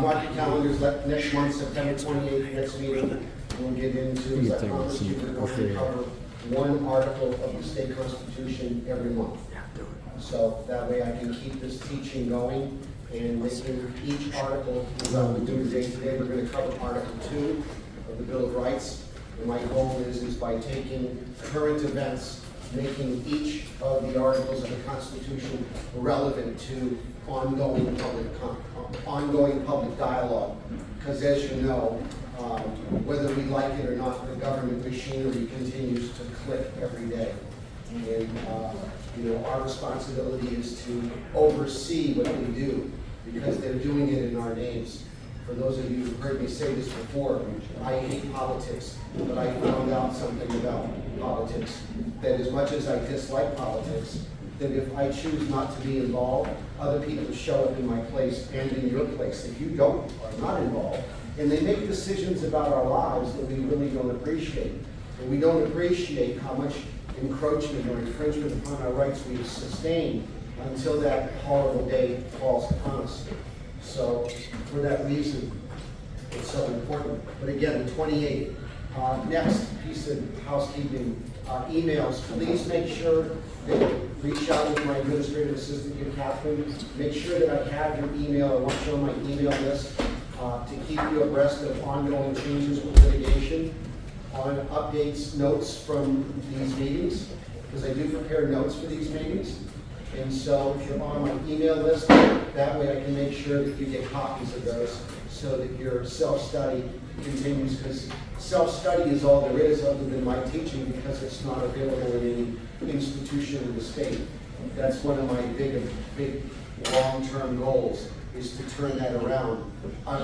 Mark your calendars, next month, September 28th, next meeting, we'll get into, as I promised you, we're going to cover one article of the state constitution every month. So that way I can keep this teaching going and making each article, as I'm doing today, we're going to cover Article 2 of the Bill of Rights. And my goal is by taking current events, making each of the articles of the Constitution relevant to ongoing public dialogue. Because as you know, whether we like it or not, the government machinery continues to click every day. And our responsibility is to oversee what they do, because they're doing it in our names. For those of you who've heard me say this before, I hate politics, but I found out something about politics, that as much as I dislike politics, that if I choose not to be involved, other people show up in my place and in your place. If you are not involved, and they make decisions about our lives that we really don't appreciate. And we don't appreciate how much encroachment or infringement upon our rights we've sustained until that horrible day falls upon us. So for that reason, it's so important. But again, the 28th, next piece of housekeeping, emails. Please make sure that you reach out to my administrative assistant here, Catherine. Make sure that I have your email. I want you on my email list to keep you abreast of ongoing changes with litigation, on updates, notes from these meetings, because I do prepare notes for these meetings. And so if you're on my email list, that way I can make sure that you get copies of those so that your self-study continues, because self-study is all there is other than my teaching, because it's not available in any institution in the state. That's one of my big long-term goals, is to turn that around.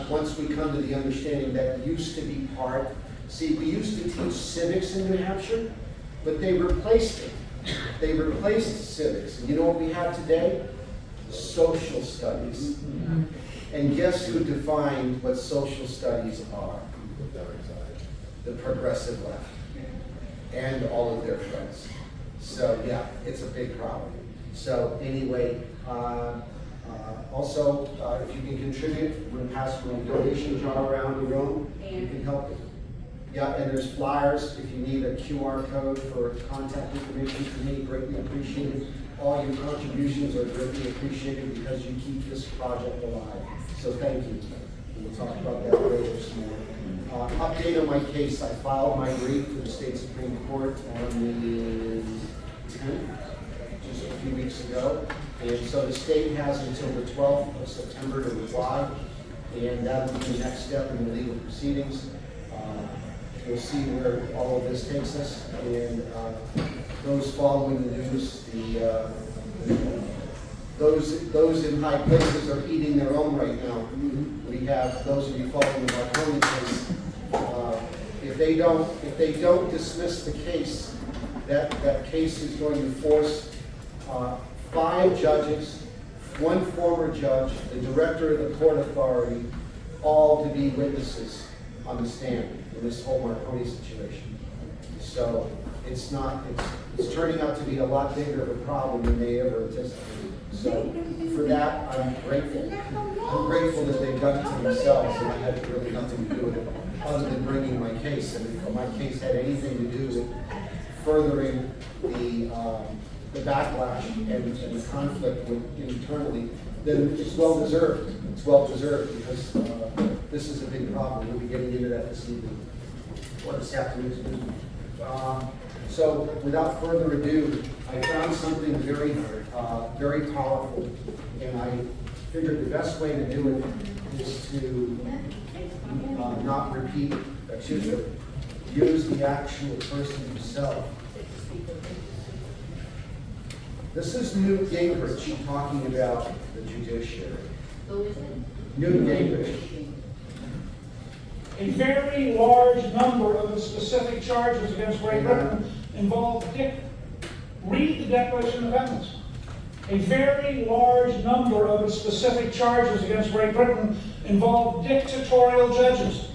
Once we come to the understanding that used to be part, see, we used to teach civics in New Hampshire, but they replaced it. They replaced civics. And you know what we have today? Social studies. And guess who defined what social studies are? The progressive left. And all of their friends. So yeah, it's a big problem. So anyway, also, if you can contribute, we're going to pass my donation jar around the room. You can help it. Yeah, and there's flyers. If you need a QR code for contact information for me, greatly appreciated. All your contributions are greatly appreciated because you keep this project alive. So thank you. We'll talk about that later some more. Update on my case. I filed my brief for the state Supreme Court on the 10th, just a few weeks ago. And so the state has until the 12th of September to reply. And that will be the next step in the legal proceedings. We'll see where all of this takes us, and those following the news, those in high places are eating their own right now. We have those of you following the Marconi case. If they don't dismiss the case, that case is going to force 5 judges, 1 former judge, the director of the Port Authority, all to be witnesses on the stand in this whole Marconi situation. So it's turning out to be a lot bigger of a problem than they ever anticipated. So for that, I'm grateful. I'm grateful that they've done it to themselves, and I had really nothing to do with it other than bringing my case. And if my case had anything to do with furthering the backlash and the conflict internally, then it's well deserved. It's well deserved, because this is a big problem. We'll be getting into that this evening, or this afternoon. So without further ado, I found something very, very powerful, and I figured the best way to do it is to not repeat, use the actual person himself. This is Newt Gingrich talking about the judiciary. Newt Gingrich. A very large number of the specific charges against Great Britain involve read the Declaration of Independence. A very large number of the specific charges against Great Britain involve dictatorial judges.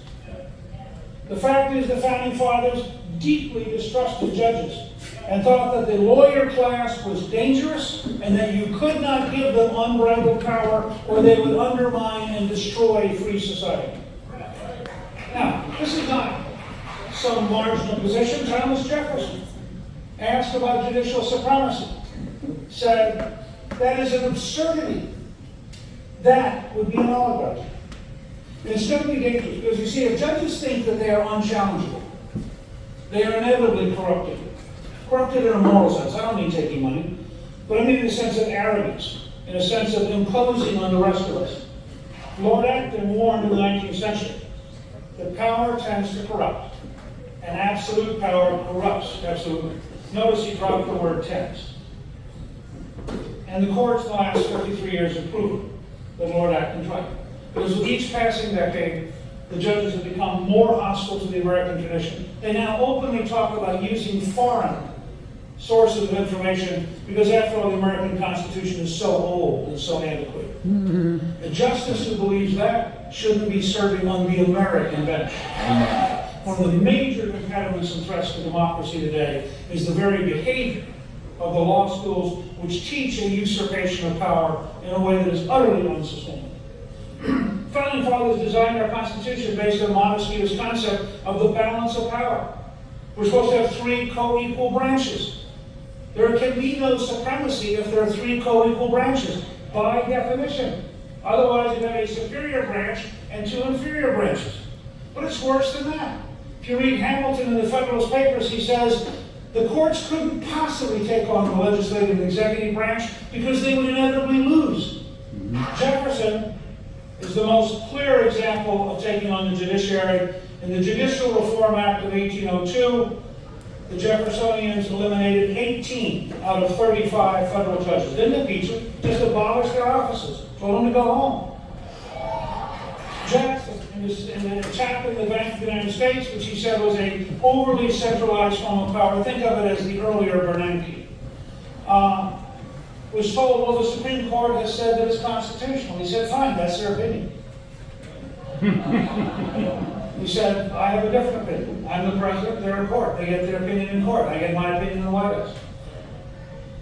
The fact is the Founding Fathers deeply distrusted judges, and thought that the lawyer class was dangerous and that you could not give them unbridled power or they would undermine and destroy free society. Now, this is not some marginal position. Thomas Jefferson, asked about judicial supremacy, said that is an absurdity. That would be an oligarchy. And it's going to be dangerous because you see, if judges think that they are unchallengeable, they are inevitably corrupted. Corrupted in a moral sense. I don't mean taking money, but I mean in a sense of arrogance, in a sense of imposing on the rest of us. Lord Acton warned in the 19th century that power tends to corrupt, and absolute power corrupts absolutely. Notice he dropped the word tends. And the courts in the last 53 years have proven that Lord Acton's right. Because with each passing decade, the judges have become more hostile to the American tradition. They now openly talk about using foreign sources of information because, after all, the American Constitution is so old and so antiquated. A justice who believes that shouldn't be serving on the American bench. One of the major impediments and threats to democracy today is the very behavior of the law schools, which teach a usurpation of power in a way that is utterly unsustainable. Founding fathers designed our Constitution based on Montesquieu's concept of the balance of power. We're supposed to have 3 co-equal branches. There can be no supremacy if there are 3 co-equal branches, by definition. Otherwise, you have a superior branch and 2 inferior branches. But it's worse than that. If you read Hamilton in the Federalist Papers, he says the courts couldn't possibly take on the legislative and executive branch because they would inevitably lose. Jefferson is the most clear example of taking on the judiciary. In the Judicial Reform Act of 1802, the Jeffersonians eliminated 18 out of 35 federal judges. Didn't impeach them, just abolished their offices, told them to go home. Jackson, in a chapter in the Bank of the United States, which he said was a overly centralized form of power, think of it as the earlier Bernanke, was told, well, the Supreme Court has said that it's constitutional. He said, fine, that's their opinion. He said, I have a different opinion. I'm the president, they're in court. They get their opinion in court. I get my opinion in the White House.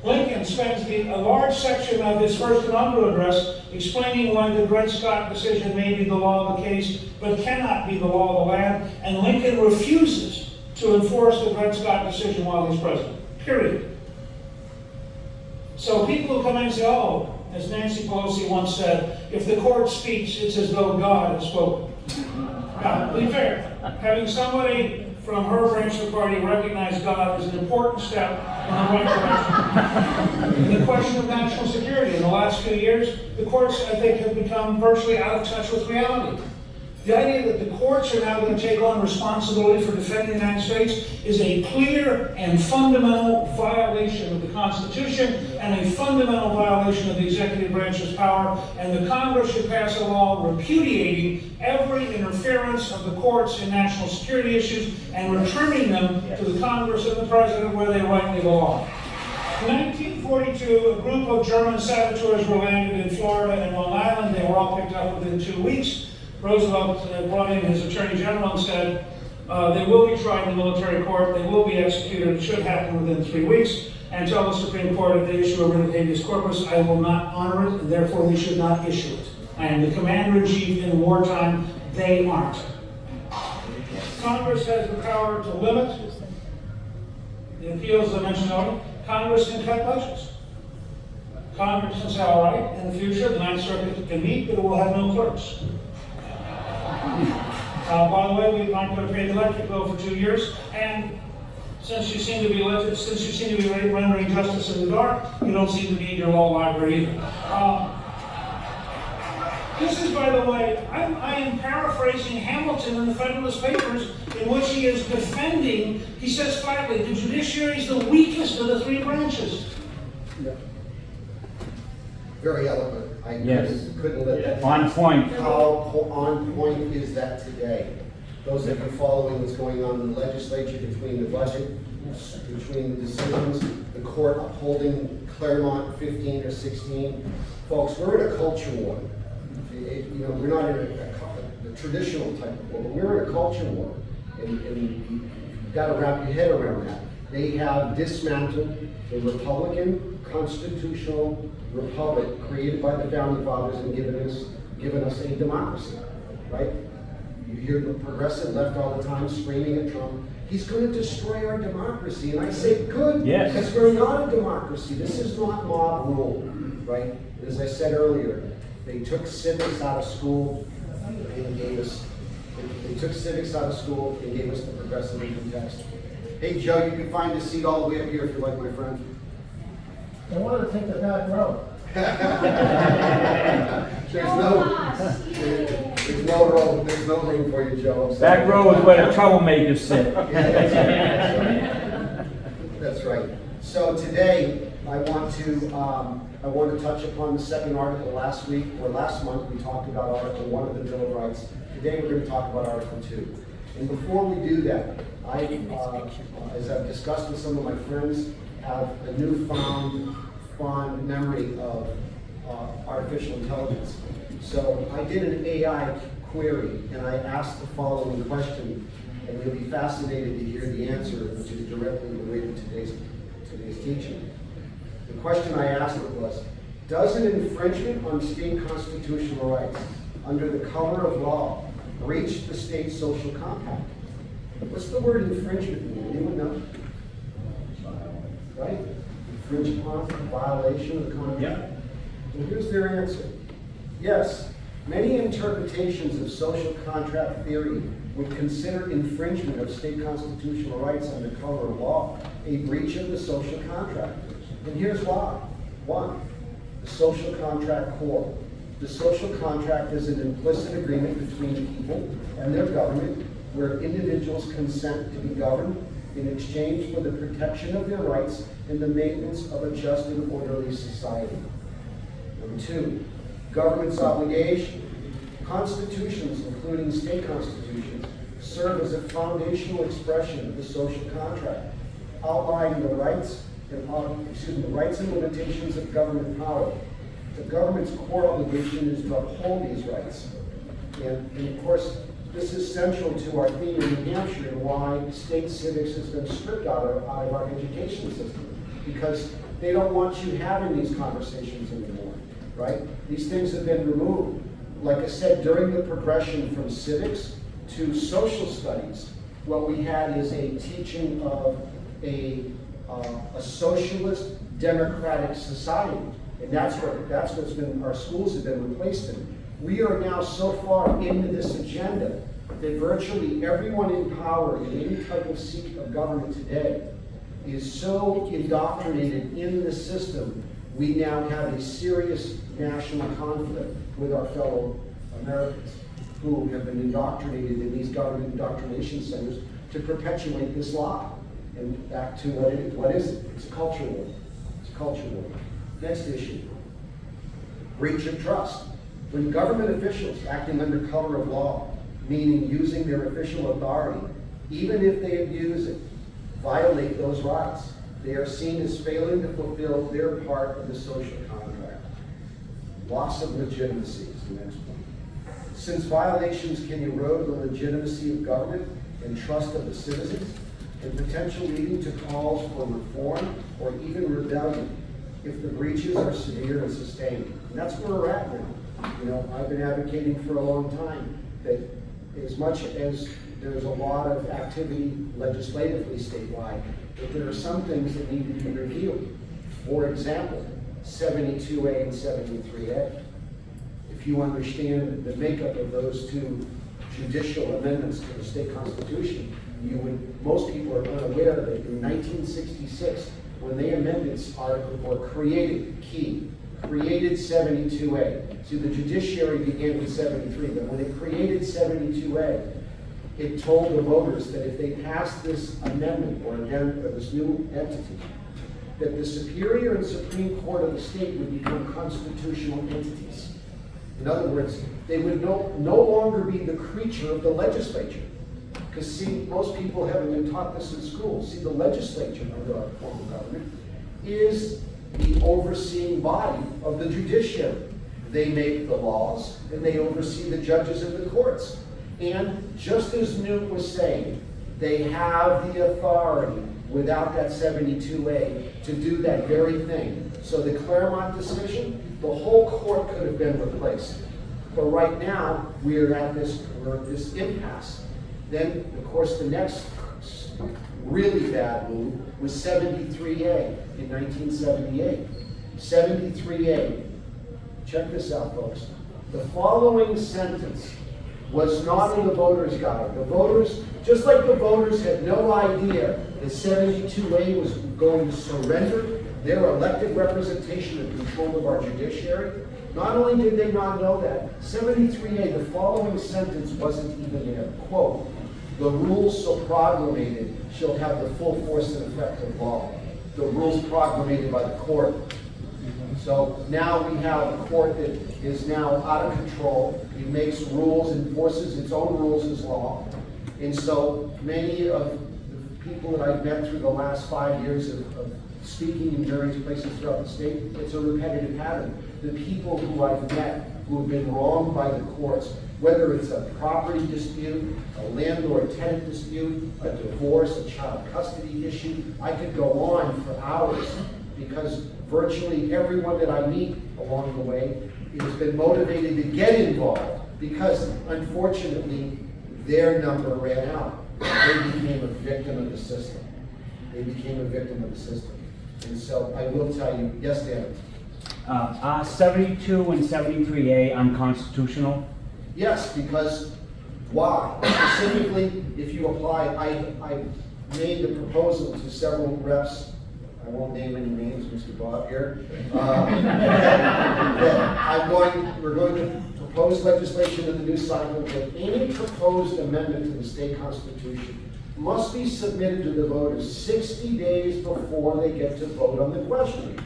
Lincoln spends a large section of his first inaugural address explaining why the Dred Scott decision may be the law of the case, but cannot be the law of the land, and Lincoln refuses to enforce the Dred Scott decision while he's president. Period. So people who come in and say, oh, as Nancy Pelosi once said, if the court speaks, it's as though God has spoken. Now, to be fair, having somebody from her branch of the party recognize God is an important step in the right direction. In the question of national security, in the last few years, the courts, I think, have become virtually out of touch with reality. The idea that the courts are now going to take on responsibility for defending the United States is a clear and fundamental violation of the Constitution and a fundamental violation of the executive branch's power, and the Congress should pass a law repudiating every interference of the courts in national security issues and returning them to the Congress and the President where they rightly belong. In 1942, a group of German saboteurs were landed in Florida and Long Island. They were all picked up within 2 weeks. Roosevelt brought in his Attorney General and said, they will be tried in the military court, they will be executed, it should happen within 3 weeks, and tell the Supreme Court if they issue a writ of habeas corpus, I will not honor it, and therefore they should not issue it. I am the commander-in-chief in wartime, they aren't. Congress has the power to limit the appeals I mentioned earlier. Congress can cut budgets. Congress can say, all right, in the future, the Ninth Circuit can meet, but it will have no clerks. By the way, we aren't going to pay the electric bill for 2 years, and since you seem to be rendering justice in the dark, you don't seem to need your law library either. This is, by the way, I am paraphrasing Hamilton in the Federalist Papers, in which he is defending, he says flatly, the judiciary is the weakest of the 3 branches. Yeah. Very eloquent. I couldn't let that. On point. How on point is that today? Those that are following what's going on in the legislature, between the budget, between the decisions, the court upholding Claremont 15 or 16. Folks, we're in a culture war. We're not in a traditional type of war, but we're in a culture war. And you've got to wrap your head around that. They have dismantled the Republican constitutional republic created by the founding fathers and given us a democracy, right? You hear the progressive left all the time screaming at Trump. He's going to destroy our democracy. And I say, good, Yes. because we're not a democracy. This is not mob rule, right? As I said earlier, they took civics out of school and gave us, they took civics out of school and gave us the progressive income tax. Hey, Joe, you can find a seat all the way up here if you like, my friend. I wanted to take the back row. There's no room for you, Joe. I'm sorry. Back row is where the troublemakers sit. That's right. So today, I want to touch upon the second article. Last month, we talked about Article 1 of the Bill of Rights. Today, we're going to talk about Article 2. And before we do that, as I've discussed with some of my friends, have a newfound fond memory of artificial intelligence. So I did an AI query, and I asked the following question, and you'll be fascinated to hear the answer, which is directly related to today's teaching. The question I asked it was, does an infringement on state constitutional rights under the cover of law breach the state social compact? What's the word infringement mean? Anyone know? Right? Infringe upon, violation of the compact? Yeah. Well, here's their answer. Yes, many interpretations of social contract theory would consider infringement of state constitutional rights under cover of law a breach of the social contract. And here's why. One, the social contract core. The social contract is an implicit agreement between people and their government where individuals consent to be governed in exchange for the protection of their rights and the maintenance of a just and orderly society. Number two, government's obligation. Constitutions, including state constitutions, serve as a foundational expression of the social contract, outlining the rights and limitations of government power. The government's core obligation is to uphold these rights. And of course, this is central to our theme in New Hampshire and why state civics has been stripped out of our education system, because they don't want you having these conversations anymore, right? These things have been removed. Like I said, during the progression from civics to social studies, what we had is a teaching of a socialist democratic society. And that's what's been, our schools have been replaced in. We are now so far into this agenda that virtually everyone in power in any type of seat of government today is so indoctrinated in the system, we now have a serious national conflict with our fellow Americans who have been indoctrinated in these government indoctrination centers to perpetuate this lie. And back to what is it? It's a culture war. It's a culture war. Next issue, breach of trust. When government officials acting under cover of law, meaning using their official authority, even if they abuse it, violate those rights, they are seen as failing to fulfill their part of the social contract. Loss of legitimacy is the next point. Since violations can erode the legitimacy of government and trust of the citizens, and potentially leading to calls for reform or even rebellion if the breaches are severe and sustained. And that's where we're at now. You know, I've been advocating for a long time that as much as there's a lot of activity legislatively statewide, that there are some things that need to be repealed. For example, 72A and 73A. If you understand the makeup of those two judicial amendments to the state constitution, most people are unaware that in 1966, when they amended article or created 72A. See, the judiciary began with 73, but when it created 72A, it told the voters that if they passed this amendment or this new entity, that the Superior and Supreme Court of the state would become constitutional entities. In other words, they would no longer be the creature of the legislature. Because see, most people haven't been taught this in school. See, the legislature under our form of government is the overseeing body of the judiciary. They make the laws and they oversee the judges and the courts. And just as Newt was saying, They have the authority without that 72A to do that very thing. So the Claremont decision, the whole court could have been replaced. But right now, we're at this impasse. Then, of course, the next really bad move was 73A in 1978. 73A, check this out, folks. The following sentence was not in the voters' guide. The voters, just like the voters had no idea that 72A was going to surrender their elected representation and control of our judiciary, not only did they not know that, 73A, the following sentence wasn't even there. Quote, "The rules so proclamated shall have the full force and effect of law." The rules proclamated by the court. So now we have a court that is now out of control. It makes rules, enforces its own rules as law. And so many of the people that I've met through the last 5 years of speaking in various places throughout the state, it's a repetitive pattern. The people who I've met who have been wronged by the courts, whether it's a property dispute, a landlord-tenant dispute, a divorce, a child custody issue, I could go on for hours because virtually everyone that I meet along the way has been motivated to get involved because, unfortunately, their number ran out. They became a victim of the system. They became a victim of the system. And so I will tell you, yes, Dan? Are 72 and 73A unconstitutional? Yes, because why? Specifically, if you apply, I made the proposal to several reps. I won't name any names, Mr. Bob here. We're going to propose legislation in the new cycle that any proposed amendment to the state constitution must be submitted to the voters 60 days before they get to vote on the question.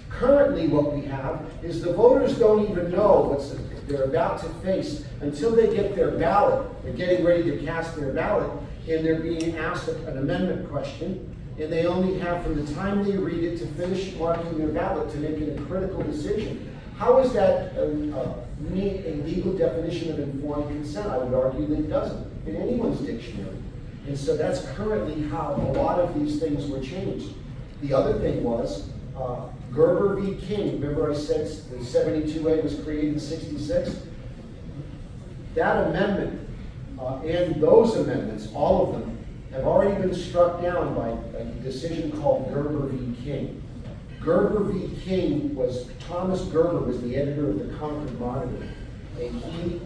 Currently, what we have is the voters don't even know what they're about to face until they get their ballot. They're getting ready to cast their ballot, and they're being asked an amendment question, and they only have from the time they read it to finish marking their ballot to make it a critical decision. How is that a legal definition of informed consent? I would argue that it doesn't in anyone's dictionary. And so that's currently how a lot of these things were changed. The other thing was, Gerber v. King, remember I said the 72A was created in 66? That amendment, and those amendments, all of them, have already been struck down by a decision called Gerber v. King. Gerber v. King was, Thomas Gerber was the editor of the Concord Monitor, and he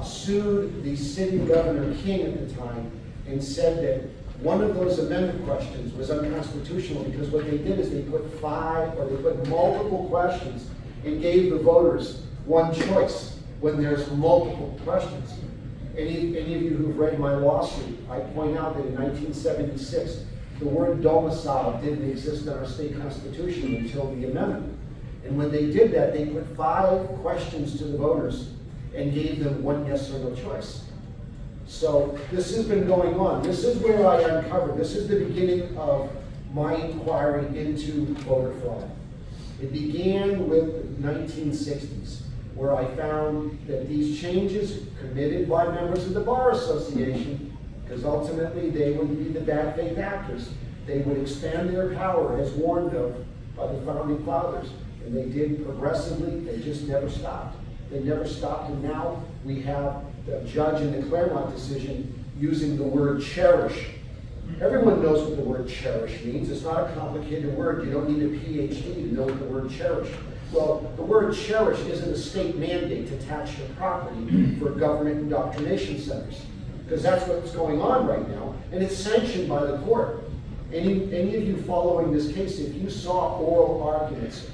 sued the city governor King at the time and said that one of those amendment questions was unconstitutional because what they did is they put multiple questions and gave the voters one choice when there's multiple questions. Any of you who've read my lawsuit, I point out that in 1976, the word domicile didn't exist in our state constitution until the amendment. And when they did that, they put 5 questions to the voters and gave them one yes or no choice. So this has been going on. This is where I uncovered. This is the beginning of my inquiry into voter fraud. It began with the 1960s, where I found that these changes committed by members of the Bar Association, because ultimately they would be the bad faith actors, they would expand their power as warned of by the founding fathers. And they did progressively, they just never stopped. They never stopped, and now we have the judge in the Claremont decision using the word cherish. Everyone knows what the word cherish means. It's not a complicated word. You don't need a PhD to know what the word cherish. Well, the word cherish isn't a state mandate to tax your property for government indoctrination centers, because that's what's going on right now, and it's sanctioned by the court. Any of you following this case, if you saw oral arguments,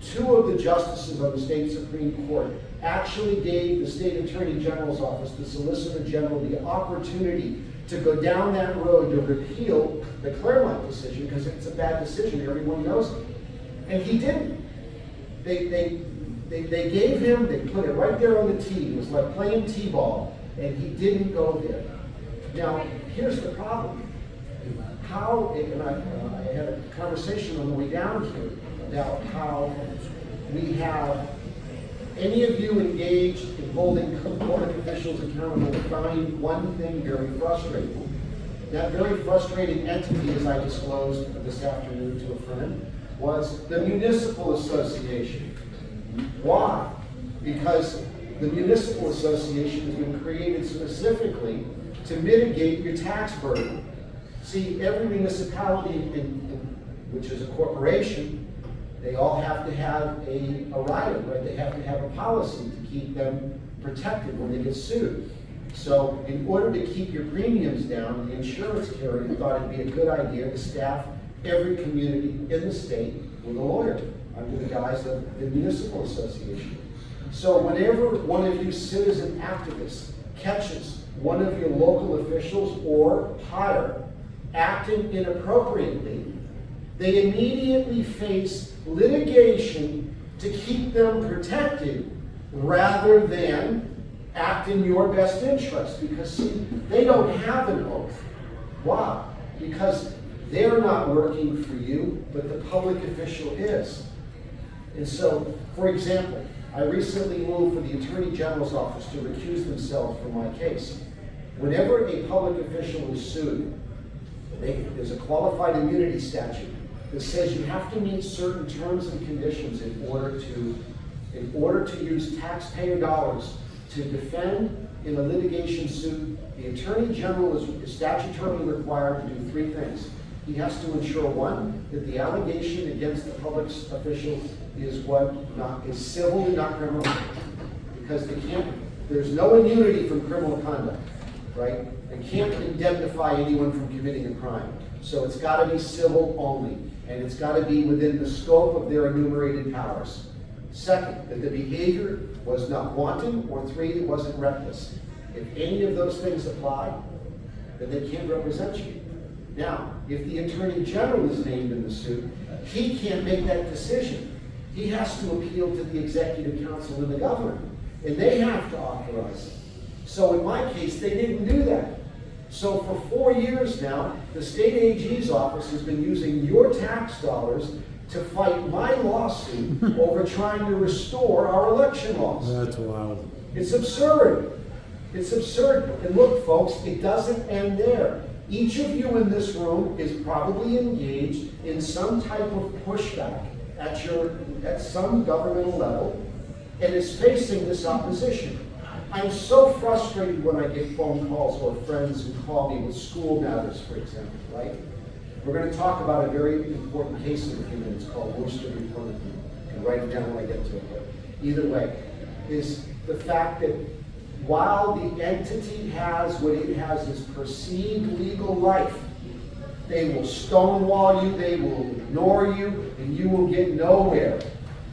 2 of the justices of the state Supreme Court actually gave the state attorney general's office, the solicitor general, the opportunity to go down that road to repeal the Claremont decision because it's a bad decision. Everyone knows it. And he didn't. They gave him, they put it right there on the tee. It was like playing t-ball, and he didn't go there. Now, here's the problem. How, and I had a conversation on the way down here about how we have any of you engaged in holding public officials accountable find one thing very frustrating. That very frustrating entity, as I disclosed this afternoon to a friend, was the Municipal Association. Why? Because the Municipal Association has been created specifically to mitigate your tax burden. See, every municipality, which is a corporation, they all have to have a rider, right? They have to have a policy to keep them protected when they get sued. So in order to keep your premiums down, the insurance carrier thought it'd be a good idea to staff every community in the state with a lawyer under the guise of the Municipal Association. So whenever one of you citizen activists catches one of your local officials or higher acting inappropriately, they immediately face litigation to keep them protected rather than act in your best interest. Because see, they don't have an oath. Why? Because they're not working for you, but the public official is. And so, for example, I recently moved for the Attorney General's office to recuse themselves from my case. Whenever a public official is sued, there's a qualified immunity statute that says you have to meet certain terms and conditions in order to use taxpayer dollars to defend in a litigation suit. The Attorney General is statutorily required to do three things. He has to ensure, one, that the allegation against the public official is civil and not criminal, because there's no immunity from criminal conduct, right? They can't indemnify anyone from committing a crime. So it's got to be civil only, and it's got to be within the scope of their enumerated powers. Second, that the behavior was not wanton, or three, it wasn't reckless. If any of those things apply, then they can't represent you. Now, if the Attorney General is named in the suit, he can't make that decision. He has to appeal to the Executive Council and the Governor, and they have to authorize it. So in my case, they didn't do that. So for 4 years now, the state AG's office has been using your tax dollars to fight my lawsuit over trying to restore our election laws. That's wild. It's absurd. It's absurd. And look, folks, it doesn't end there. Each of you in this room is probably engaged in some type of pushback at some governmental level and is facing this opposition. I'm so frustrated when I get phone calls or friends who call me with school matters, for example, right? We're going to talk about a very important case in a few minutes called Worcester v. Plymouth. You can write it down when I get to it. But either way, is the fact that while the entity has what it has as perceived legal life, they will stonewall you, they will ignore you, and you will get nowhere.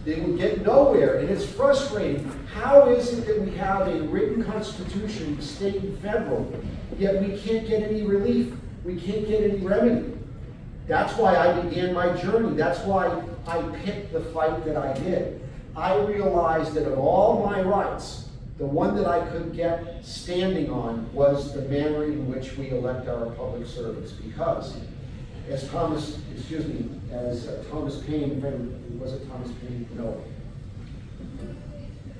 They will get nowhere, and it's frustrating. How is it that we have a written constitution, state and federal, yet we can't get any relief, we can't get any remedy? That's why I began my journey. That's why I picked the fight that I did. I realized that of all my rights, the one that I could get standing on was the manner in which we elect our public servants. Because, as Thomas Paine, was it Thomas Paine? No.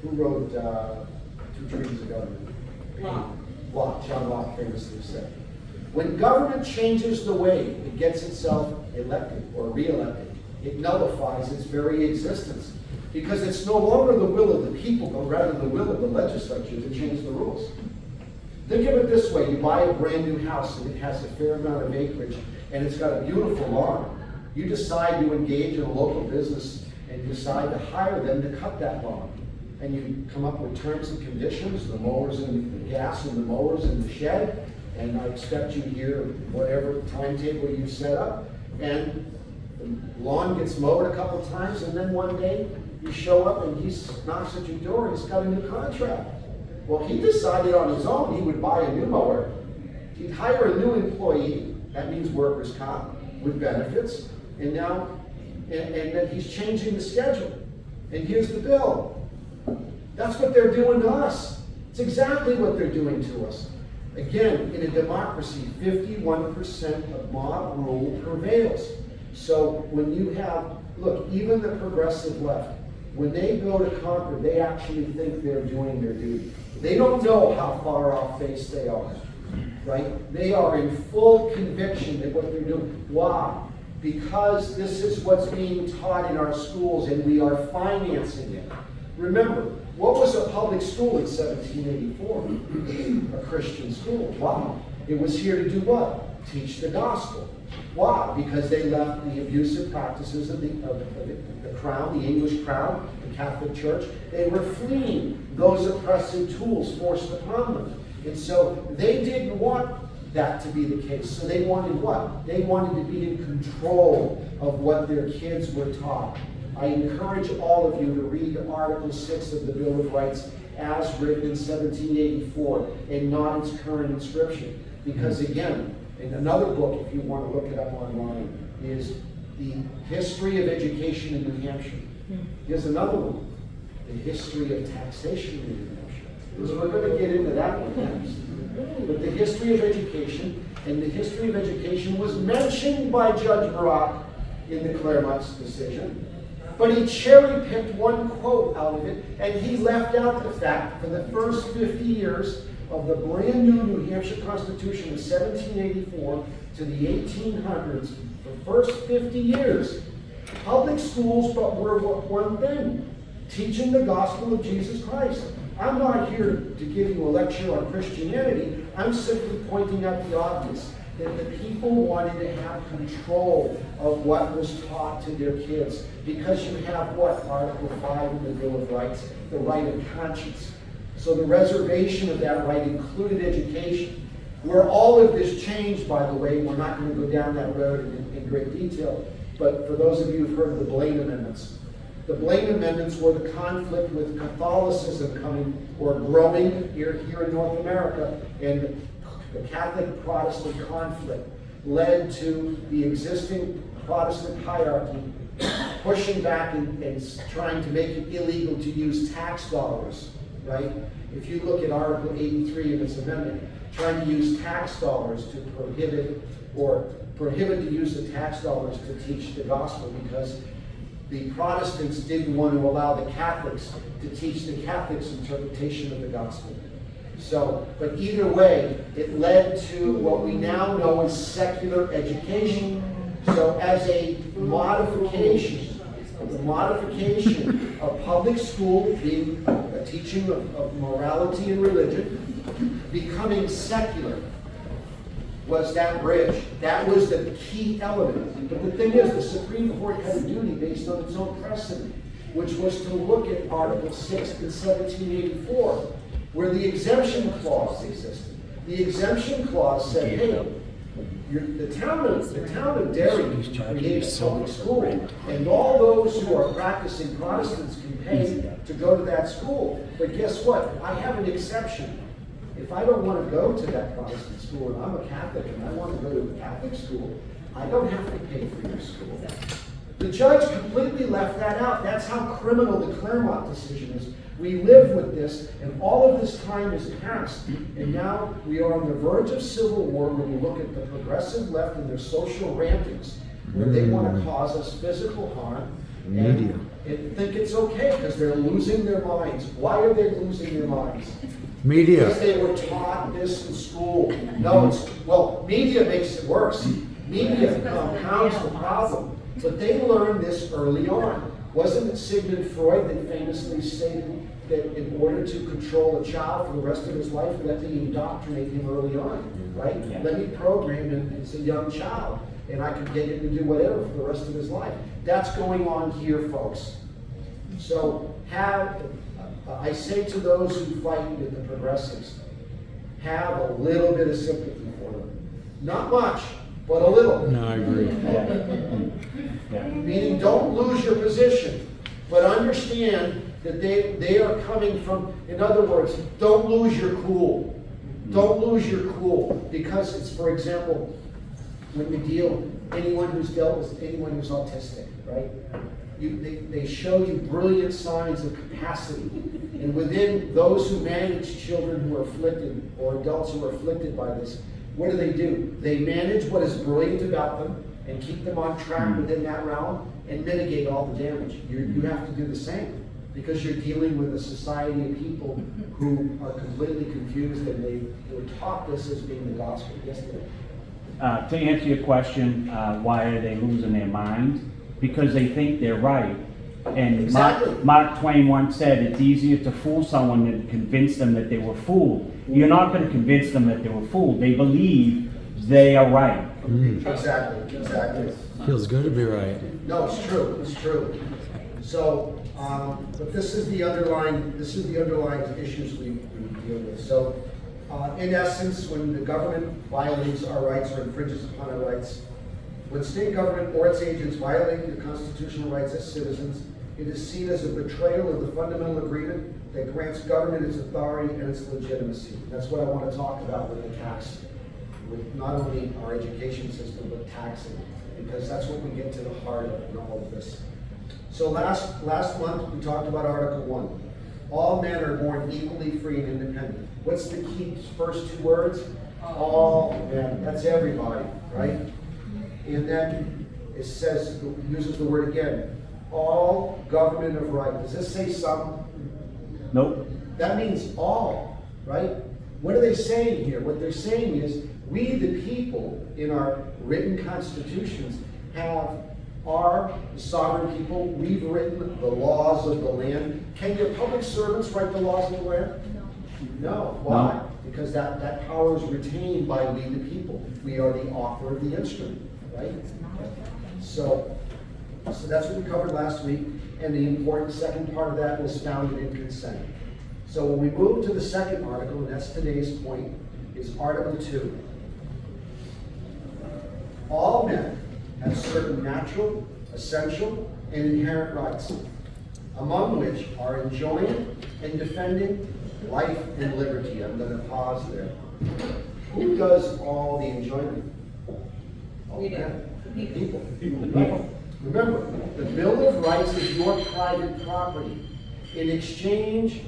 Who wrote Two Treaties of Government? Locke. John Locke famously said, when government changes the way it gets itself elected or re-elected, it nullifies its very existence. Because it's no longer the will of the people, but rather the will of the legislature to change the rules. Think of it this way. You buy a brand new house and it has a fair amount of acreage and it's got a beautiful lawn. You decide to engage in a local business and you decide to hire them to cut that lawn. And you come up with terms and conditions, the mowers and the gas and the mowers in the shed, and I expect you here whatever timetable you set up. And the lawn gets mowed a couple times, and then one day you show up and he knocks at your door and he's got a new contract. Well, he decided on his own he would buy a new mower. He'd hire a new employee, that means workers' comp, with benefits, and then he's changing the schedule. And here's the bill. That's what they're doing to us. It's exactly what they're doing to us. Again, in a democracy, 51% of mob rule prevails. So when you have, look, even the progressive left, when they go to conquer, they actually think they're doing their duty. They don't know how far off base they are. right? They are in full conviction that what they're doing. Why? Because this is what's being taught in our schools and we are financing it. Remember, what was a public school in 1784? A Christian school. Why? It was here to do what? Teach the gospel. Why? Because they left the abusive practices of the crown, the English crown, the Catholic Church. They were fleeing those oppressive tools forced upon them. And so they didn't want that to be the case. So they wanted what? They wanted to be in control of what their kids were taught. I encourage all of you to read Article 6 of the Bill of Rights as written in 1784 and not its current inscription. Because again, in another book, if you want to look it up online, is the History of Education in New Hampshire. Here's another one, the History of Taxation in New Hampshire. Because we're going to get into that one next. But the History of Education, and the History of Education was mentioned by Judge Barak in the Claremont's decision. But he cherry-picked one quote out of it, and he left out the fact for the first 50 years of the brand new New Hampshire Constitution of 1784 to the 1800s, the first 50 years, public schools but were one thing, teaching the gospel of Jesus Christ. I'm not here to give you a lecture on Christianity. I'm simply pointing out the obvious, that the people wanted to have control of what was taught to their kids. Because you have what? Article 5 in the Bill of Rights, the right of conscience. So the reservation of that right included education. Where all of this changed, by the way, we're not going to go down that road in great detail, but for those of you who've heard of the Blaine Amendments, the Blaine Amendments were the conflict with Catholicism coming or growing here in North America, and the Catholic-Protestant conflict led to the existing Protestant hierarchy pushing back and trying to make it illegal to use tax dollars, right? If you look at Article 83 of this amendment, trying to use tax dollars to prohibit the use of tax dollars to teach the gospel, because the Protestants didn't want to allow the Catholics to teach the Catholics' interpretation of the gospel. So, but either way, it led to what we now know as secular education. So as a modification, the modification of public school being a teaching of morality and religion, becoming secular, was that bridge. That was the key element. But the thing is, the Supreme Court had a duty based on its own precedent, which was to look at Article 6 in 1784, where the exemption clause existed. The exemption clause said, hey, the town of Derry created a public school, and all those who are practicing Protestants can pay to go to that school. But guess what? I have an exception. If I don't want to go to that Protestant school, and I'm a Catholic, and I want to go to a Catholic school, I don't have to pay for your school. The judge completely left that out. That's how criminal the Claremont decision is. We live with this, and all of this time has passed, and now we are on the verge of civil war when we look at the progressive left and their social rantings, where they want to cause us physical harm and think it's okay because they're losing their minds. Why are they losing their minds? Media. Because they were taught this in school. No, media makes it worse. Media compounds the problem. But they learned this early on. Wasn't it Sigmund Freud that famously stated that in order to control a child for the rest of his life, let me indoctrinate him early on, right? Yeah. Let me program him as a young child, and I can get him to do whatever for the rest of his life. That's going on here, folks. So I say to those who fight with the progressives, have a little bit of sympathy for them. Not much, but a little. No, I agree. Meaning don't lose your position, but understand that they are coming from, in other words, don't lose your cool. Don't lose your cool, because it's, for example, when you deal, anyone who's dealt with anyone who's autistic, right? They show you brilliant signs of capacity. And within those who manage children who are afflicted, or adults who are afflicted by this, what do? They manage what is brilliant about them and keep them on track within that realm and mitigate all the damage. You have to do the same. because you're dealing with a society of people who are completely confused, and they were taught this as being the gospel. Yes, they are. To answer your question, why are they losing their mind? Because they think they're right. And Exactly. Mark Twain once said, it's easier to fool someone than to convince them that they were fooled. You're not going to convince them that they were fooled. They believe they are right. Exactly. Feels good to be right. No, it's true. So, but this is the underlying issues we deal with. So, in essence, when the government violates our rights or infringes upon our rights, when state government or its agents violate the constitutional rights as citizens, it is seen as a betrayal of the fundamental agreement that grants government its authority and its legitimacy. That's what I want to talk about with the tax, with not only our education system, but taxing, because that's what we get to the heart of in all of this. So last month, we talked about Article 1. All men are born equally free and independent. What's the key first two words? All men. That's everybody, right? And then it says, uses the word again, all government of right. Does this say some? Nope. That means all, right? What are they saying here? What they're saying is, we the people in our written constitutions are sovereign people. We've written the laws of the land. Can your public servants write the laws of the land? No. Why? Because that power is retained by we the people. We are the author of the instrument, right? So that's what we covered last week, and the important second part of that was founded in consent. So when we move to the second article, and that's today's point, is Article 2. All men have certain natural, essential, and inherent rights, among which are enjoying and defending life and liberty. I'm going to pause there. Who does all the enjoyment? All men. People. Right? Remember, the Bill of Rights is your private property. In exchange,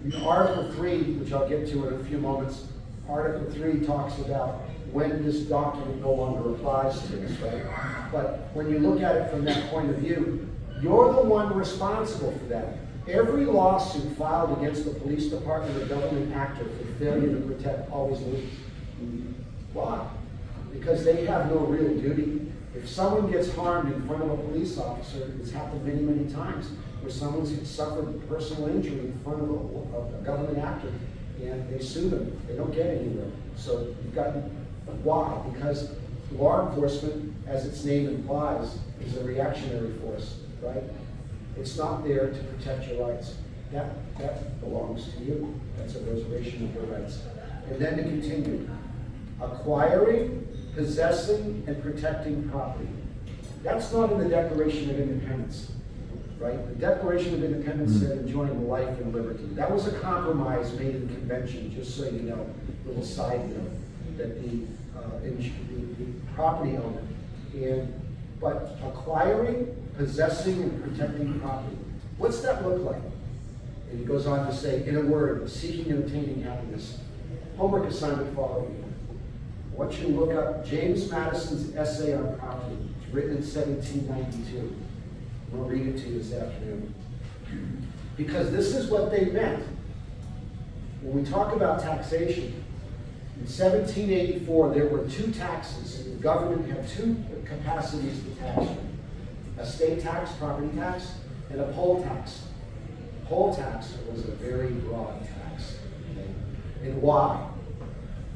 in Article 3, which I'll get to in a few moments, Article 3 talks about when this document no longer applies to us, right? But when you look at it from that point of view, you're the one responsible for that. Every lawsuit filed against the police department or government actor for failure to protect always loses. Why? Because they have no real duty. If someone gets harmed in front of a police officer, it's happened many, many times, where someone's suffered personal injury in front of a government actor, and they sue them. They don't get anywhere. So you've got, why? Because law enforcement, as its name implies, is a reactionary force, right? It's not there to protect your rights. That belongs to you. That's a reservation of your rights. And then to continue, acquiring, possessing, and protecting property. That's not in the Declaration of Independence, right? The Declaration of Independence said enjoying life and liberty. That was a compromise made in the convention, just so you know, little side note, that the property owner, but acquiring, possessing, and protecting property. What's that look like? And he goes on to say, in a word, seeking and attaining happiness. Homework assignment following. I want you to look up James Madison's essay on property. It's written in 1792. I'll read it to you this afternoon. Because this is what they meant. When we talk about taxation, in 1784, there were two taxes. The government had two capacities to tax you. A state tax, property tax, and a poll tax. Poll tax was a very broad tax. Okay? And why?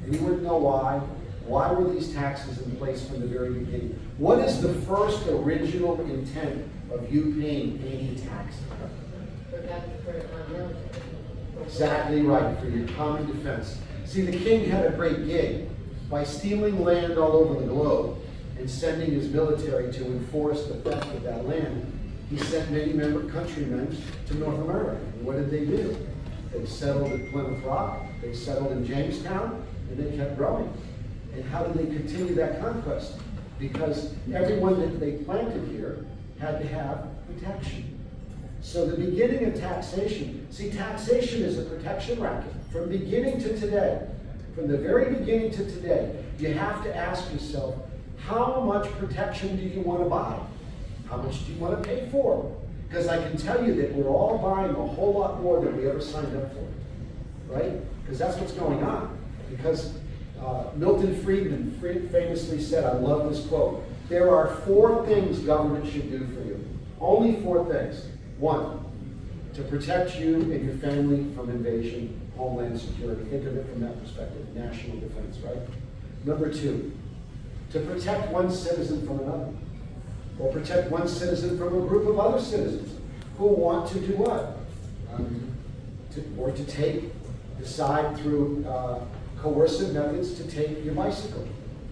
Anyone know why? Why were these taxes in place from the very beginning? What is the first original intent of you paying any tax? Exactly right, for your common defense. See, the king had a great gig. By stealing land all over the globe and sending his military to enforce the theft of that land, he sent many countrymen to North America. And what did they do? They settled at Plymouth Rock, they settled in Jamestown, and they kept growing. And how did they continue that conquest? Because everyone that they planted here had to have protection. So the beginning of taxation, see, taxation is a protection racket. From beginning to today, from the very beginning to today, you have to ask yourself, how much protection do you want to buy? How much do you want to pay for? Because I can tell you that we're all buying a whole lot more than we ever signed up for, right? Because that's what's going on. Because Milton Friedman famously said, I love this quote, there are 4 things government should do for you. Only 4 things. 1, to protect you and your family from invasion, homeland security. Think of it from that perspective, national defense, right? Number 2, to protect one citizen from another. Or protect one citizen from a group of other citizens who want to do what? Decide through coercive methods to take your bicycle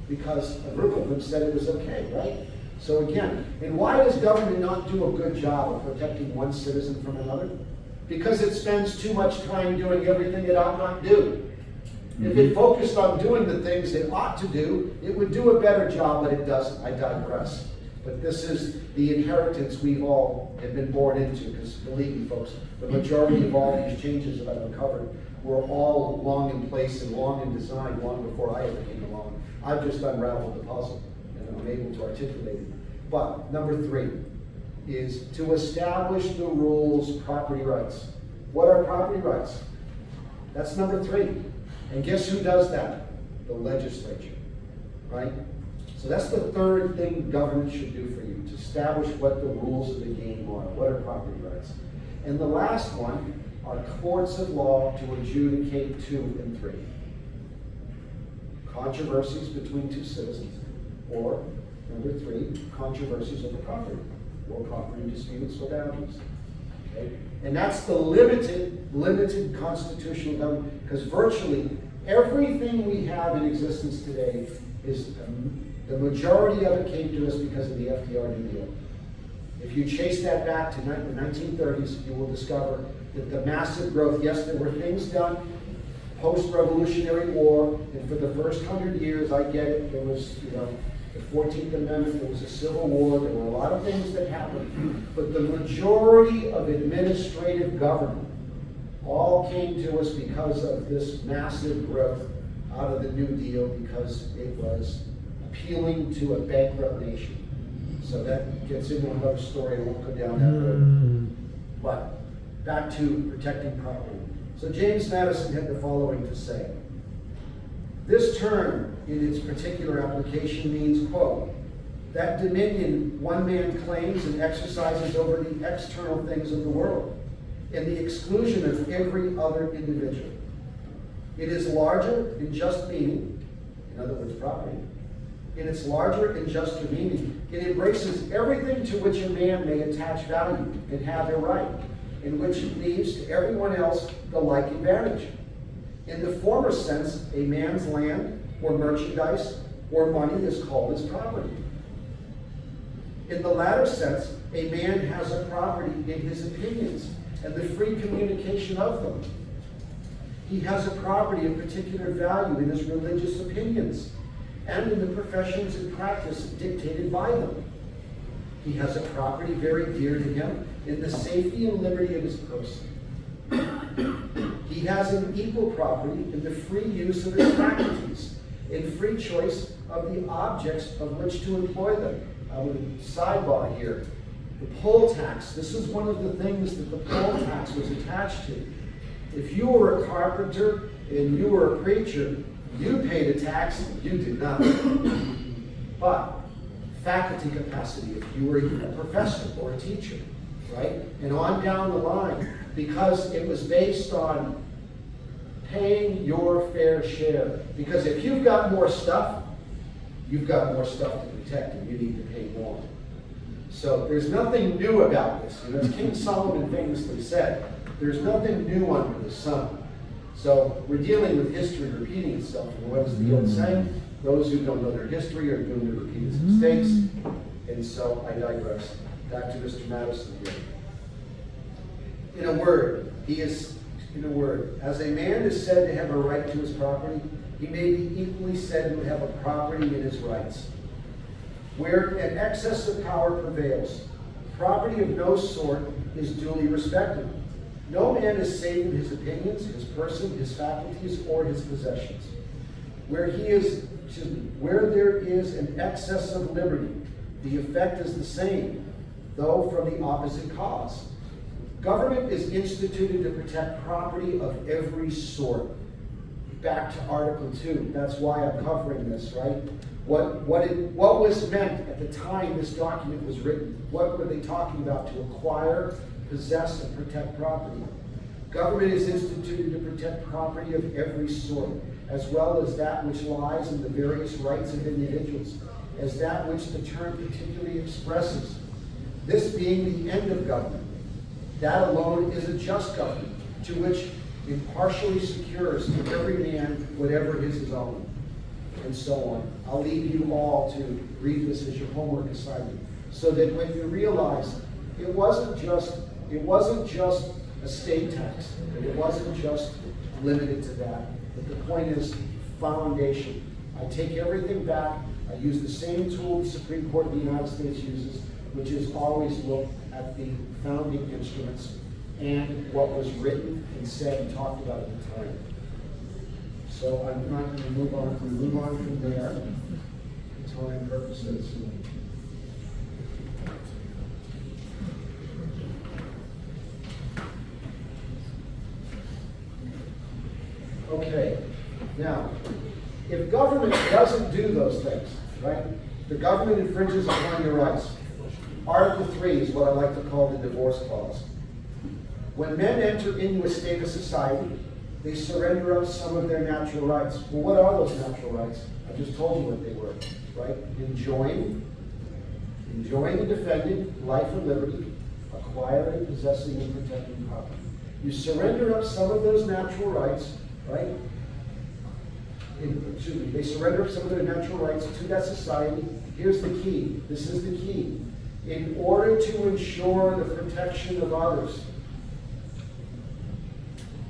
because a group of them said it was okay, right? So again, and why does government not do a good job of protecting one citizen from another? Because it spends too much time doing everything it ought not do. If it focused on doing the things it ought to do, it would do a better job, but it doesn't. I digress. But this is the inheritance we've all have been born into, because believe me, folks, the majority of all these changes that I've uncovered were all long in place and long in design, long before I ever came along. I've just unraveled the puzzle, and I'm able to articulate it. But number 3 is to establish the rules, property rights. What are property rights? That's number 3. And guess who does that? The legislature, right? So that's the 3rd thing government should do for you, to establish what the rules of the game are. What are property rights? And the last one are courts of law to adjudicate 2 and 3. Controversies between 2 citizens. Or, number 3, controversies over property, or property disputes or boundaries. Okay? And that's the limited constitutional government, because virtually everything we have in existence today is, the majority of it came to us because of the FDR New Deal. If you chase that back to the 1930s, you will discover that the massive growth, yes, there were things done post-Revolutionary War, and for the first 100 years, I get it, there was, the 14th Amendment, there was a Civil War, there were a lot of things that happened, but the majority of administrative government all came to us because of this massive growth out of the New Deal, because it was appealing to a bankrupt nation. So that gets into another story, I won't go down that road. But back to protecting property. So James Madison had the following to say. This term, in its particular application, means, quote, that dominion one man claims and exercises over the external things of the world, in the exclusion of every other individual. It is larger in just meaning, in other words, property. In its larger and juster meaning, it embraces everything to which a man may attach value and have a right, in which it leaves to everyone else the like advantage. In the former sense, a man's land, or merchandise, or money is called his property. In the latter sense, a man has a property in his opinions and the free communication of them. He has a property of particular value in his religious opinions and in the professions and practice dictated by them. He has a property very dear to him in the safety and liberty of his person. He has an equal property in the free use of his faculties, in free choice of the objects of which to employ them. I would sidebar here. The poll tax, this is one of the things that the poll tax was attached to. If you were a carpenter and you were a preacher, you paid a tax, you did not. But faculty capacity, if you were a professor or a teacher, right? And on down the line, because it was based on paying your fair share. Because if you've got more stuff, you've got more stuff to protect and you need to pay more. So there's nothing new about this. You know, as King Solomon famously said, there's nothing new under the sun. So we're dealing with history repeating itself. And what is the old saying? Those who don't know their history are doomed to repeat its mistakes. And so I digress. Back to Mr. Madison here. In a word, as a man is said to have a right to his property, he may be equally said to have a property in his rights. Where an excess of power prevails, property of no sort is duly respected. No man is safe in his opinions, his person, his faculties, or his possessions. Where there is an excess of liberty, the effect is the same. though from the opposite cause. Government is instituted to protect property of every sort. Back to Article 2, that's why I'm covering this, right? What was meant at the time this document was written? What were they talking about? To acquire, possess, and protect property. Government is instituted to protect property of every sort, as well as that which lies in the various rights of individuals, as that which the term particularly expresses. This being the end of government, that alone is a just government, to which impartially secures to every man whatever is his own, and so on. I'll leave you all to read this as your homework assignment, so that when you realize it wasn't just a state tax, and it wasn't just limited to that, but the point is foundation. I take everything back. I use the same tool the Supreme Court of the United States uses, which is always look at the founding instruments and what was written and said and talked about at the time. So I'm not going to move on. We move on from there. Time purposes. Okay. Now, if government doesn't do those things, right? The government infringes upon your rights. Article 3 is what I like to call the divorce clause. When men enter into a state of society, they surrender up some of their natural rights. Well, what are those natural rights? I just told you what they were, right? Enjoying and defending life and liberty, acquiring, possessing, and protecting property. You surrender up some of those natural rights, right? They surrender up some of their natural rights to that society. Here's the key. This is the key. In order to ensure the protection of others.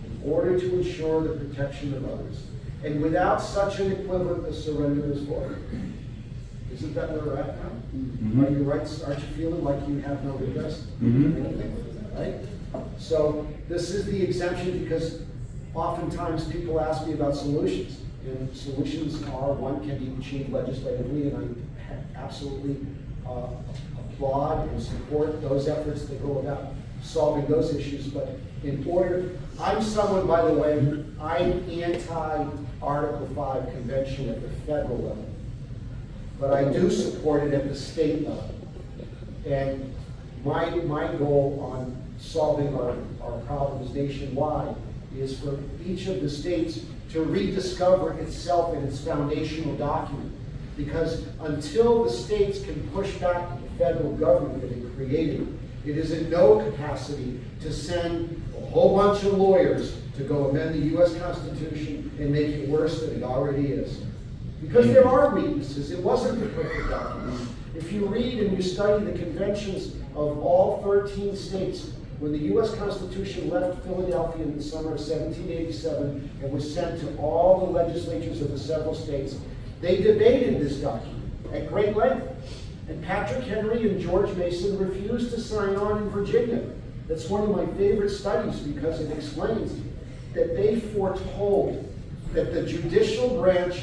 In order to ensure the protection of others. And without such an equivalent, the surrender is void. Isn't that where we're at now? Mm-hmm. Are your rights, aren't you feeling like you have no redress? Mm-hmm. Anything, right? So this is the exemption because oftentimes people ask me about solutions. And solutions are, one, can be achieved legislatively, and I absolutely applaud and support those efforts that go about solving those issues. But in order, I'm someone, by the way, I'm anti-Article 5 convention at the federal level. But I do support it at the state level. And my goal on solving our problems nationwide is for each of the states to rediscover itself in its foundational document. Because until the states can push back the federal government that it created, it is in no capacity to send a whole bunch of lawyers to go amend the U.S. Constitution and make it worse than it already is. Because there are weaknesses. It wasn't the perfect document. If you read and you study the conventions of all 13 states, when the U.S. Constitution left Philadelphia in the summer of 1787 and was sent to all the legislatures of the several states, they debated this document at great length. And Patrick Henry and George Mason refused to sign on in Virginia. That's one of my favorite studies because it explains that they foretold that the judicial branch,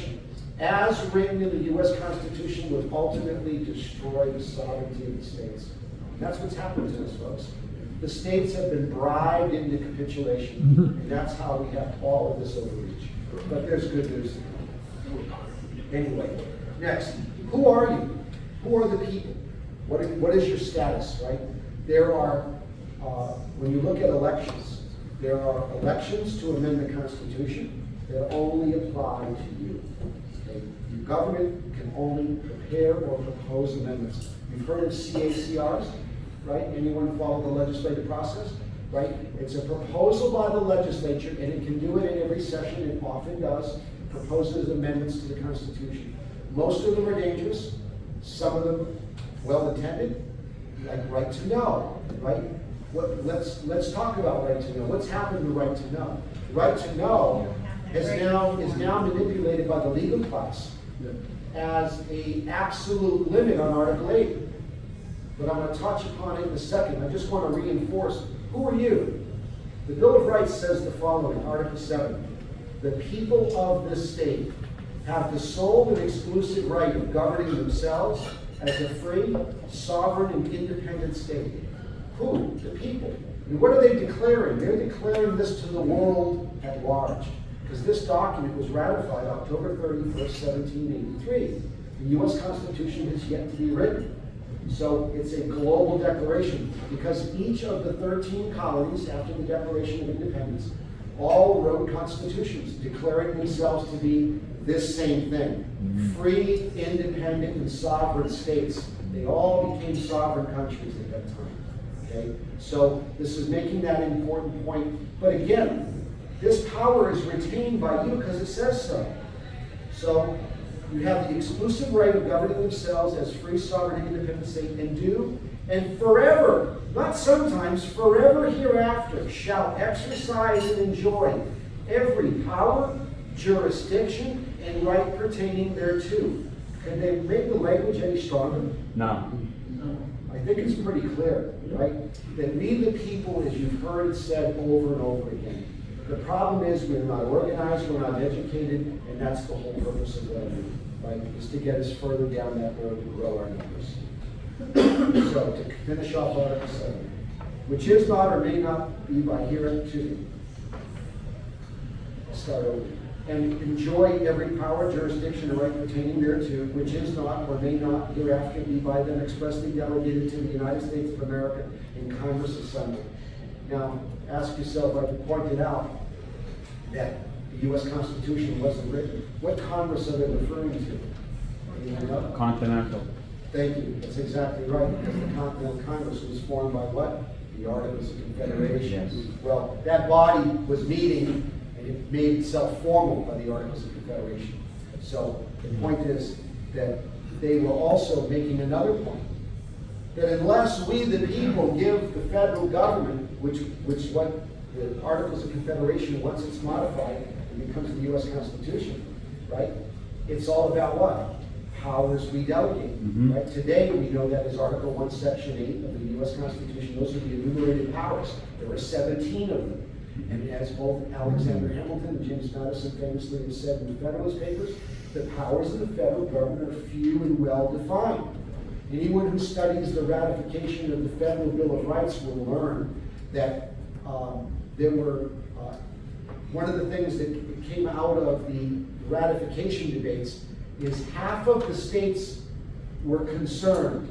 as written in the U.S. Constitution, would ultimately destroy the sovereignty of the states. And that's what's happened to us, folks. The states have been bribed into capitulation, and that's how we have all of this overreach. But there's good news. Anyway, next, who are you? Who are the people? What is your status, right? There are, when you look at elections, there are elections to amend the Constitution that only apply to you. Okay? Your government can only prepare or propose amendments. You've heard of CACRs? Right? Anyone follow the legislative process? Right? It's a proposal by the legislature, and it can do it in every session. It often does. Proposes amendments to the Constitution. Most of them are dangerous. Some of them well-intended, like right to know. Right? Let's talk about right to know. What's happened to right to know? Right to know is now manipulated by the legal class as an absolute limit on Article 8. But I'm going to touch upon it in a second. I just want to reinforce, who are you? The Bill of Rights says the following, Article 7. The people of this state have the sole and exclusive right of governing themselves as a free, sovereign, and independent state. Who? The people. And what are they declaring? They're declaring this to the world at large. Because this document was ratified October 31st, 1783. The U.S. Constitution is yet to be written. So it's a global declaration because each of the 13 colonies after the Declaration of Independence all wrote constitutions declaring themselves to be this same thing. Free, independent, and sovereign states. They all became sovereign countries at that time. Okay? So this is making that important point. But again, this power is retained by you because it says so. So you have the exclusive right of governing themselves as free, sovereign, and independent state, and do, and forever, not sometimes, forever hereafter, shall exercise and enjoy every power, jurisdiction, and right pertaining thereto. Can they make the language any stronger? No. I think it's pretty clear, right? That we the people, as you've heard it said over and over again, the problem is we're not organized, we're not educated, and that's the whole purpose of what I do, right? Is to get us further down that road and grow our numbers. So to finish off Article 7, which is not or may not be by hereunto. I'll start over. And enjoy every power, jurisdiction, and right pertaining thereto, which is not or may not hereafter be by them expressly delegated to the United States of America in Congress assembled. Now, ask yourself, I've pointed out that the U.S. Constitution wasn't written. What Congress are they referring to? Anyone know? Continental. Thank you. That's exactly right. Because the Continental Congress was formed by what? The Articles of Confederation. Yes. Well, that body was meeting, and it made itself formal by the Articles of Confederation. So the point is that they were also making another point. That unless we, the people, give the federal government, which what the Articles of Confederation, once it's modified, it becomes the U.S. Constitution, right? It's all about what? Powers we delegate, right? Today, we know that is Article 1, Section 8 of the U.S. Constitution. Those are the enumerated powers. There are 17 of them. And as both Alexander Hamilton and James Madison famously have said in the Federalist Papers, the powers of the federal government are few and well defined. Anyone who studies the ratification of the Federal Bill of Rights will learn that there were, one of the things that came out of the ratification debates is half of the states were concerned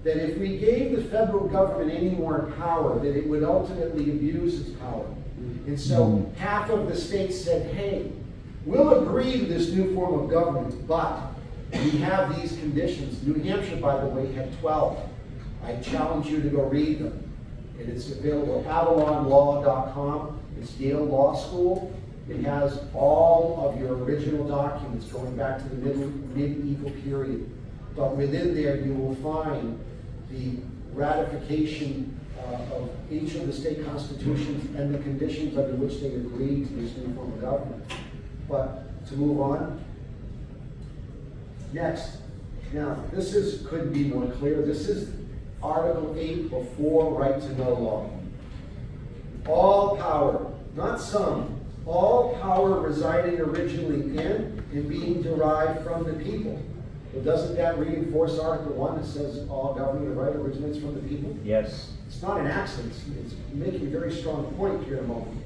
that if we gave the federal government any more power, that it would ultimately abuse its power. And so half of the states said, hey, we'll agree to this new form of government, but we have these conditions. New Hampshire, by the way, had 12. I challenge you to go read them. And it's available at avalonlaw.com. It's Yale Law School. It has all of your original documents going back to the medieval period. But within there, you will find the ratification of each of the state constitutions and the conditions under which they agreed to this new form of government. But to move on, next. Now, this couldn't be more clear. This is Article 8 before right to know law. All power, not some, all power residing originally in and being derived from the people. But doesn't that reinforce Article 1 that says all government right originates from the people? Yes. It's not an accident. It's making a very strong point here in a moment.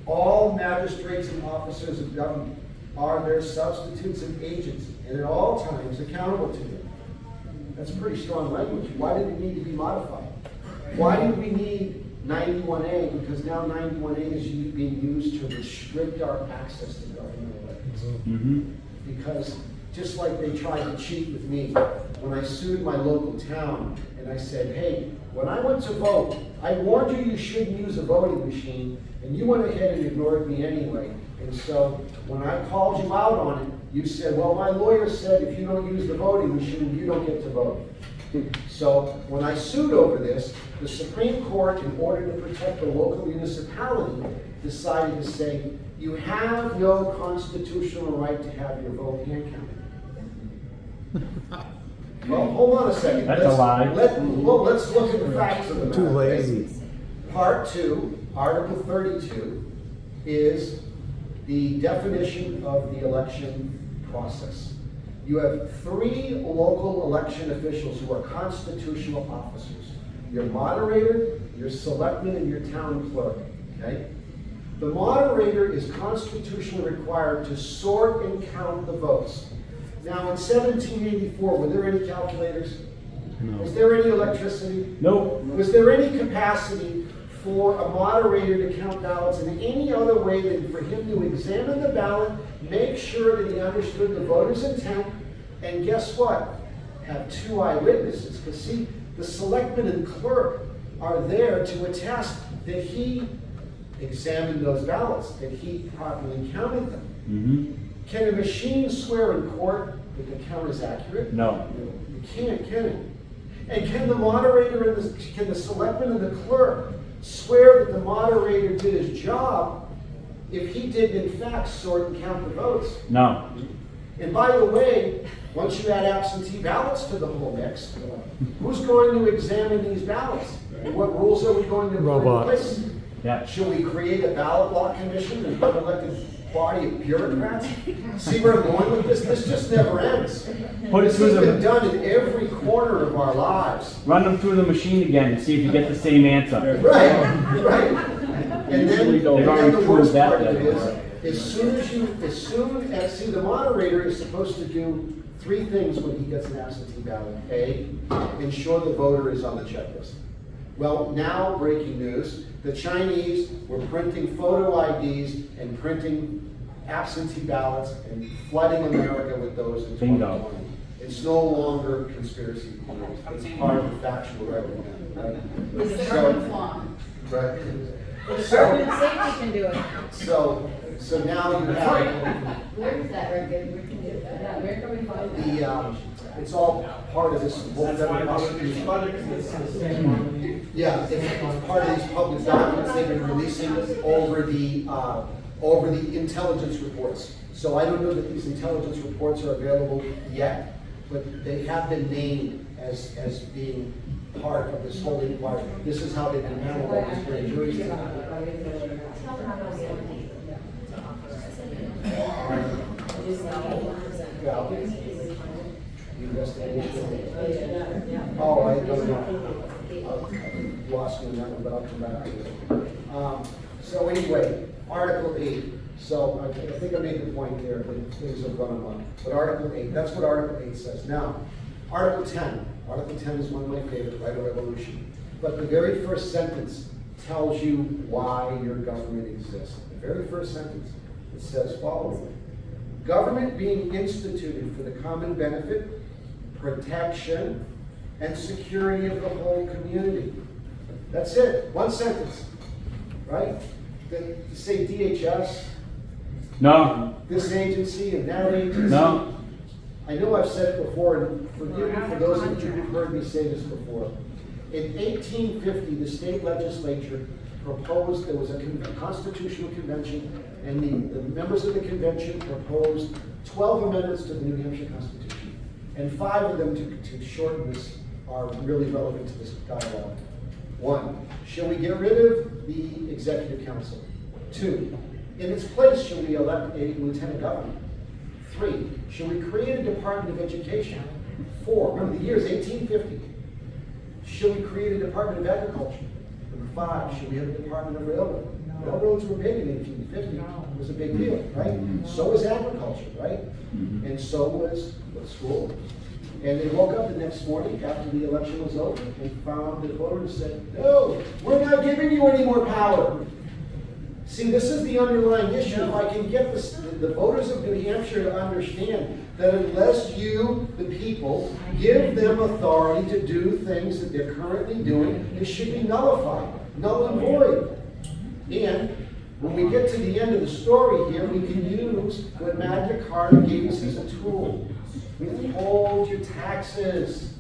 All magistrates and officers of government are their substitutes and agents, and at all times accountable to them. That's pretty strong language. Why did it need to be modified? Why do we need 91A? Because now 91A is being used to restrict our access to governmental records. Because just like they tried to cheat with me, when I sued my local town and I said, hey, when I went to vote, I warned you shouldn't use a voting machine, and you went ahead and ignored me anyway. And so when I called you out on it, you said, well, my lawyer said if you don't use the voting machine, you don't get to vote. So when I sued over this, the Supreme Court, in order to protect the local municipality, decided to say, you have no constitutional right to have your vote hand counted. Well, hold on a second. That's a lie. Let's look at the facts of the matter. Too lazy. Part 2, Article 32, is the definition of the election process. You have 3 local election officials who are constitutional officers. Your moderator, your selectman, and your town clerk, okay? The moderator is constitutionally required to sort and count the votes. Now, in 1784, were there any calculators? No. Was there any electricity? Nope. Was there any capacity for a moderator to count ballots in any other way than for him to examine the ballot, make sure that he understood the voter's intent, and guess what? Have 2 eyewitnesses. Because see, the selectman and clerk are there to attest that he examined those ballots, that he properly counted them. Mm-hmm. Can a machine swear in court that the count is accurate? No. You can't, can it? And can the moderator and can the selectman and the clerk swear that the moderator did his job if he did in fact sort and count the votes? No. And by the way, once you add absentee ballots to the whole mix, who's going to examine these ballots? And what rules are we going to put in Robots. place? Yeah. Should we create a ballot block commission and an elected body of bureaucrats? See where I'm going with this? This just never ends. Put it This through has been the, done in every corner of our lives. run them through the machine again and see if you get the same answer. Right, right. And then, They've already the proved worst that part of it way. is, as soon as, see, the moderator is supposed to do 3 things when he gets an absentee ballot. A, ensure the voter is on the checklist. Well, now, breaking news, the Chinese were printing photo IDs and printing absentee ballots and flooding America with those in Bingo. 2020. It's no longer conspiracy theories. It's part of the factual evidence, right? It's the So- urban flaw. Right. The So, Department of Safety can do it. so now you have Where is that record? Where can you, where can we find that? the, it's all part of this whole federal prosecution. Yeah, it's part of these public documents they've been releasing over the intelligence reports. So I don't know that these intelligence reports are available yet, but they have been named as being part of this whole inquiry. This is how they've been handled by these grand juries. Yeah. The investigation. Oh, I don't know. Lost me on that one, but I'll come back to it. So anyway, Article 8. So I think I made the point there, but things have gone on. But Article 8, that's what Article 8 says. Now, Article 10. Article 10 is one of my favorite, right of revolution. But the very first sentence tells you why your government exists. The very first sentence, it says following. Government being instituted for the common benefit, protection, and security of the whole community. That's it, one sentence, right? Then you say DHS, No. this agency and that agency. No. I know I've said it before, and forgive me for those of you who've heard me say this before. In 1850, the state legislature proposed, there was a constitutional convention, and the members of the convention proposed 12 amendments to the New Hampshire Constitution. And 5 of them, to shorten this, are really relevant to this dialogue. 1, shall we get rid of the executive council? 2, in its place, shall we elect a lieutenant governor? 3, shall we create a Department of Education? 4, remember the year is 1850. Shall we create a Department of Agriculture? Number 5, should we have a Department of Railroad? Railroads were big in 1850. It was a big deal, right? So was agriculture, right? And so was school. And they woke up the next morning after the election was over and found the voters said, no, we're not giving you any more power. See, this is the underlying issue. If I can get the voters of New Hampshire to understand that unless you, the people, give them authority to do things that they're currently doing, it should be nullified, null and void. And when we get to the end of the story here, we can use what Magna Carta gave us as a tool. Withhold your taxes.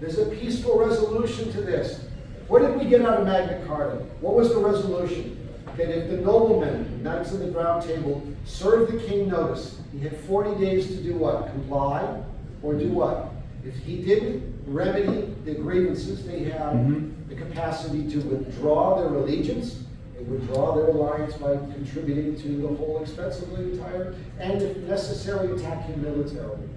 There's a peaceful resolution to this. What did we get out of Magna Carta? What was the resolution? That if the noblemen, Knights of the Round Table, served the king notice, he had 40 days to do what? Comply or do what? If he didn't remedy the grievances, they had the capacity to withdraw their allegiance, and withdraw their alliance by contributing to the whole expense of the entire, and if necessary, attack him militarily.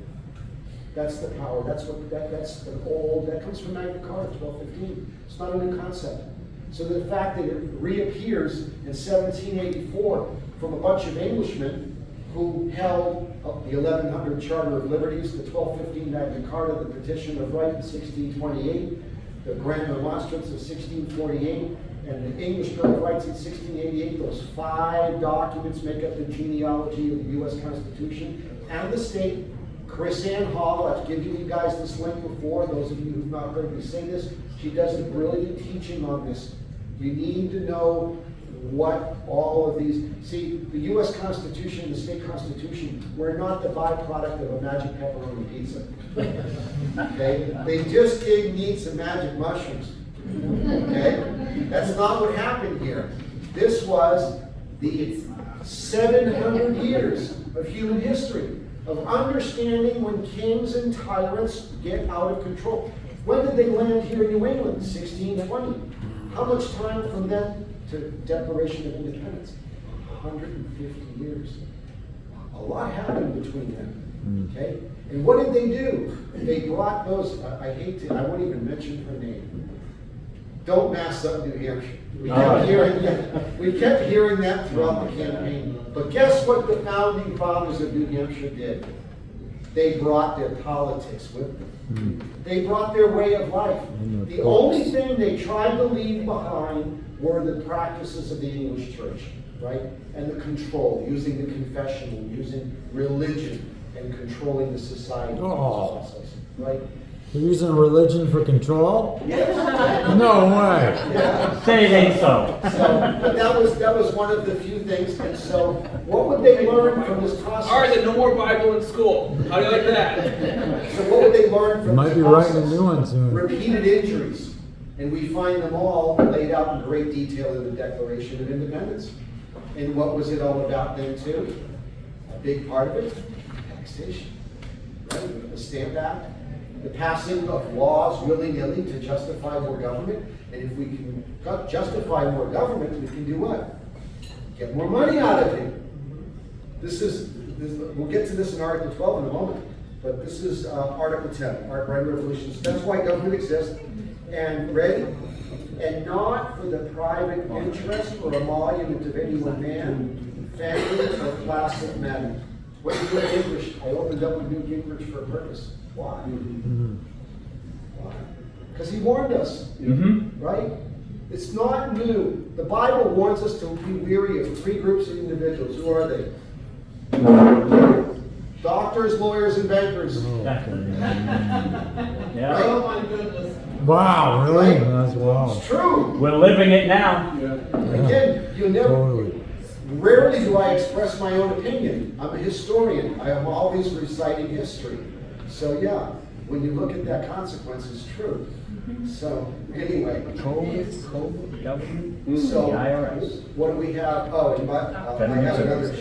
That's the power, that's an old, that comes from Magna Carta, 1215. It's not a new concept. So the fact that it reappears in 1784 from a bunch of Englishmen who held the 1100 Charter of Liberties, the 1215 Magna Carta, the Petition of Right in 1628, the Grand Remonstrance of 1648, and the English Bill of Rights in 1688. Those 5 documents make up the genealogy of the U.S. Constitution and the state. Chris Ann Hall, I've given you guys this link before, those of you who've not heard me say this, she does a brilliant teaching on this. You need to know what all of these, see, the U.S. Constitution, the state constitution, we're not the byproduct of a magic pepperoni pizza. Okay? They just didn't need some magic mushrooms. Okay? That's not what happened here. This was the 700 years of human history, of understanding when kings and tyrants get out of control. When did they land here in New England? 1620. How much time from then to Declaration of Independence? 150 years. A lot happened between them. Okay? And what did they do? They brought those, I won't even mention her name. Don't mass up New Hampshire. We kept hearing that throughout the campaign. But guess what the founding fathers of New Hampshire did? They brought their politics with them. They brought their way of life. The only thing they tried to leave behind were the practices of the English church, right? And the control, using the confessional, using religion, and controlling the society. Right? They're using religion for control? Yes. No way. Yeah. Say it ain't so. But that was one of the few things. And so, what would they learn from this process? All right, then no more Bible in school. How do you like that? So what would they learn from Might this be process? writing a new one soon. Repeated injuries. And we find them all laid out in great detail in the Declaration of Independence. And what was it all about then too? A big part of it, taxation. Right? The Stamp Act. The passing of laws willy-nilly to justify more government. And if we can justify more government, we can do what? Get more money out of it. We'll get to this in Article 12 in a moment. But this is Article 10, Right Revolutions. That's why government exists. And ready? And not for the private interest or emolument of any one man, family, or class of men. What do you do in English? I opened up with Newt Gingrich for a purpose. Why? Why? Because he warned us, right? It's not new. The Bible warns us to be weary of 3 groups of individuals. Who are they? Doctors, lawyers, and bankers. Yeah. Oh my goodness. Wow, really? Right? That's wow. It's true. We're living it now. Again, you never. Totally. Rarely do I express my own opinion. I'm a historian. I am always reciting history. So yeah, when you look at that consequence, it's true. So anyway. COVID, government, So the IRS. what do we have? Oh, and I have another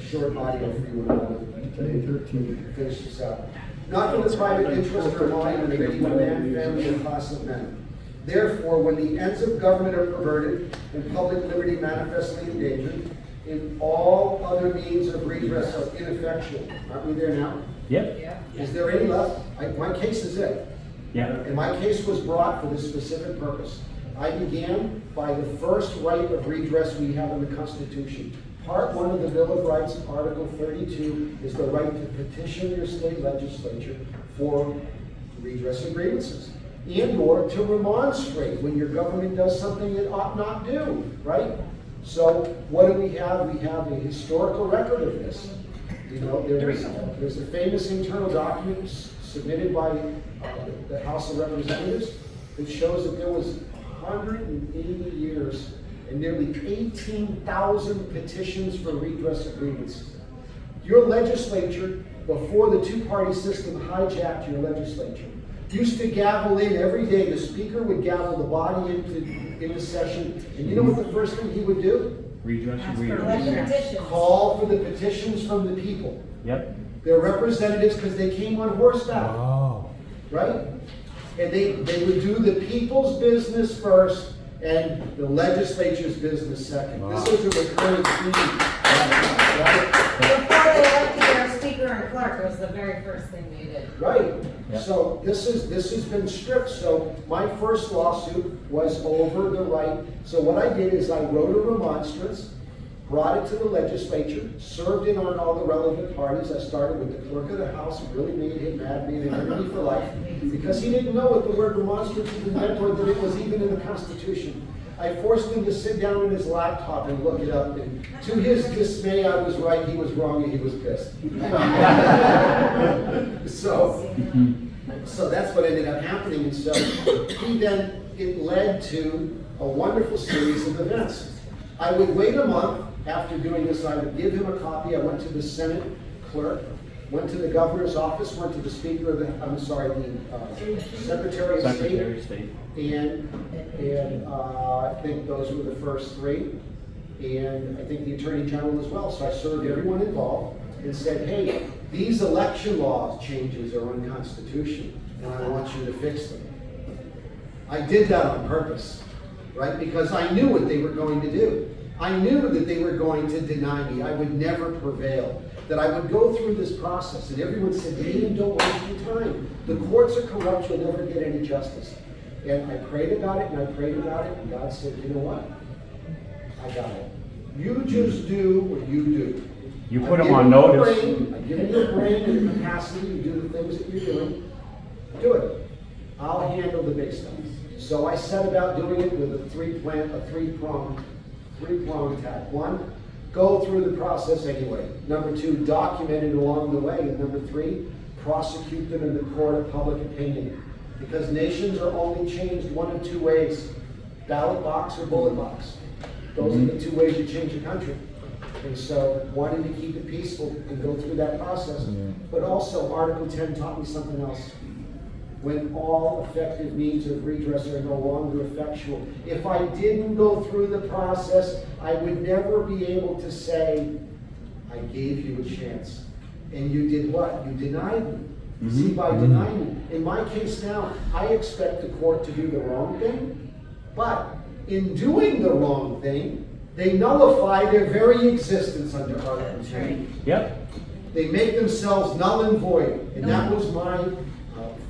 short audio for you in a moment to finish this up. Not for the private interest or emolument of any one man, family, or class of men. Therefore, when the ends of government are perverted and public liberty manifestly endangered, in all other means of redress are ineffectual. Aren't we there now? Yep. Is there any left? My case is it. Yeah. And my case was brought for this specific purpose. I began by the first right of redress we have in the Constitution. Part 1 of the Bill of Rights, Article 32, is the right to petition your state legislature for redress of grievances and or to remonstrate when your government does something it ought not do, right? So what do we have? We have a historical record of this. You know, there's a famous internal document submitted by the House of Representatives that shows that there was 180 years and nearly 18,000 petitions for redress of grievances. Your legislature, before the two-party system hijacked your legislature, used to gavel in every day. The speaker would gavel the body into session, and you know what the first thing he would do? Redress of grievances. Call for the petitions from the people. Yep. Their representatives, because they came on horseback, Wow. right? And they would do the people's business first and the legislature's business second. Wow. This is a recurring theme. Right? Before they elected their speaker and a clerk was the very first thing they did. Right, Yeah. so this has been stripped, so my first lawsuit was over the right. So what I did is I wrote a remonstrance, brought it to the legislature, served it on all the relevant parties. I started with the clerk of the House, really made him mad, made him enemy for life, because he didn't know what the word remonstrance even meant, or that it was even in the Constitution. I forced him to sit down in his laptop and look it up, and to his dismay, I was right, he was wrong, and he was pissed. So that's what ended up happening, and so it led to a wonderful series of events. I would wait a month after doing this, I would give him a copy. I went to the Senate clerk, went to the governor's office, went to the speaker of the, the Secretary of Secretary of State. State. And I think those were the first three. And I think the Attorney General as well. So I served everyone involved and said, hey, these election laws changes are unconstitutional, and I want you to fix them. I did that on purpose, right? Because I knew what they were going to do. I knew that they were going to deny me. I would never prevail. That I would go through this process, and everyone said, Ian, don't waste your time. The courts are corrupt, you'll never get any justice. And I prayed about it, and I prayed about it, and God said, you know what? I got it. You just do what you do. You put them on notice. I've given you a brain and a capacity to do the things that you're doing. Do it. I'll handle the big stuff. So I set about doing it with a three-pronged attack. One, go through the process anyway. Number two, document it along the way. And number three, prosecute them in the court of public opinion. Because nations are only changed one of two ways: ballot box or bullet box. Those are the two ways you change a country. And so, wanting to keep it peaceful and go through that process. But also, Article 10 taught me something else. When all effective means of redress are no longer effectual. If I didn't go through the process, I would never be able to say, I gave you a chance. And you did what? You denied me. See, by denying me. In my case now, I expect the court to do the wrong thing, but in doing the wrong thing, they nullify their very existence under Article 10. Yep. They make themselves null and void. And that was my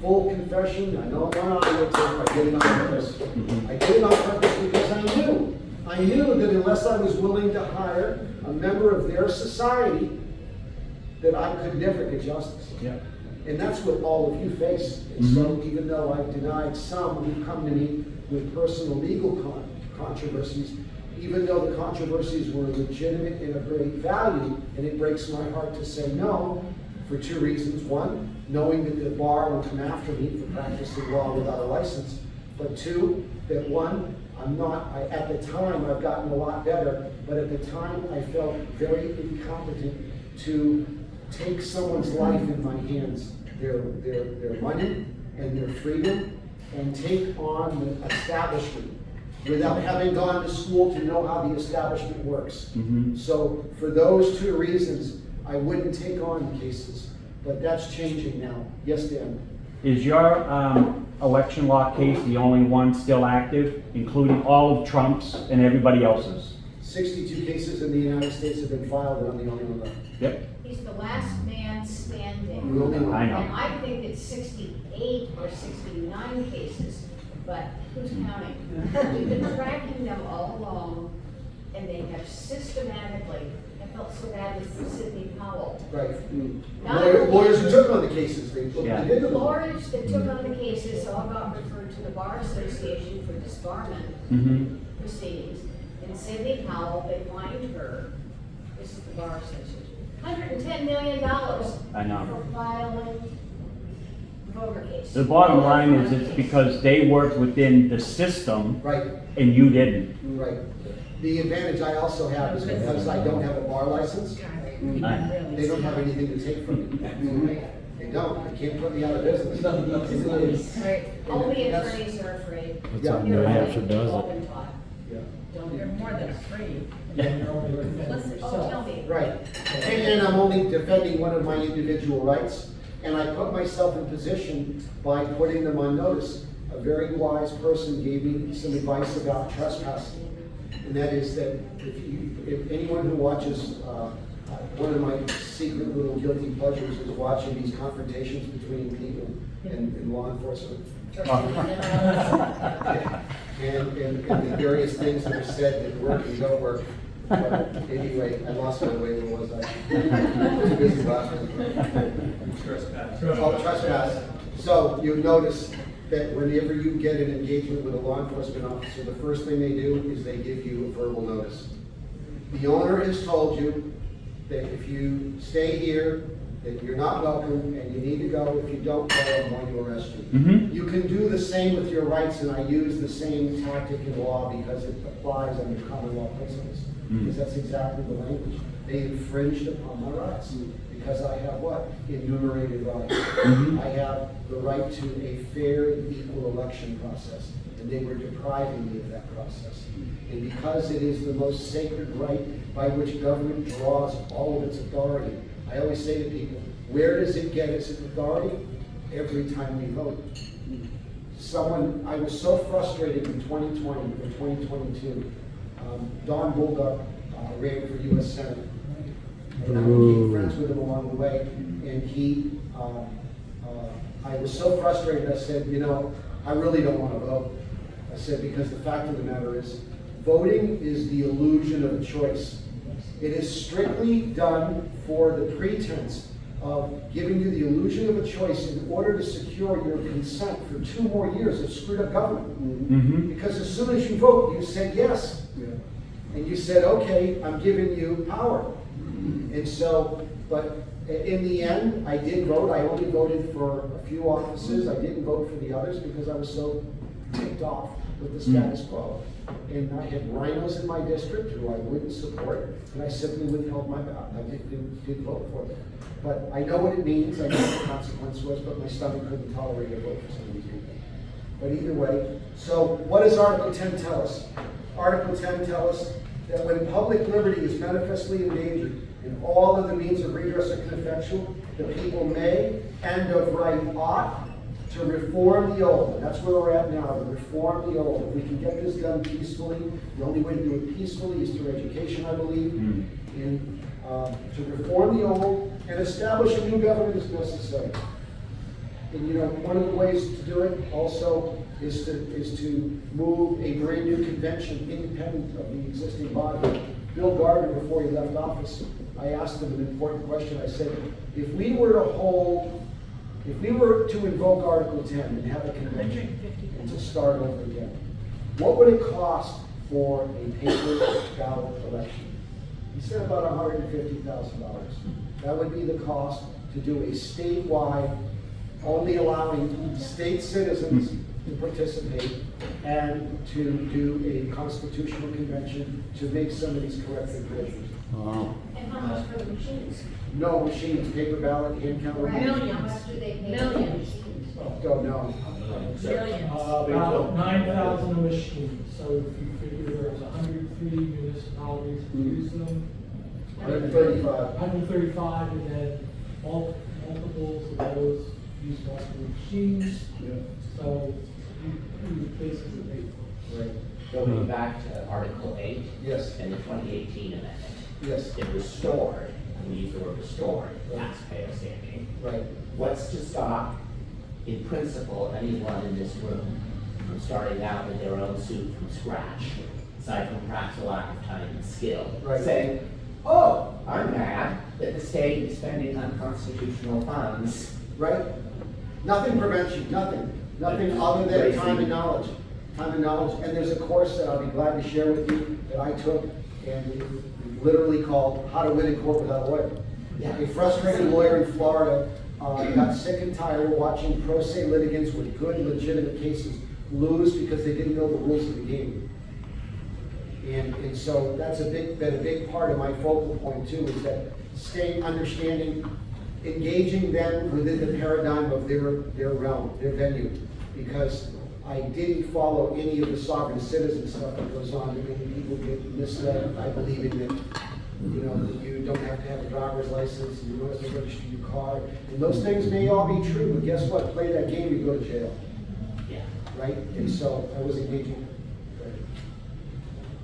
full confession. I know I'm on audio tape. I did it on purpose. I did it on purpose because I knew that unless I was willing to hire a member of their society, that I could never get justice. Yep. And that's what all of you face. And so even though I've denied some who've come to me with personal legal controversies, even though the controversies were legitimate and of great value, and it breaks my heart to say no, for two reasons. One, knowing that the bar will come after me for practicing law without a license. But two, that one, at the time, I've gotten a lot better, but at the time I felt very incompetent to take someone's life in my hands, their money and their freedom, and take on the establishment without having gone to school to know how the establishment works. So for those two reasons, I wouldn't take on cases, but that's changing now. Yes, Dan? Is your election law case the only one still active, including all of Trump's and everybody else's? 62 cases in the United States have been filed, and I'm the only one left. Yep. He's the last man standing. The only one. I know. And I think it's 68 or 69 cases, but who's counting? We've been tracking them all along, and they have systematically, I felt so bad with Sidney Powell. Right. Not Lawyers who took on the cases, they did The them. lawyers that took on the cases all got referred to the Bar Association for disbarment proceedings. And Sidney Powell, they fined her, this is the Bar Association, $110 million I know. for filing voter cases. The bottom line is it's because they worked within the system Right, and you didn't. right. The advantage I also have is because I don't have a bar license, they don't have anything to take from me. They don't. They can't put me out of business. Right. Only That's- attorneys are afraid. That's how New Hampshire does All it. been taught. Yeah. Don't you're more than afraid. Oh, tell me. Right. And I'm only defending one of my individual rights, and I put myself in position by putting them on notice. A very wise person gave me some advice about trespassing, and that is that if anyone who watches One of my secret little guilty pleasures is watching these confrontations between people and law enforcement. And the various things that are said that work and don't work. But anyway, I lost my way, where was I? Too busy laughing. Oh, trespass. So you notice that whenever you get an engagement with a law enforcement officer, the first thing they do is they give you a verbal notice. The owner has told you that if you stay here, that you're not welcome and you need to go. If you don't go, I'm going to arrest you. Mhm. You can do the same with your rights, and I use the same tactic in law because it applies under common law principles. Because that's exactly the language. They infringed upon my rights because I have what? Enumerated rights. I have the right to a fair and equal election process, and they were depriving me of that process. And because it is the most sacred right by which government draws all of its authority, I always say to people, where does it get its authority? Every time we vote. I was so frustrated in 2020 or 2022. Don Bulldog ran for U.S. Senate. And I became friends with him along the way. And I was so frustrated, I said, you know, I really don't want to vote. I said, because the fact of the matter is, voting is the illusion of a choice. It is strictly done for the pretense of giving you the illusion of a choice in order to secure your consent for 2 more years of screwed up government. Because as soon as you vote, you said yes. And you said, okay, I'm giving you power. And so, but in the end, I did vote. I only voted for a few offices. I didn't vote for the others because I was so ticked off with the status quo. And I had rhinos in my district who I wouldn't support, and I simply withheld my ballot. I didn't vote for them. But I know what it means. I know what the consequence was, but my stomach couldn't tolerate a vote for some of these people. But either way, so what does Article 10 tell us? Article 10 tells us that when public liberty is manifestly endangered and all of the means of redress are ineffectual, the people may and of right ought to reform the old. And that's where we're at now, to reform the old. If we can get this done peacefully, the only way to do it peacefully is through education, I believe. And to reform the old and establish a new government is necessary. And you know, one of the ways to do it also is to move a brand new convention independent of the existing body. Bill Gardner, before he left office, I asked him an important question. I said, if we were to invoke Article 10 and have a convention and to start over again, what would it cost for a paper ballot election? He said about $150,000. That would be the cost to do a statewide, only allowing state citizens to participate and to do a constitutional convention to make some of these corrective measures. And how much for the machines? No machines, paper ballot, hand count. Right. How much do they pay? Millions. Don't know. Millions. About 9,000 a machine, so if you figure there's 103 municipalities that use them. 135. 135, and then multiples of those use multiple machines. So you basically pay for it. Right. Going back to Article 8. Yes. And the 2018 amendment. Yes. It restored, and we use the word restored, taxpayer standing. Right. What's to stop, in principle, anyone in this room from starting out with their own suit from scratch, aside from perhaps a lack of time and skill? Right. Saying, oh, I'm mad that the state is spending unconstitutional funds. Right? Nothing prevents you, nothing other than time and knowledge. Time and knowledge, and there's a course that I'll be glad to share with you that I took, and it literally called How to Win in Court Without a Lawyer. Yeah. A frustrated lawyer in Florida got sick and tired of watching pro se litigants with good, legitimate cases lose because they didn't know the rules of the game. And so that's been a big part of my focal point too, is that understanding, engaging them within the paradigm of their realm, their venue, because I didn't follow any of the sovereign citizen stuff that goes on. Many people get misled by believing that, you know, that you don't have to have a driver's license, and you don't have to register your car. And those things may all be true, but guess what? Play that game, you go to jail. Yeah. Right? And so I was engaging.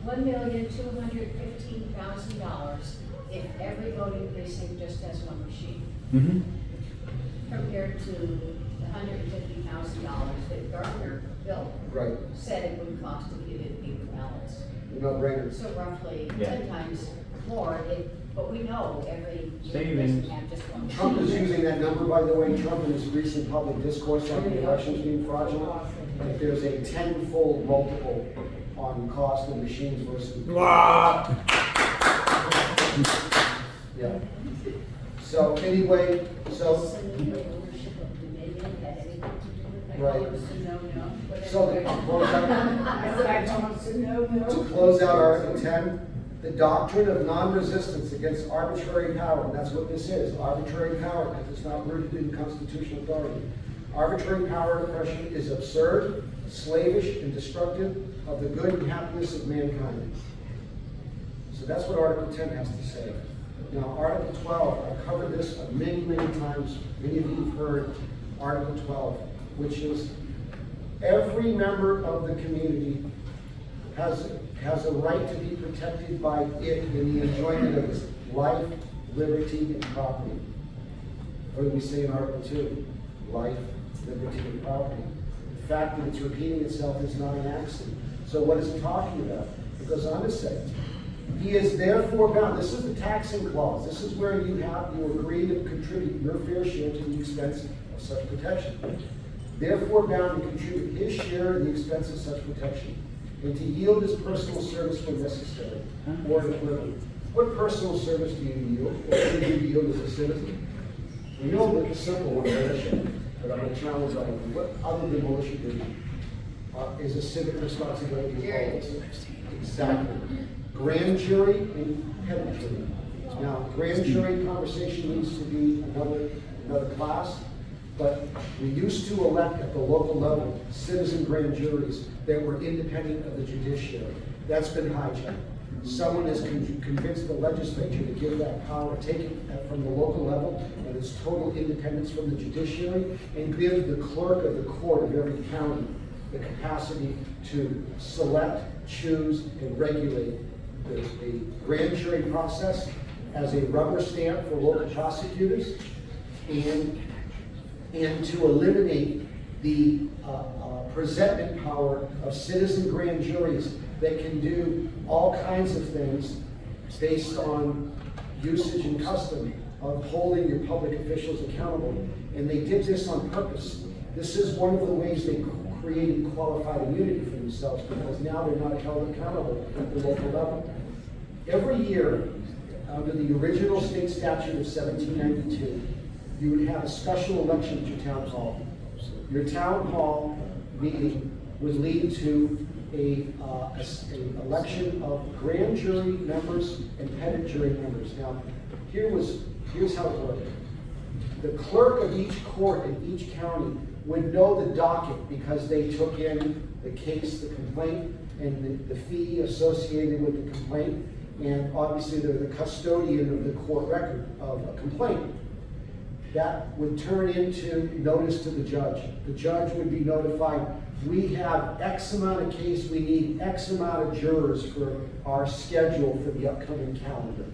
$1,215,000 if every voting precinct just has one machine, Mm-hmm. compared to the $150,000 that Gardner built, Right, said it would cost if you did paper ballots. no brainers. So roughly Yeah. 10 times more, but we know every Savings. precinct have just one machine. Trump is using that number, by the way. Trump in his recent public discourse on the elections being fraudulent. If there's a tenfold multiple on cost of machines versus. What? Yeah. So anyway, so, Suddenly the ownership of Dominion had anything to do with that. Right. I told him, no. But so anyway. to close out, I said, I told him, no. to close out Article 10, the doctrine of non-resistance against arbitrary power, and that's what this is, arbitrary power, because it's not rooted in constitutional authority. Arbitrary power and oppression is absurd, slavish, and destructive of the good and happiness of mankind. So that's what Article 10 has to say. Now, Article 12, I've covered this many, many times. Many of you have heard Article 12, which is every member of the community has a right to be protected by it in the enjoyment of its life, liberty, and property. What do we say in Article 2? Life, liberty, and property. The fact that it's repeating itself is not an accident. So what is it talking about? It goes on to say, he is therefore bound, this is the taxing clause, this is where you agree to contribute your fair share to the expense of such protection. Therefore bound to contribute his share in the expense of such protection, and to yield his personal service when necessary, or equivalent. What personal service do you yield, or should you yield as a citizen? We know that the simple one, militia, but I'm going to challenge all of you. What other than militia duty is a civic responsibility to follow? Exactly. Grand jury and pettit jury. Now, grand jury conversation needs to be another class, but we used to elect at the local level citizen grand juries that were independent of the judiciary. That's been hijacked. Someone has convinced the legislature to give that power, take it from the local level and its total independence from the judiciary, and give the clerk of the court of every county the capacity to select, choose, and regulate the grand jury process as a rubber stamp for local prosecutors, and to eliminate the presentment power of citizen grand juries that can do all kinds of things based on usage and custom of holding your public officials accountable. And they did this on purpose. This is one of the ways they created qualified immunity for themselves, because now they're not held accountable at the local level. Every year, under the original state statute of 1792, you would have a special election at your town hall. Your town hall meeting would lead to an election of grand jury members and pettit jury members. Now, here's how it worked. The clerk of each court in each county would know the docket because they took in the case, the complaint, and the fee associated with the complaint. And obviously, they're the custodian of the court record of a complaint. That would turn into notice to the judge. The judge would be notified, we have X amount of case, we need X amount of jurors for our schedule for the upcoming calendar.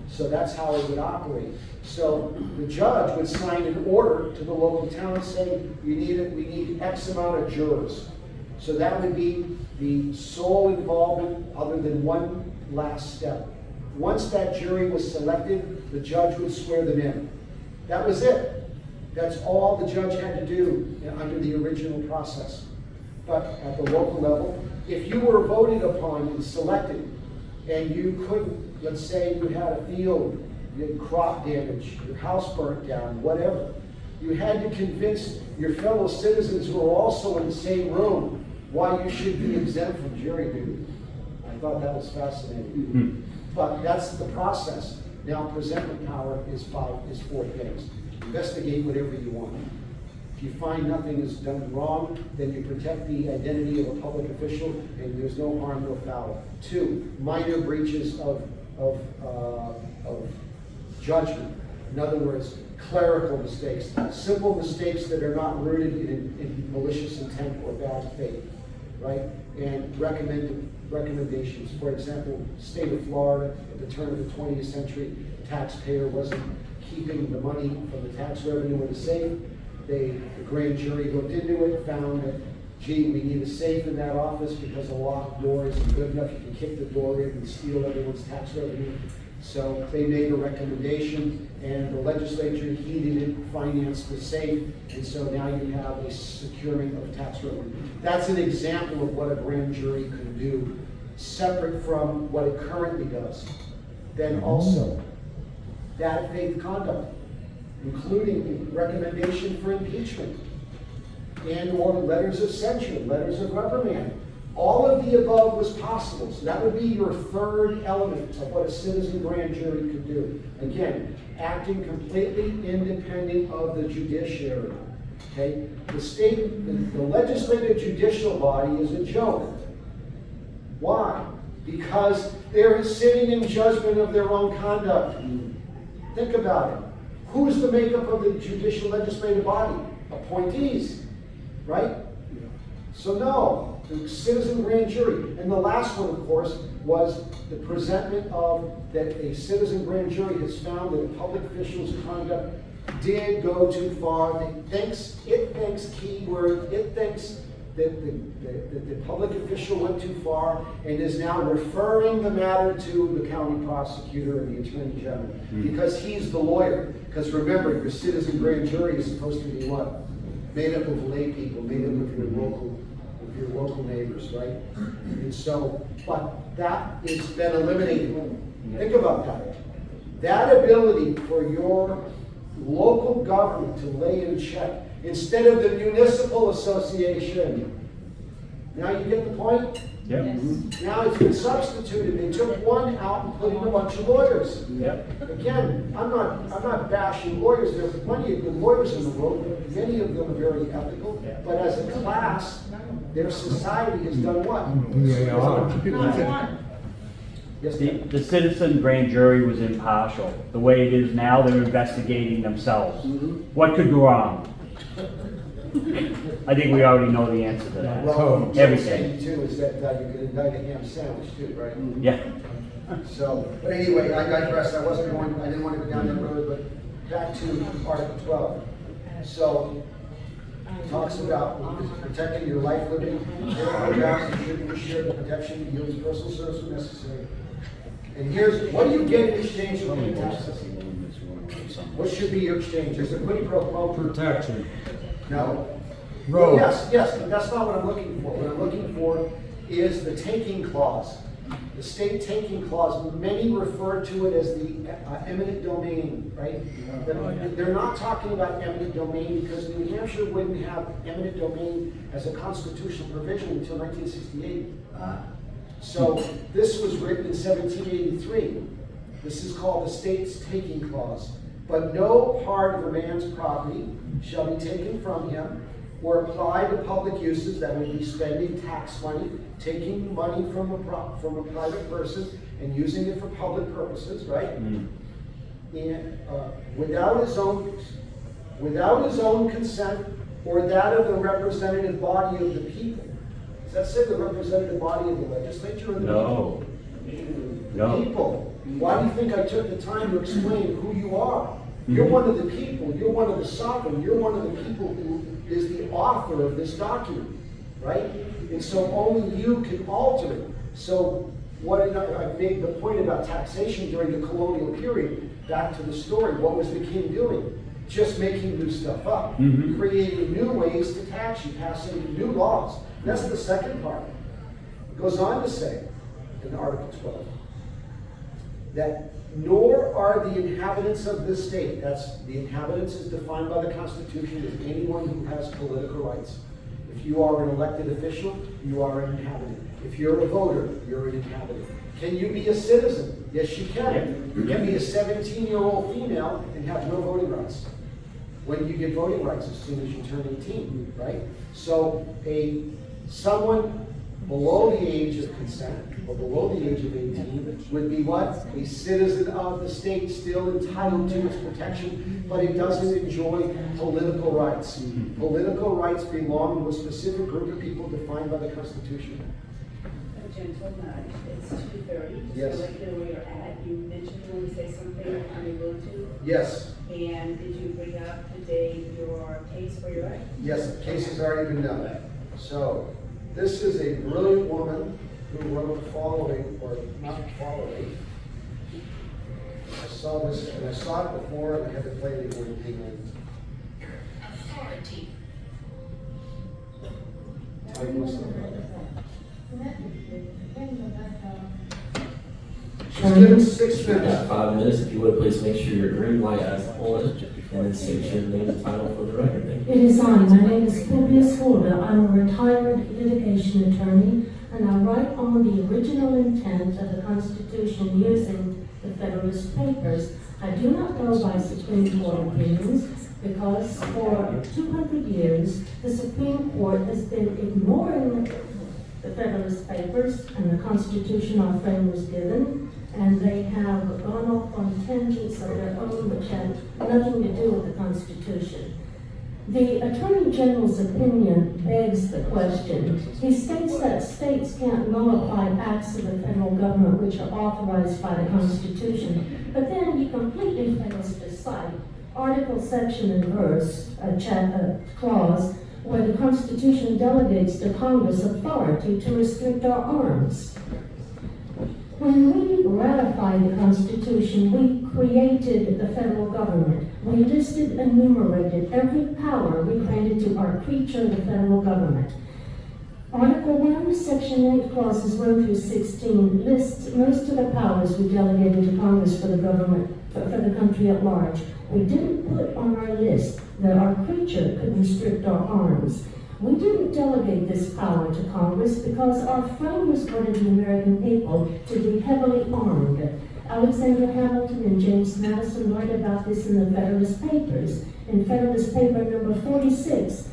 So that's how it would operate. So the judge would sign an order to the local town saying, we need X amount of jurors. So that would be the sole involvement other than one last step. Once that jury was selected, the judge would swear them in. That was it. That's all the judge had to do under the original process. But at the local level, if you were voted upon and selected, and you couldn't, let's say you had a field, you had crop damage, your house burnt down, whatever, you had to convince your fellow citizens who are also in the same room why you should be exempt from jury duty. I thought that was fascinating. But that's the process. Now, presentment power is 4 things. Investigate whatever you want. If you find nothing is done wrong, then you protect the identity of a public official, and there's no harm, no foul. 2, minor breaches of judgment. In other words, clerical mistakes, simple mistakes that are not rooted in malicious intent or bad faith, right? And recommend recommendations. For example, state of Florida, at the turn of the 20th century, taxpayer wasn't keeping the money from the tax revenue in a safe. The grand jury looked into it, found that, gee, we need a safe in that office because a locked door isn't good enough. You can kick the door in and steal everyone's tax revenue. So they made a recommendation, and the legislature heeded it, financed the safe, and so now you have a securing of tax revenue. That's an example of what a grand jury can do, separate from what it currently does. Then also, bad faith conduct, including recommendation for impeachment, and or letters of censure, letters of reprimand. All of the above was possible. So that would be your third element of what a citizen grand jury could do. Again, acting completely independent of the judiciary. Okay? The legislative judicial body is a joke. Why? Because they're sitting in judgment of their own conduct. Think about it. Who's the makeup of the judicial legislative body? Appointees, right? So no, the citizen grand jury. And the last one, of course, was the presentment of that a citizen grand jury has found that a public official's conduct did go too far. It thinks, keyword, it thinks that the public official went too far and is now referring the matter to the county prosecutor and the attorney general because he's the lawyer. Because remember, your citizen grand jury is supposed to be what? Made up of lay people, made up of your local neighbors, right? And so, but that has been eliminated. Think about that. That ability for your local government to lay in check instead of the municipal association. Now you get the point? Yep. Now it's been substituted. They took one out and put in a bunch of lawyers. Yep. Again, I'm not bashing lawyers. There are plenty of good lawyers in the world. Many of them are very ethical. But as a class, their society has done what? Yes, ma'am. The citizen grand jury was impartial. The way it is now, they're investigating themselves. What could go wrong? I think we already know the answer to that. Well, Everything. too is that you could indict a ham sandwich too, right? Yeah. So, but anyway, I digress. I didn't want to go down that road, but back to Article 12. So, it talks about protecting your life, liberty, and shooting your share of the protection you use personal service when necessary. And here's, what do you get in exchange for paying taxes? What should be your exchange? There's a quid pro quo. Protection. No. Road. Yes, but that's not what I'm looking for. What I'm looking for is the taking clause. The state taking clause, many refer to it as the eminent domain, right? But they're not talking about eminent domain because New Hampshire wouldn't have eminent domain as a constitutional provision until 1968. So this was written in 1783. This is called the state's taking clause. But no part of a man's property shall be taken from him or applied to public uses, that would be spending tax money, taking money from a private person and using it for public purposes, right? And without his own consent or that of the representative body of the people. Does that say the representative body of the legislature or the No. people? No. People. Why do you think I took the time to explain who you are? You're one of the people, you're one of the sovereign, you're one of the people who is the author of this document, right? And so only you can alter it. So I made the point about taxation during the colonial period. Back to the story, what was the king doing? Just making new stuff up, creating new ways to tax you, passing new laws. That's the second part. It goes on to say in Article 12 that nor are the inhabitants of this state, that's the inhabitants is defined by the Constitution as anyone who has political rights. If you are an elected official, you are an inhabitant. If you're a voter, you're an inhabitant. Can you be a citizen? Yes, you can. You can be a 17-year-old female and have no voting rights. When you get voting rights as soon as you turn 18, right? So someone below the age of consent, or below the age of 18, would be what? A citizen of the state, still entitled to its protection, but it doesn't enjoy political rights. Political rights belong to a specific group of people defined by the Constitution. gentle nudge. It's 2:30. Yes. Just to let you know where you're at. You mentioned you want to say something. Are you willing to? Yes, And did you bring up today your case where you're at? yes, the case has already been done. So, this is a brilliant woman who wrote the following, or not following. I saw this, and I saw it before, and I had to play it again. Authority. I must have read it. She's given 6 You've got minutes. 5 minutes. If you would, please make sure your green light is on, and then state your name and title for the record. Thank you. It is I. My name is Publius Holder. I'm a retired litigation attorney, and I write on the original intent of the Constitution using the Federalist Papers. I do not go by Supreme Court opinions because for 200 years, the Supreme Court has been ignoring the Federalist Papers and the Constitution our framers given, and they have gone off on tangents of their own which have nothing to do with the Constitution. The Attorney General's opinion begs the question. He states that states can't nullify acts of the federal government which are authorized by the Constitution, but then he completely fails to cite article, section, and verse, clause, where the Constitution delegates to Congress authority to restrict our arms. When we ratified the Constitution, we created the federal government. We listed and enumerated every power we granted to our creature, the federal government. Article 1, Section 8, clauses 1 through 16 lists most of the powers we delegated to Congress for the government, for the country at large. We didn't put on our list that our creature could restrict our arms. We didn't delegate this power to Congress because our framers wanted the American people to be heavily armed. Alexander Hamilton and James Madison write about this in the Federalist Papers. In Federalist Paper number 46,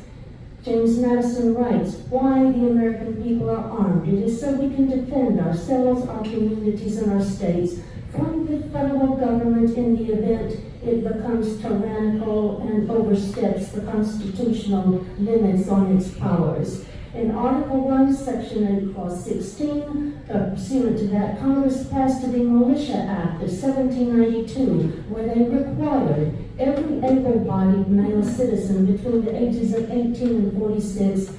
James Madison writes, why the American people are armed. It is so we can defend ourselves, our communities, and our states from the federal government in the event it becomes tyrannical and oversteps the constitutional limits on its powers. In Article 1, Section 8, Clause 16, pursuant to that, Congress passed the Militia Act of 1792, where they required every able-bodied male citizen between the ages of 18 and 46,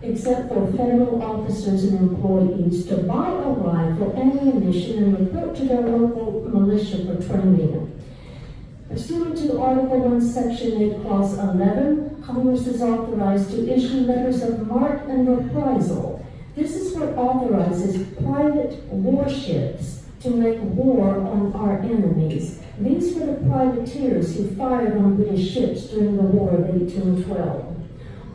except for federal officers and employees, to buy a rifle and ammunition and report to their local militia for training. Pursuant to Article 1, Section 8, Clause 11, Congress is authorized to issue letters of marque and reprisal. This is what authorizes private warships to make war on our enemies. These were the privateers who fired on British ships during the War of 1812.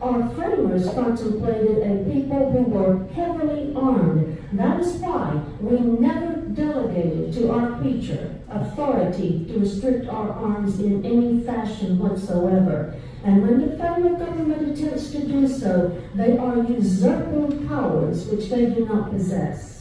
Our framers contemplated a people who were heavily armed. That is why we never delegated to our creature authority to restrict our arms in any fashion whatsoever. And when the federal government attempts to do so, they are usurping powers which they do not possess.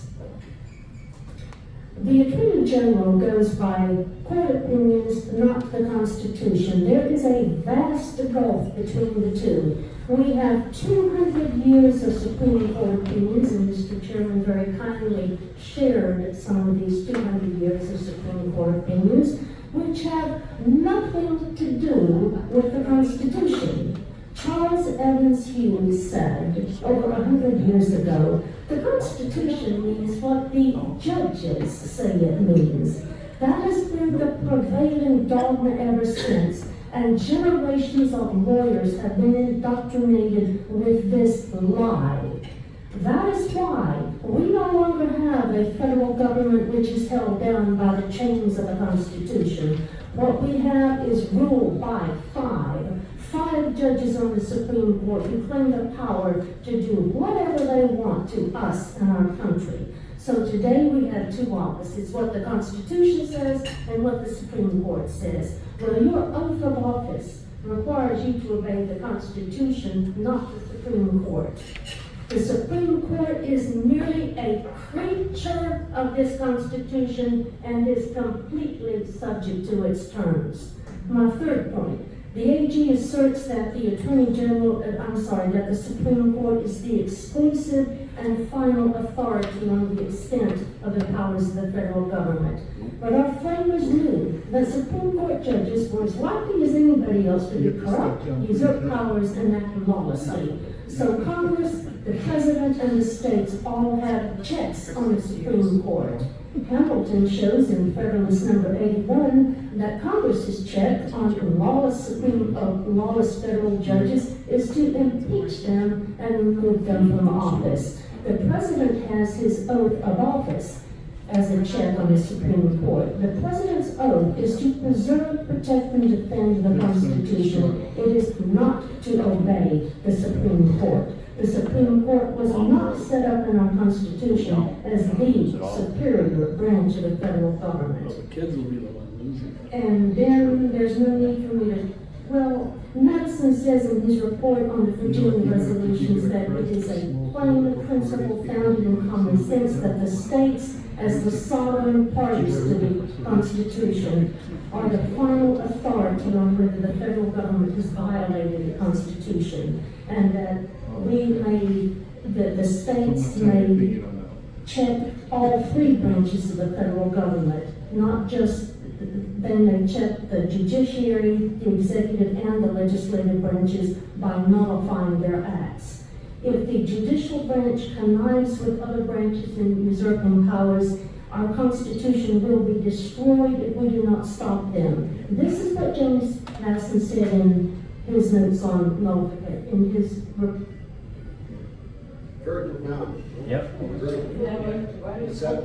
The Attorney General goes by court opinions, not the Constitution. There is a vast gulf between the two. We have 200 years of Supreme Court opinions, and Mr. Chairman very kindly shared some of these 200 years of Supreme Court opinions, which have nothing to do with the Constitution. Charles Evans Hughes said over 100 years ago, the Constitution means what the judges say it means. That has been the prevailing dogma ever since, and generations of lawyers have been indoctrinated with this lie. That is why we no longer have a federal government which is held down by the chains of the Constitution. What we have is ruled by five judges on the Supreme Court who claim the power to do whatever they want to us and our country. So today we have two opposites, what the Constitution says and what the Supreme Court says. Well, your oath of office requires you to obey the Constitution, not the Supreme Court. The Supreme Court is merely a creature of this Constitution and is completely subject to its terms. My third point, the AG asserts that the Attorney General, that the Supreme Court is the exclusive and final authority on the extent of the powers of the federal government. But our framers knew that Supreme Court judges were as likely as anybody else to be corrupt, usurp powers, and act lawlessly. So Congress, the President, and the states all have checks on the Supreme Court. Hamilton shows in Federalist Number 81 that Congress's check on lawless federal judges is to impeach them and remove them from office. The President has his oath of office as a check on the Supreme Court. The President's oath is to preserve, protect, and defend the Constitution. It is not to obey the Supreme Court. The Supreme Court was not set up in our Constitution as the superior branch of the federal government. The kids will be the one losing. And then there's no need for me to, well, Madison says in his report on the Virginia resolutions that it is a plain principle founded in common sense that the states, as the sovereign parties to the Constitution, are the final authority on whether the federal government has violated the Constitution, and that the states may check all three branches of the federal government, not just, they may check the judiciary, the executive, and the legislative branches by nullifying their acts. If the judicial branch connives with other branches in usurping powers, our Constitution will be destroyed if we do not stop them. This is what James Madison said in his notes on nullification, in his Very profound. Yep. It's that,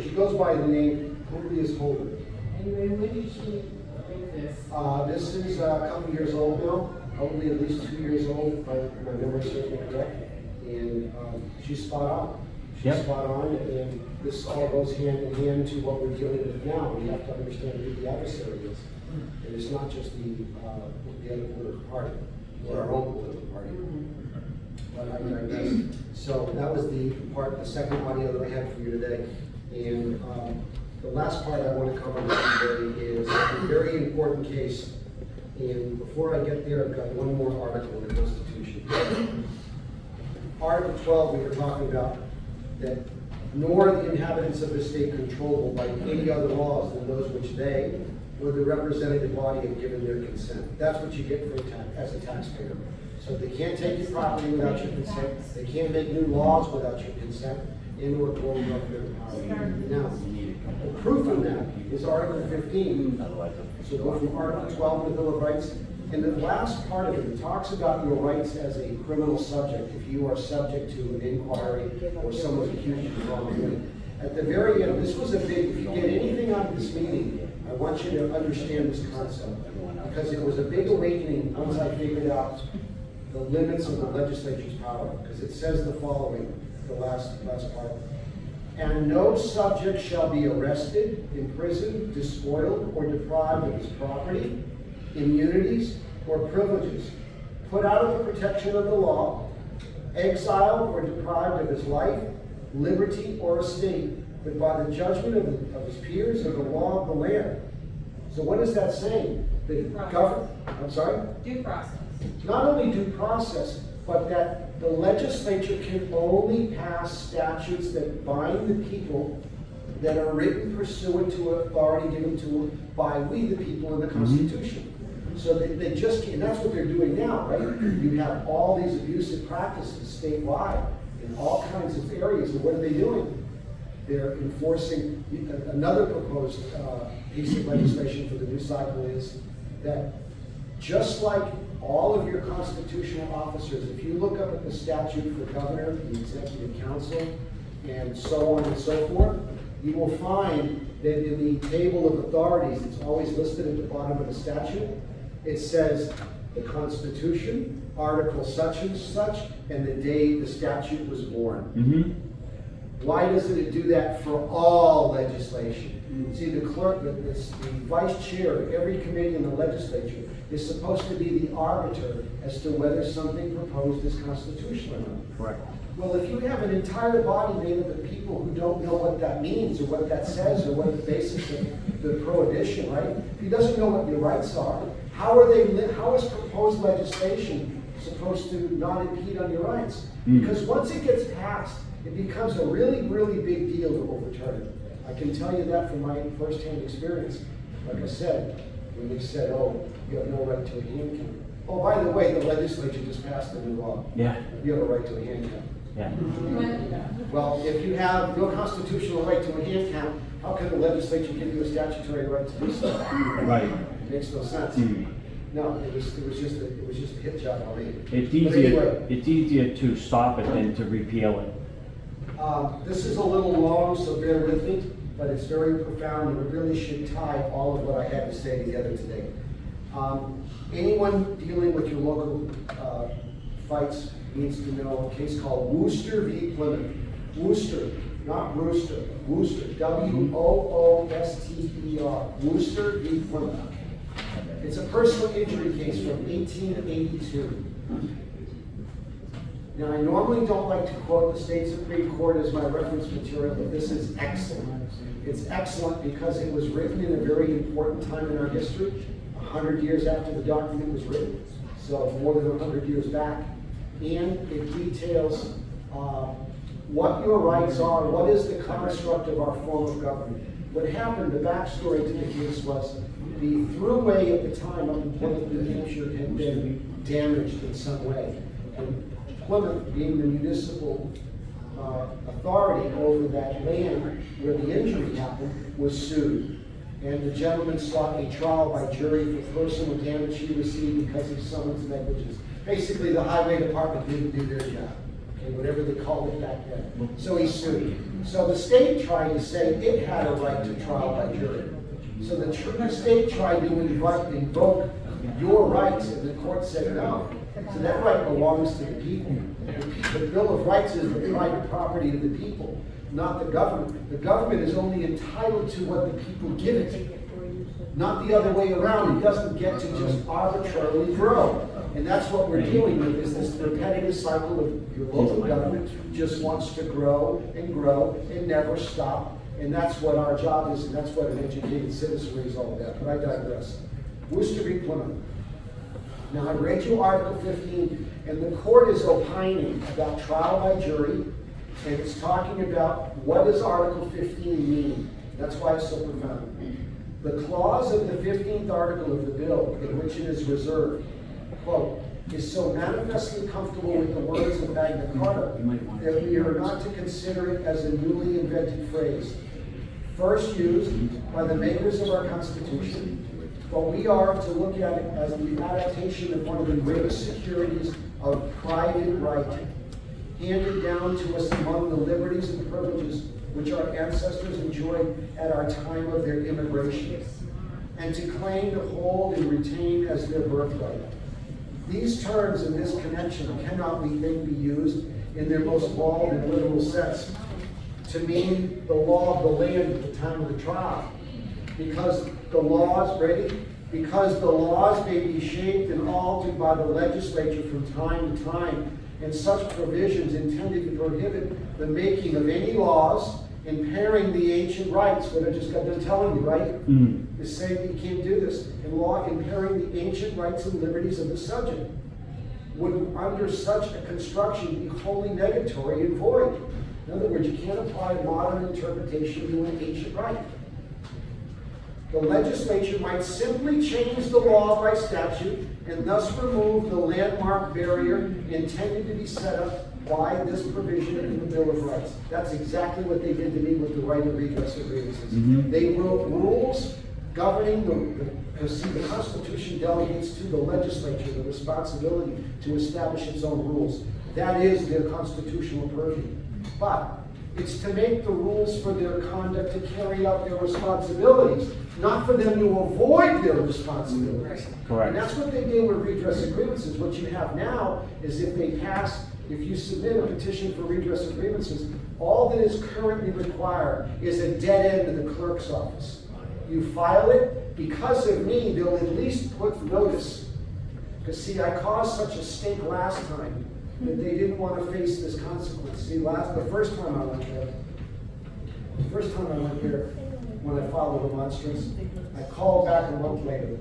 she goes by the name Publius Holder. Anyway, when did she bring this? This is a couple years old now, probably at least 2 years old, if my memory serves me correct. And she's spot on. She's Yep. spot on, and this all goes hand in hand to what we're dealing with now. We have to understand who the adversary is. And it's not just the other political party, or our own political party. But I digress. So that was the second audio that I had for you today. And the last part I want to cover today is a very important case. And before I get there, I've got one more article in the Constitution. Article 12, we were talking about that nor are the inhabitants of the state controllable by any other laws than those which they or the representative body have given their consent. That's what you get for as a taxpayer. So they can't take your property without your consent. They can't make new laws without your consent, and/or go above their power. Now, the proof of that is Article 15. So go from Article 12 of the Bill of Rights. And the last part of it talks about your rights as a criminal subject if you are subject to an inquiry or someone's accused you of wrongdoing. At the very end, this was a big, if you get anything out of this meeting, I want you to understand this concept. Because it was a big awakening once I figured out the limits of the legislature's power. Because it says the following, the last part. And no subject shall be arrested, imprisoned, despoiled, or deprived of his property, immunities, or privileges, put out of the protection of the law, exiled or deprived of his life, liberty, or estate, but by the judgment of his peers or the law of the land. So what is that saying? The government, I'm sorry? Due process. Not only due process, but that the legislature can only pass statutes that bind the people that are written pursuant to authority given to them by we, the people, in the Constitution. So they just can't, and that's what they're doing now, right? You have all these abusive practices statewide in all kinds of areas, and what are they doing? They're enforcing, another proposed piece of legislation for the new cycle is that just like all of your constitutional officers, if you look up at the statute for governor, the executive council, and so on and so forth, you will find that in the table of authorities, it's always listed at the bottom of the statute. It says the Constitution, article such and such, and the day the statute was born. Mm-hmm. Why doesn't it do that for all legislation? See, the clerk, the vice chair of every committee in the legislature is supposed to be the arbiter as to whether something proposed is constitutional or not. Correct. Well, if you have an entire body made up of people who don't know what that means or what that says or what the basis of the prohibition, right? If he doesn't know what your rights are, how is proposed legislation supposed to not impede on your rights. Mm. Because once it gets passed, it becomes a really, really big deal to overturn it. I can tell you that from my firsthand experience. Like I said, when they said, oh, you have no right to a hand count. Oh, by the way, the legislature just passed a new law. Yeah, You have a right to a hand count. yeah. Well, if you have no constitutional right to a hand count, how can the legislature give you a statutory right to do so? Right. It makes no sense. Mm. No, it was just a hit job on me. It's But easier to stop it than to repeal it. This is a little long, so bear with me, but it's very profound, and it really should tie all of what I had to say together today. Anyone dealing with your local fights needs to know a case called Wooster v. Plymouth. Wooster, not Rooster. Wooster, W-O-O-S-T-E-R. Wooster v. Plymouth. It's a personal injury case from 1882. Now, I normally don't like to quote the state Supreme Court as my reference material, but this is excellent. It's excellent because it was written in a very important time in our history, 100 years after the document was written, so more than 100 years back. And it details what your rights are, what is the construct of our form of government. What happened, the backstory to the case was the thruway at the time up in Plymouth, New Hampshire had been damaged in some way. And Plymouth, being the municipal authority over that land where the injury happened, was sued. And the gentleman sought a trial by jury for personal damage he received because of someone's negligence. Basically, the highway department didn't do their job, okay, whatever they called it back then. So he sued. So the state tried to say it had a right to trial by jury. So the state tried to invoke your rights, and the court said no. So that right belongs to the people. The Bill of Rights is the private property of the people, not the government. The government is only entitled to what the people give it, not the other way around. It doesn't get to just arbitrarily grow. And that's what we're dealing with, is this repetitive cycle of your local government just wants to grow and never stop. And that's what our job is, and that's what an educated citizenry is all about. But I digress. Wooster v. Plymouth. Now, I read you Article 15, and the court is opining about trial by jury, and it's talking about what does Article 15 mean. That's why it's so profound. The clause of the 15th article of the bill, in which it is reserved, quote, is so manifestly comfortable with the words of Magna Carta that we are not to consider it as a newly invented phrase, first used by the makers of our Constitution, but we are to look at it as the adaptation of one of the greatest securities of private right, handed down to us among the liberties and privileges which our ancestors enjoyed at our time of their immigration, and to claim, to hold, and retain as their birthright. These terms in this connection cannot, we think, be used in their most bald and literal sense to mean the law of the land at the time of the trial. Because the laws, because the laws may be shaped and altered by the legislature from time to time, and such provisions intended to prohibit the making of any laws impairing the ancient rights, what I just got done telling you, right? Mm. Is saying that you can't do this. And law impairing the ancient rights and liberties of the subject would, under such a construction, be wholly negatory and void. In other words, you can't apply modern interpretation to an ancient right. The legislature might simply change the law by statute and thus remove the landmark barrier intended to be set up by this provision in the Bill of Rights. That's exactly what they did to me with the right of redress of grievances. Mm-hmm. They wrote rules governing the Constitution delegates to the legislature the responsibility to establish its own rules. That is their constitutional purview. But it's to make the rules for their conduct to carry out their responsibilities, not for them to avoid their responsibilities. Correct. And that's what they did with redress of grievances. What you have now is if you submit a petition for redress of grievances, all that is currently required is a dead end to the clerk's office. You file it, because of me, they'll at least put notice. Because see, I caused such a stink last time that they didn't want to face this consequence. See, the first time I went there, when I filed a remonstrance, I called back a month later.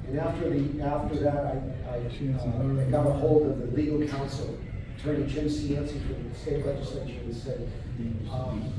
And after that, I got a hold of the legal counsel, Attorney Jim Cianci from the state legislature, and said,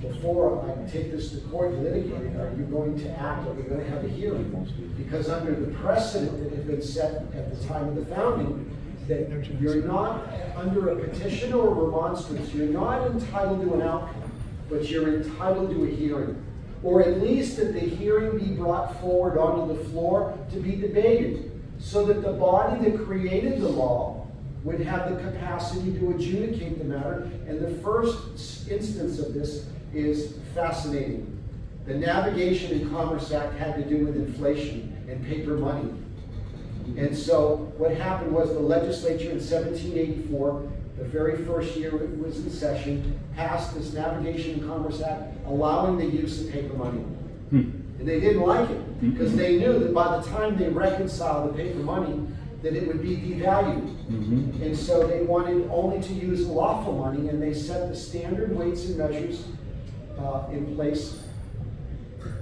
before I take this to court and litigate it, are you going to act, are we going to have a hearing? Because under the precedent that had been set at the time of the founding, that you're not, under a petition or a remonstrance, you're not entitled to an outcome, but you're entitled to a hearing. Or at least that the hearing be brought forward onto the floor to be debated, so that the body that created the law would have the capacity to adjudicate the matter. And the first instance of this is fascinating. The Navigation and Commerce Act had to do with inflation and paper money. And so what happened was the legislature in 1784, the very first year it was in session, passed this Navigation and Commerce Act allowing the use of paper money. And they didn't like it because they knew that by the time they reconciled the paper money, that it would be devalued. And so they wanted only to use lawful money, and they set the standard weights and measures in place.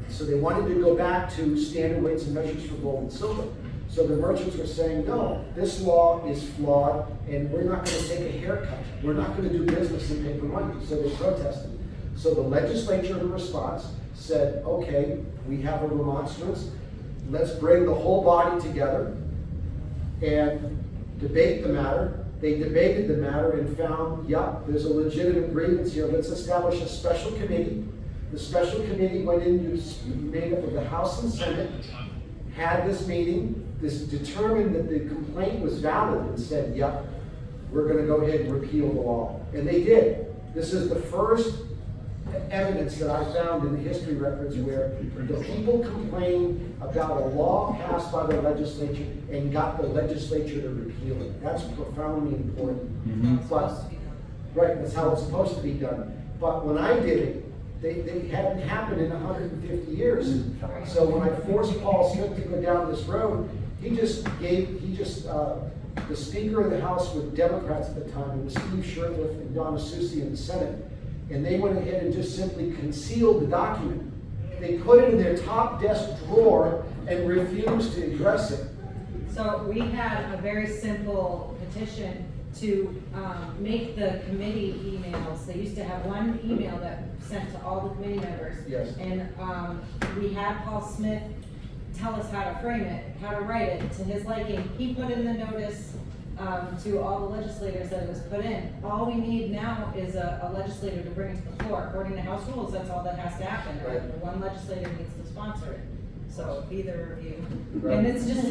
So they wanted to go back to standard weights and measures for gold and silver. So the merchants were saying, no, this law is flawed, and we're not going to take a haircut. We're not going to do business in paper money. So they protested. So the legislature, in response, said, okay, we have a remonstrance. Let's bring the whole body together and debate the matter. They debated the matter and found, yep, there's a legitimate grievance here. Let's establish a special committee. The special committee went in, made up of the House and Senate, had this meeting, determined that the complaint was valid, and said, yep, we're going to go ahead and repeal the law. And they did. This is the first evidence that I found in the history records where the people complained about a law passed by the legislature and got the legislature to repeal it. That's profoundly important. But, right, that's how it's supposed to be done. But when I did it, they hadn't happened in 150 years. So when I forced Paul Smith to go down this road, the Speaker of the House with Democrats at the time, it was Steve Shurtleff and Donna Soucy in the Senate, and they went ahead and just simply concealed the document. They put it in their top desk drawer and refused to address it. So we had a very simple petition to make the committee emails. They used to have one email that sent to all the committee members. Yes. And we had Paul Smith tell us how to frame it, how to write it to his liking. He put in the notice to all the legislators that it was put in. All we need now is a legislator to bring it to the floor. According to House rules, that's all that has to happen. Right. One legislator needs to sponsor it. So either of you. Right. And it's just,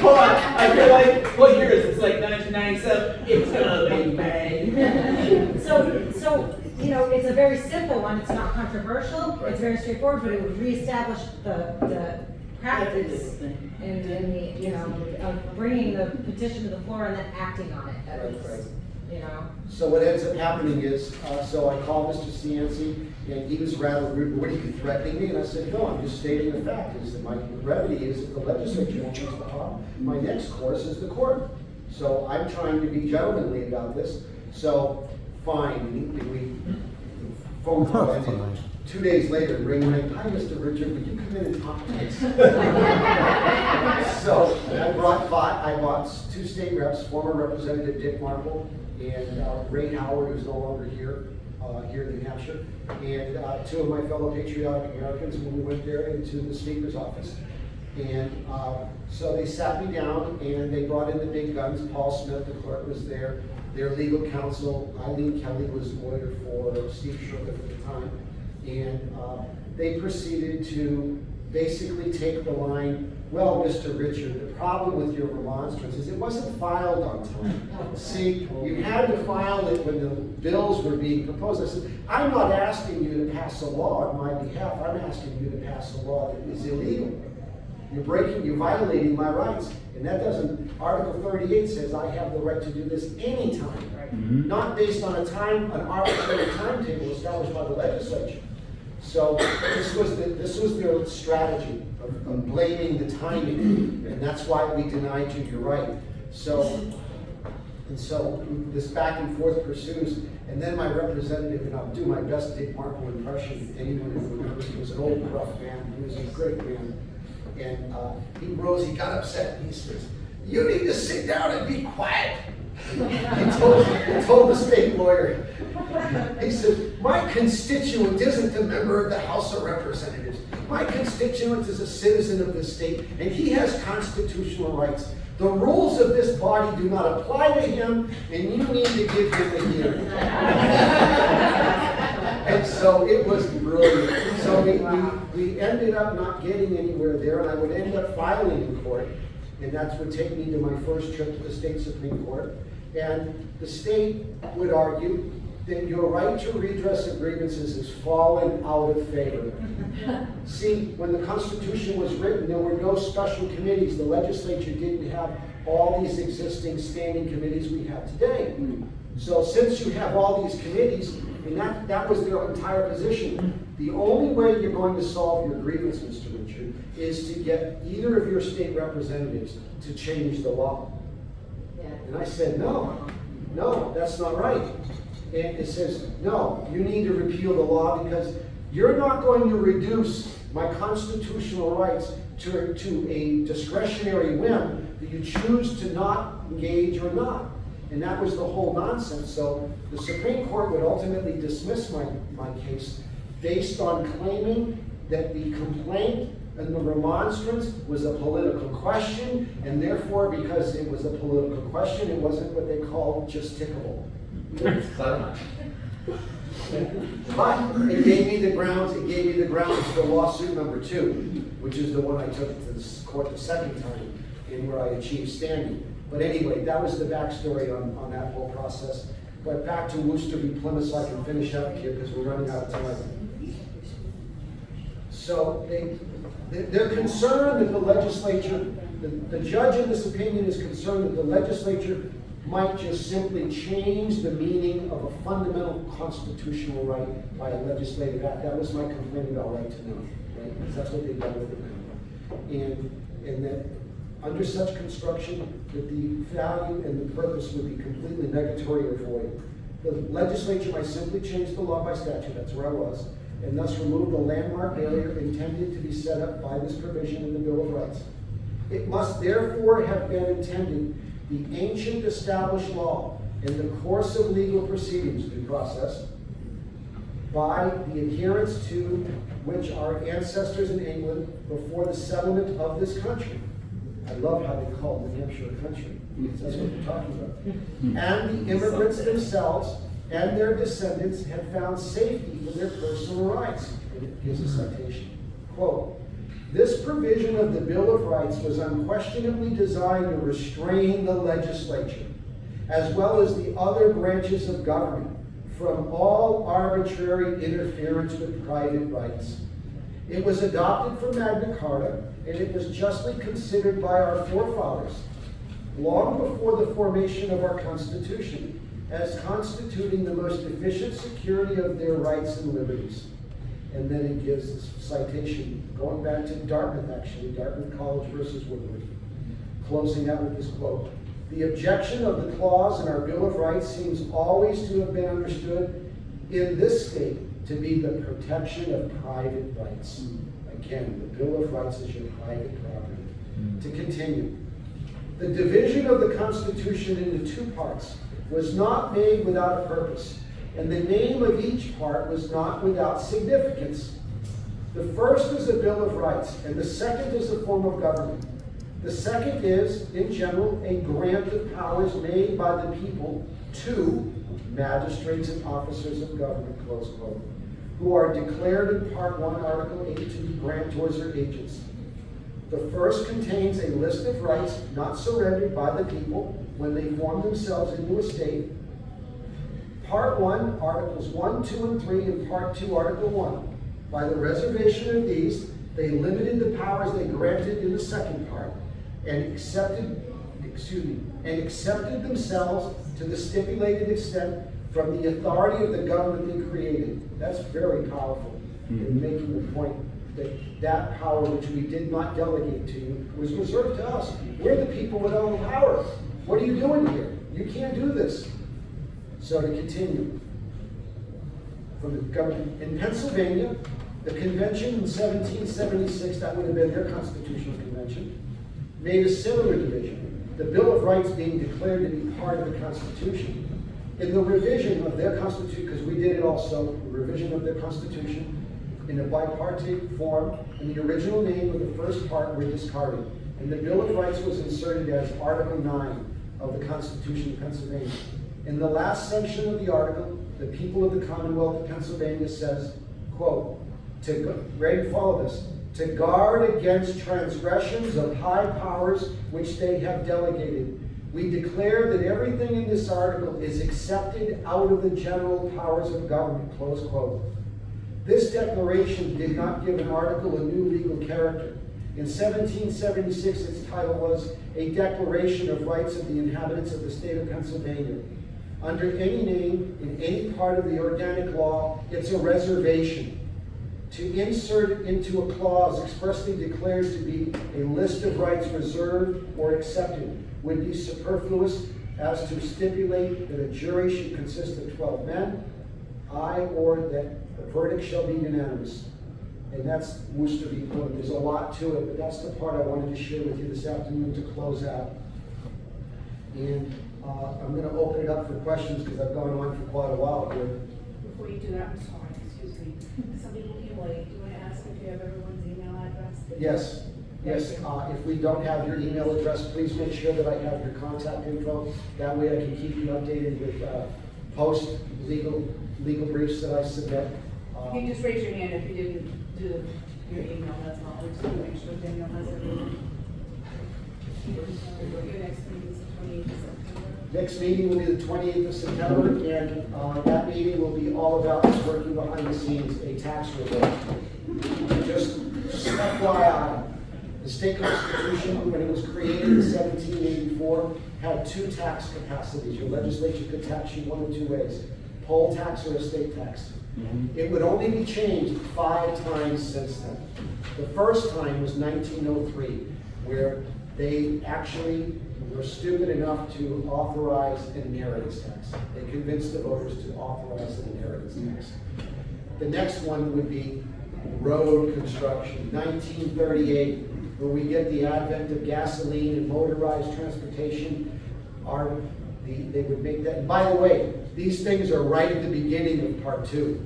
Hold on, I feel like, what year is it? It's like 1997. It's gonna be May. So, you know, it's a very simple one, it's not controversial, it's very straightforward, but it would reestablish the practice and the, you know, of bringing the petition to the floor and then acting on it, at least, you know? So what ends up happening is, so I called Mr. Cianci, and he was rather rude. What, are you threatening me? And I said, no, I'm just stating the fact. Is that my brevity is that the legislature won't change the law. My next course is the court. So I'm trying to be gentlemanly about this. So fine, we phone call ended. 2 days later, ring. Hi, Mr. Richard, would you come in and talk to us? So I brought 2 state reps, former Representative Dick Marple and Ray Howard, who's no longer here in New Hampshire, and 2 of my fellow patriotic Americans when we went there into the Speaker's office. And so they sat me down and they brought in the big guns. Paul Smith, the clerk, was there. Their legal counsel, Eileen Kelly, was lawyer for Steve Shurtleff at the time. And they proceeded to basically take the line, well, Mr. Richard, the problem with your remonstrance is it wasn't filed on time. See, you had to file it when the bills were being proposed. I said, I'm not asking you to pass a law on my behalf. I'm asking you to pass a law that is illegal. You're violating my rights. And that doesn't, Article 38 says I have the right to do this anytime, not based on an arbitrary timetable established by the legislature. So this was their strategy of blaming the timing, and that's why we denied you your right. So And so this back and forth pursues, and then my representative, and I'll do my best Dick Marple impression, anyone who remembers, he was an old rough man, he was a great man. And he rose, he got upset, and he says, "You need to sit down and be quiet." He told the state lawyer, he said, "My constituent isn't a member of the House of Representatives. My constituent is a citizen of this state, and he has constitutional rights. The rules of this body do not apply to him, and you need to give him a hearing." And so it was brilliant. So we ended up not getting anywhere there, and I would end up filing in court. And that would take me to my first trip to the state Supreme Court. And the state would argue that your right to redress of grievances is falling out of favor. See, when the Constitution was written, there were no special committees. The legislature didn't have all these existing standing committees we have today. So since you have all these committees, and that was their entire position, the only way you're going to solve your grievance, Mr. Richard, is to get either of your state representatives to change the law. And I said, no, that's not right. And it says, no, you need to repeal the law because you're not going to reduce my constitutional rights to a discretionary whim that you choose to not engage or not. And that was the whole nonsense. So the Supreme Court would ultimately dismiss my case based on claiming that the complaint and the remonstrance was a political question, and therefore, because it was a political question, it wasn't what they call justicable. But it gave me the grounds for lawsuit number 2, which is the one I took to the court the second time, and where I achieved standing. But anyway, that was the backstory on that whole process. But back to Worcester v. Plymouth, so I can finish up here because we're running out of time. So they're concerned that the legislature, the judge in this opinion is concerned that the legislature might just simply change the meaning of a fundamental constitutional right by a legislative act. That was my complaint about right to know, right? Because that's what they've done with it now. And that under such construction, that the value and the purpose would be completely negatory or void. The legislature might simply change the law by statute, that's where I was, and thus remove the landmark barrier intended to be set up by this provision in the Bill of Rights. It must therefore have been intended the ancient established law in the course of legal proceedings due process by the adherence to which our ancestors in England before the settlement of this country. I love how they call New Hampshire a country. That's what we're talking about. And the immigrants themselves and their descendants had found safety for their personal rights. And it gives a citation. Quote, "This provision of the Bill of Rights was unquestionably designed to restrain the legislature, as well as the other branches of government, from all arbitrary interference with private rights. It was adopted from Magna Carta, and it was justly considered by our forefathers, long before the formation of our Constitution, as constituting the most efficient security of their rights and liberties." And then it gives this citation, going back to Dartmouth, actually, Dartmouth College versus Woodward, closing out with this quote, "The objection of the clause in our Bill of Rights seems always to have been understood in this state to be the protection of private rights." Again, the Bill of Rights is your private property. To continue, "The division of the Constitution into 2 parts was not made without a purpose, and the name of each part was not without significance. The first is a Bill of Rights, and the second is a form of government. The second is, in general, a grant of powers made by the people to magistrates and officers of government," close quote, "who are declared in Part 1, Article 8 to be grantors or agents. The first contains a list of rights not surrendered by the people when they form themselves into a state. Part 1, Articles 1, 2, and 3, and Part 2, Article 1. By the reservation of these, they limited the powers they granted in the second part, and accepted themselves to the stipulated extent from the authority of the government they created." That's very powerful in making the point that that power which we did not delegate to you was reserved to us. We're the people with all the power. What are you doing here? you can't do this. So to continue, from the government, in Pennsylvania, the convention in 1776, that would have been their constitutional convention, made a similar division, the Bill of Rights being declared to be part of the Constitution. In the revision of their Constitution, because we did it also, the revision of their Constitution in a bipartite form, and the original name of the first part were discarded. And the Bill of Rights was inserted as Article 9 of the Constitution of Pennsylvania. In the last section of the article, the people of the Commonwealth of Pennsylvania says, quote, follow this, to guard against transgressions of high powers which they have delegated. We declare that everything in this article is accepted out of the general powers of government, close quote. This declaration did not give an article a new legal character. In 1776, its title was A Declaration of Rights of the Inhabitants of the State of Pennsylvania. Under any name, in any part of the organic law, it's a reservation. To insert it into a clause expressly declared to be a list of rights reserved or accepted would be superfluous as to stipulate that a jury should consist of 12 men, or that the verdict shall be unanimous. And that's Worcester v. Plymouth. There's a lot to it, but that's the part I wanted to share with you this afternoon to close out. And I'm going to open it up for questions because I've gone on for quite a while here. Before you do that, I'm sorry, excuse me. Some people came late. Do you want to ask if you have everyone's email address? Yes. Yes, if we don't have your email address, please make sure that I have your contact info. That way I can keep you updated with post-legal briefs that I submit. You can just raise your hand if you didn't do your email, that's all. We just want to make sure Danielle has everything. Your next meeting is the 28th of September. Next meeting will be the 28th of September, and that meeting will be all about us working behind the scenes, a tax rebate. Just FYI, the state constitution, when it was created in 1784, had two tax capacities. Your legislature could tax you one of two ways, poll tax or estate tax. It would only be changed 5 times since then. The first time was 1903, where they actually were stupid enough to authorize an inheritance tax. They convinced the voters to authorize an inheritance tax. The next one would be road construction, 1938, where we get the advent of gasoline and motorized transportation. They would make that. And by the way, these things are right at the beginning of Part 2.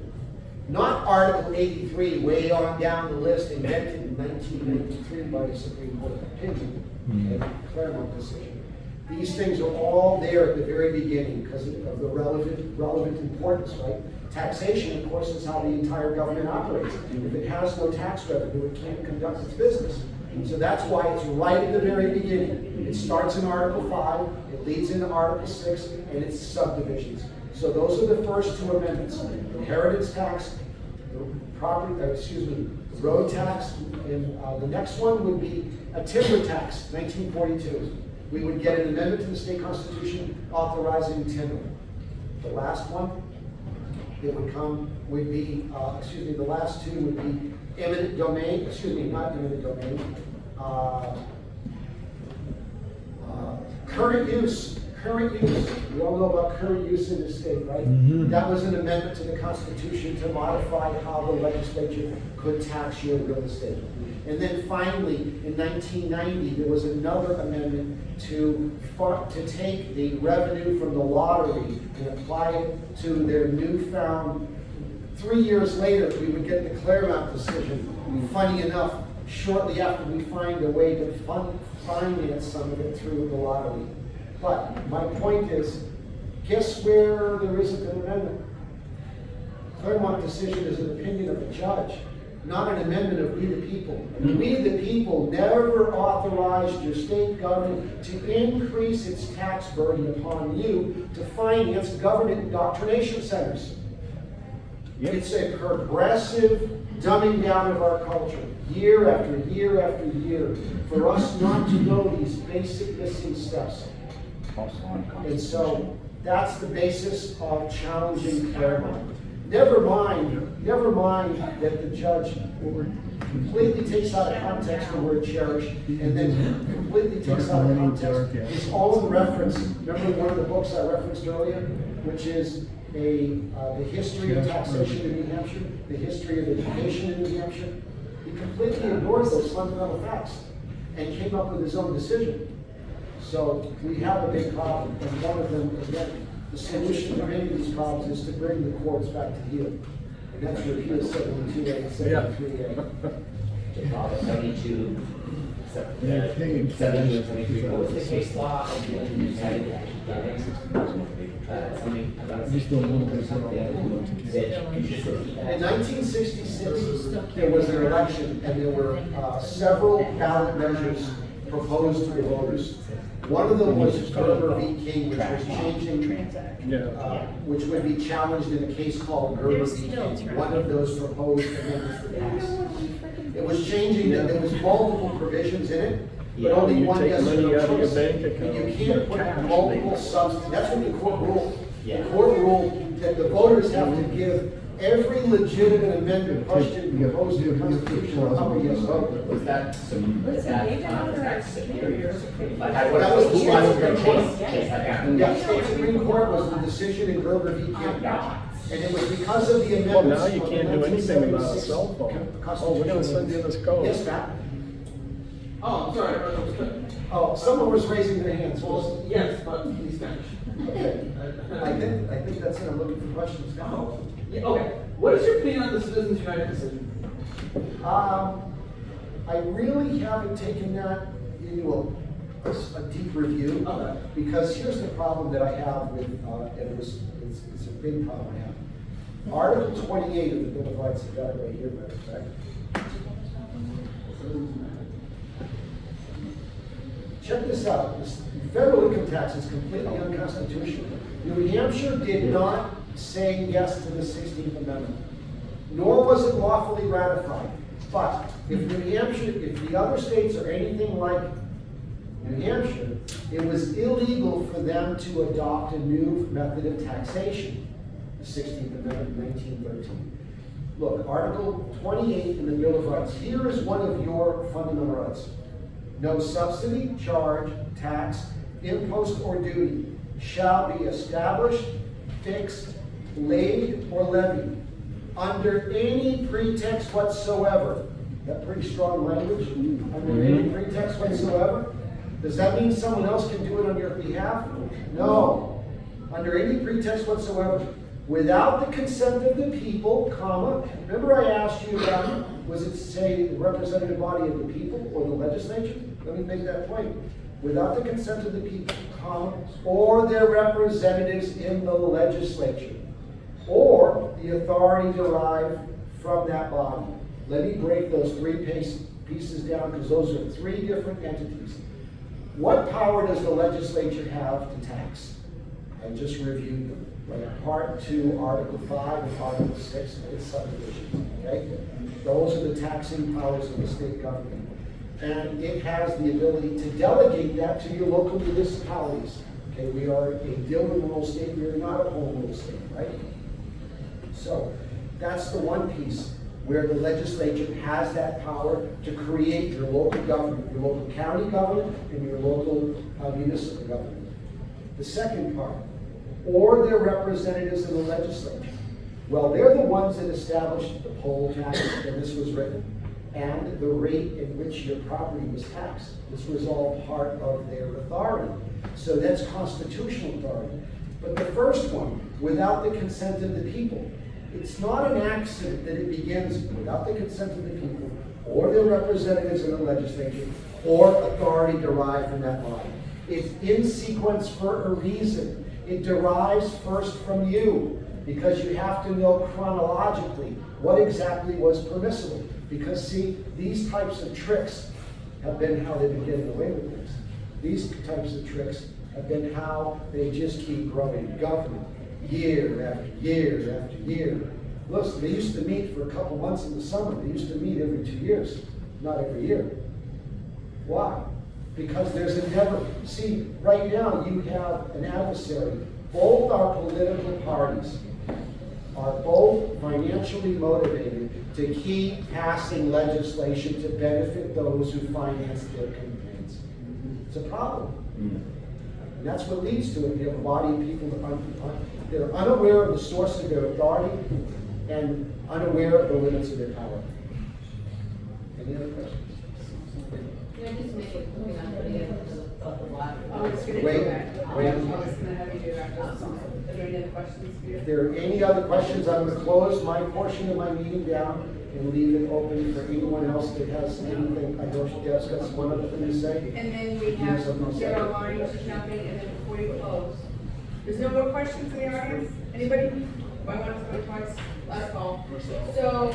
Not Article 83, way on down the list, invented in 1993 by the Supreme Court opinion, and Claremont decision. These things are all there at the very beginning because of the relevant importance, right? Taxation, of course, is how the entire government operates. If it has no tax revenue, it can't conduct its business. So that's why it's right at the very beginning. It starts in Article 5, it leads into Article 6, and it's subdivisions. So those are the first 2 amendments. Inheritance tax, the road tax, and the next one would be a timber tax, 1942. We would get an amendment to the state constitution authorizing timber. The last one that would come would be, the last 2 would be eminent domain, not eminent domain, current use. We all know about current use in the state, right? That was an amendment to the Constitution to modify how the legislature could tax your real estate. And then finally, in 1990, there was another amendment to take the revenue from the lottery and apply it to their newfound. 3 years later, we would get the Claremont decision. Funny enough, shortly after we find a way to finance some of it through the lottery. But my point is, guess where there isn't an amendment? Claremont decision is an opinion of a judge, not an amendment of we the people. We the people never authorized your state government to increase its tax burden upon you to finance government indoctrination centers. It's a progressive dumbing down of our culture, year after year after year, for us not to know these basic missing steps. And so that's the basis of challenging Claremont. Never mind that the judge completely takes out of context the word cherish, and then completely takes out of context his own reference. Remember one of the books I referenced earlier, which is the history of taxation in New Hampshire, the history of education in New Hampshire. He completely ignored those fundamental facts and came up with his own decision. So we have a big problem, and one of them, again, the solution to many of these problems is to bring the courts back to heel. And that's repeal 72A and 73A. Chicago, 72, 72, 73, what was the case law? Something about Just don't want to something. You just repeat that. In 1966, there was an election, and there were several ballot measures proposed to the voters. One of them was Gerber v. King, which was changing, which would be challenged in a case called Gerber v. King. One of those proposed amendments that passed. It was changing, that there was multiple provisions in it, but only one yes or no choice. And you can't put multiple subs, that's what the court ruled. The court ruled that the voters have to give every legitimate amendment question proposed to the Constitution a couple yes vote. Was that superior? Like, That was the who was the Supreme case? Yeah, state Supreme Court was the decision in Gerber v. King. And it was because of the amendments. Well, now you of can't the do anything about a 1976 cell phone. Oh, we're gonna send you this code. Yes, Matt? Oh, I'm sorry. Oh, someone was raising their hands. Well, yes, but please finish. Okay. I think that's it. I'm looking for questions now. Yeah, okay. What is your opinion on the Citizens United decision? I really haven't taken that into a deep review. Okay. Because here's the problem that I have with, and it's a big problem I have. Article 28 of the Bill of Rights, I've got it right here, matter of fact. Check this out. This federal income tax is completely unconstitutional. New Hampshire did not say yes to the 16th Amendment, nor was it lawfully ratified. But if New Hampshire, if the other states are anything like New Hampshire, it was illegal for them to adopt a new method of taxation, the 16th Amendment of 1913. Look, Article 28 in the Bill of Rights. Here is one of your fundamental rights. No subsidy, charge, tax, impost, or duty shall be established, fixed, laid, or levied under any pretext whatsoever. That pretty strong language. Under any pretext whatsoever. Does that mean someone else can do it on your behalf? No. Under any pretext whatsoever, without the consent of the people, comma. Remember I asked you about, was it say the representative body of the people or the legislature? Let me make that point. Without the consent of the people, comma, or their representatives in the legislature, or the authority derived from that body. Let me break those three pieces down, because those are three different entities. What power does the legislature have to tax? I just reviewed them. Right? Part 2, Article 5, and Article 6 is subdivision. Okay? Those are the taxing powers of the state government. And it has the ability to delegate that to your local municipalities. Okay, we are a Dillon rule state, we are not a home rule state, right? So that's the one piece where the legislature has that power to create your local government, your local county government, and your local municipal government. The second part, or their representatives in the legislature. Well, they're the ones that established the poll tax, and this was written, and the rate in which your property was taxed. This was all part of their authority. So that's constitutional authority. But the first one, without the consent of the people, it's not an accident that it begins without the consent of the people, or their representatives in the legislature, or authority derived from that body. It's in sequence for a reason. It derives first from you, because you have to know chronologically what exactly was permissible. Because see, these types of tricks have been how they've been getting away with things. These types of tricks have been how they just keep growing government year after year after year. Listen, they used to meet for a couple months in the summer. They used to meet every 2 years, not every year. Why? Because there's a never. See, right now you have an adversary. Both our political parties are both financially motivated to keep passing legislation to benefit those who finance their campaigns. It's a problem. And that's what leads to it. You have a body of people that are unaware of the source of their authority and unaware of the limits of their power. Any other questions? Can I just make a point on the end of the block? I was gonna Wait, do that. wait. I was gonna have you do that. Are there any other questions for you? If there are any other questions, I'm going to close my portion of my meeting down and leave it open for anyone else that has anything. I know Deb's got one other thing to say. And then we have Sarah Lyons, nothing, and then before you close. There's no more questions in the audience? Anybody? Going once, going twice? Last call. So,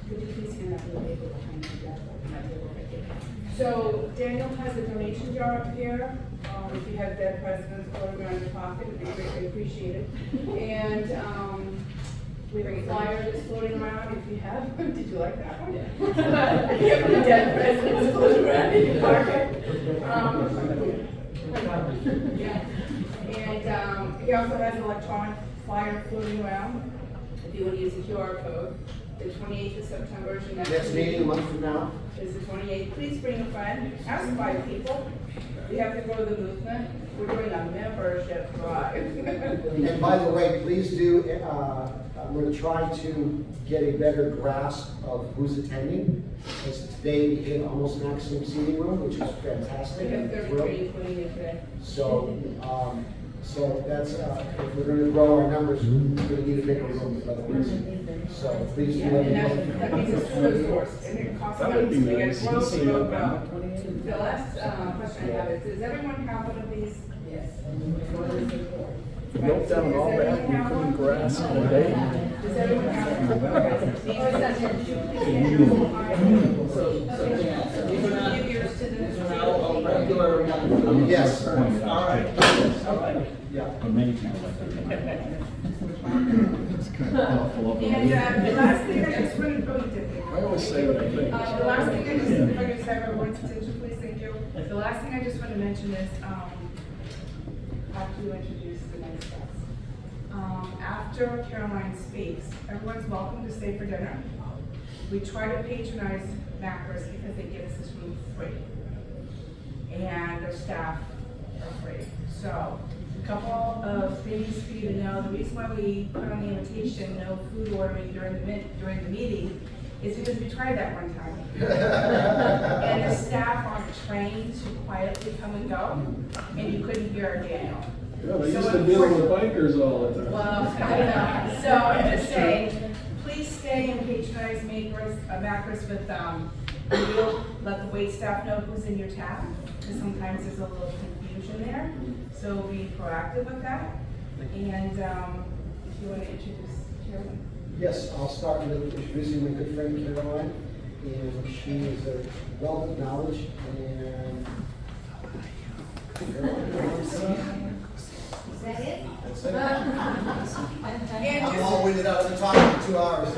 could you please hand out the paper behind you? So Daniel has a donation jar up here. If you have dead presidents floating around your pocket, it'd be greatly appreciated. And we have a flyer that's floating around if you have. Did you like that one? Yeah. If you have any dead presidents floating around in your pocket. Yeah. And he also has an electronic flyer floating around. If you want to use the QR code. The 28th of September is your Next meeting a month from now. Is the 28th. Please bring a friend. Ask 5 people. We have to grow the movement. We're doing a membership drive. And by the way, please do, I'm going to try to get a better grasp of who's attending. As today we hit almost maximum seating room, which is fantastic. We have 33, including you today. So that's, if we're going to grow our numbers, we're going to need a bigger room otherwise. So please do Yeah, let me and know. that means it's closed doors, and it costs money to get a growth to go about. The last question I have is, does everyone have one of these? Yes. Note down all that, including grass and a day. Does everyone have one? Give yours to the. Yes. All right. Yeah. But many people like that. And the last thing I just wanted to really did. I always say what I think. The last thing I just, if I could just have everyone's attention, please, thank you. The last thing I just want to mention is, after you introduce the next guest. After Caroline speaks, everyone's welcome to stay for dinner. We try to patronize Macros because they give us this room free. And their staff are free. So, a couple of things for you to know. The reason why we put on the invitation, no food ordering during the meeting, is because we tried that one time. And the staff aren't trained to quietly come and go, and you couldn't hear Daniel. Yeah, they used to deal with bikers all the time. Well, I know. So I'm just saying, please stay and patronize Macros with, we'll let the wait staff know who's in your tab, because sometimes there's a little confusion there. So be proactive with that. And if you want to introduce Caroline. Yes, I'll start with introducing my good friend Caroline. And she is a wealth of knowledge and Is that it? And all winded out of the talk for 2 hours.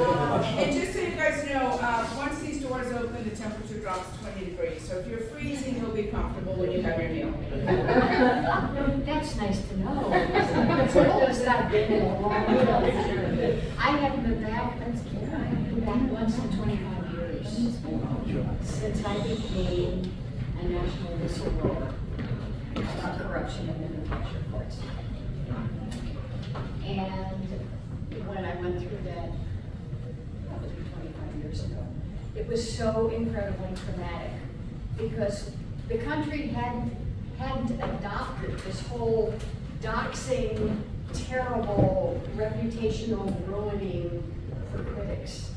And just so you guys know, once these doors open, the temperature drops 20 degrees. So if you're freezing, you'll be comfortable when you have your meal. That's nice to know. Because I've been in a long meal. I haven't been back, once in 25 years. Since I became a national whistleblower about corruption in the New Hampshire courts. And when I went through that was 25 years ago, it was so incredibly traumatic because the country hadn't adopted this whole doxing, terrible, reputational ruining for critics.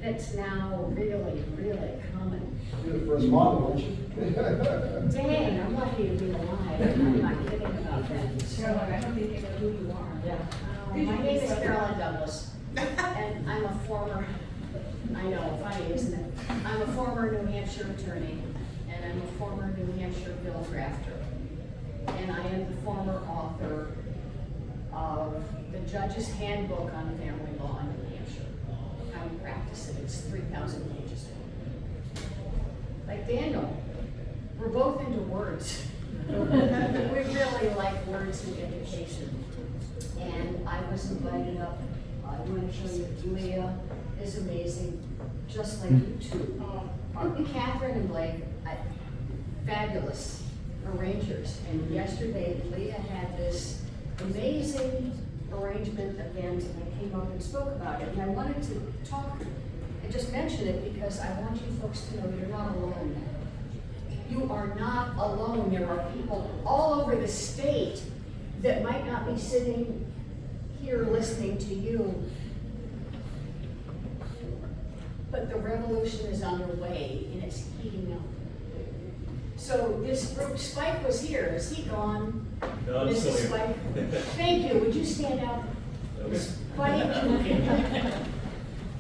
That's now really, really common. You're the first model, aren't you? Dang, I'm lucky to be alive. I'm not kidding about that. Caroline, I don't think you know who you are. Yeah. My name is Caroline Douglas, and I'm a former, I know, funny, isn't it? I'm a former New Hampshire attorney, and I'm a former New Hampshire bill drafter. And I am the former author of the Judge's Handbook on Family Law in New Hampshire. How we practice it, it's 3,000 pages. Like Daniel, we're both into words. We really like words in education. And I was invited up. I want to show you, Leah is amazing, just like you two. Catherine and Blake, fabulous arrangers. And yesterday, Leah had this amazing arrangement event, and I came up and spoke about it. And I wanted to talk and just mention it because I want you folks to know you're not alone. You are not alone. There are people all over the state that might not be sitting here listening to you. But the revolution is underway and it's heating up. So this group, Spike was here. Is he gone? No, I'm still Mrs. here. Spike? Thank you. Would you stand out? Spike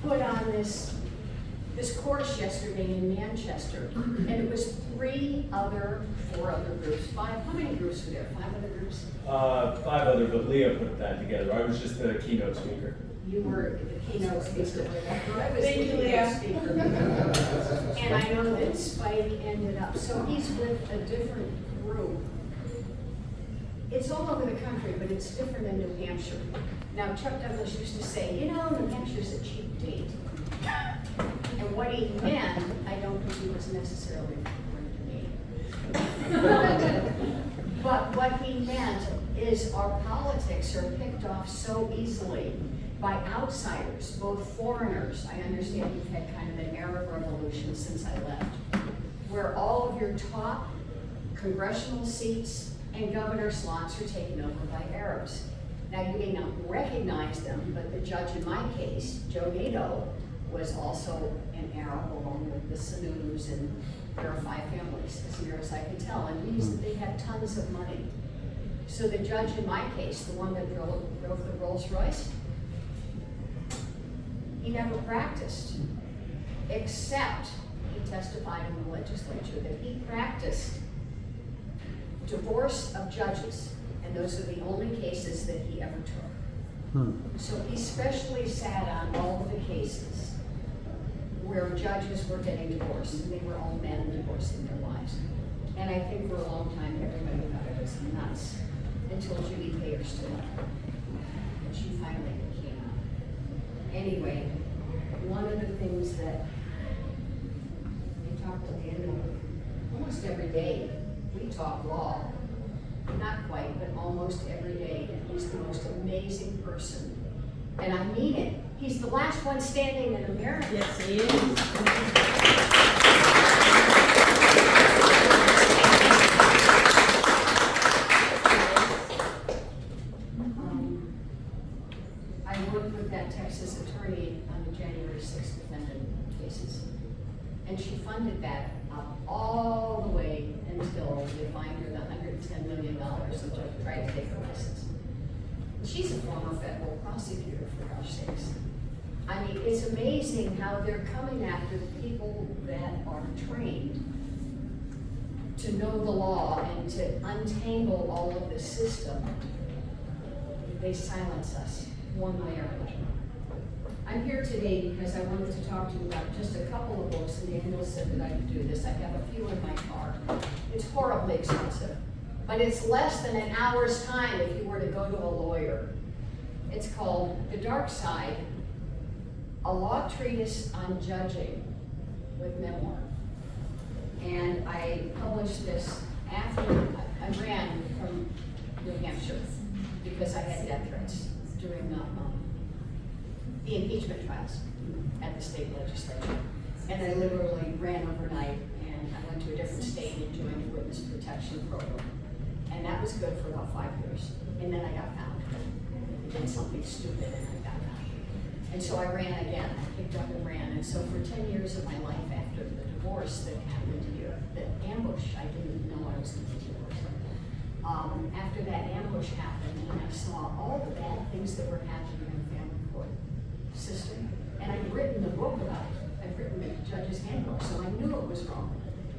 put on this course yesterday in Manchester, and it was 4 other groups. 5, how many groups were there? 5 other groups? 5 other, but Leah put that together. I was just the keynote speaker. You were the keynote speaker. I was Thank the you, keynote Leah. speaker. And I know that Spike ended up, so he's with a different group. It's all over the country, but it's different than New Hampshire. Now, Chuck Douglas used to say, you know, New Hampshire's a cheap date. And what he meant, I don't think he was necessarily referring to me. But what he meant is our politics are picked off so easily by outsiders, both foreigners. I understand you've had kind of an Arab revolution since I left, where all of your top congressional seats and governor slots are taken over by Arabs. Now, you may not recognize them, but the judge in my case, Joe Nadeau, was also an Arab along with the Sunus, and there are 5 families, as near as I can tell, and they had tons of money. So the judge in my case, the one that drove the Rolls Royce, he never practiced, except he testified in the legislature that he practiced divorce of judges, and those are the only cases that he ever took. So he specially sat on all of the cases where judges were getting divorced, and they were all men divorcing their wives. And I think for a long time, everybody thought it was nuts, until Judy Payer stood up, and she finally came out. Anyway, one of the things that we talk to Daniel almost every day, we talk law. Not quite, but almost every day. And he's the most amazing person. And I mean it. He's the last one standing in America. Yes, he is. I worked with that Texas attorney on the January 6th defendant cases. And she funded that up all the way until they fined her the $110 million and just tried to take her license. She's a former federal prosecutor, for gosh sakes. I mean, it's amazing how they're coming after people that are trained to know the law and to untangle all of the system. They silence us one way or another. I'm here today because I wanted to talk to you about just a couple of books, and Daniel said that I could do this. I have a few in my car. It's horribly expensive, but it's less than an hour's time if you were to go to a lawyer. It's called The Dark Side, a law treatise on judging with memoir. And I published this after I ran from New Hampshire because I had death threats during the impeachment trials at the state legislature. And I literally ran overnight, and I went to a different state and joined the witness protection program. And that was good for about 5 years. And then I got found. I did something stupid and I got found. And so I ran again. I picked up and ran. And so for 10 years of my life after the divorce that happened here, the ambush, I didn't know I was going to be divorced. After that ambush happened, and I saw all the bad things that were happening in the family court system, and I'd written a book about it. I'd written the judge's handbook, so I knew it was wrong.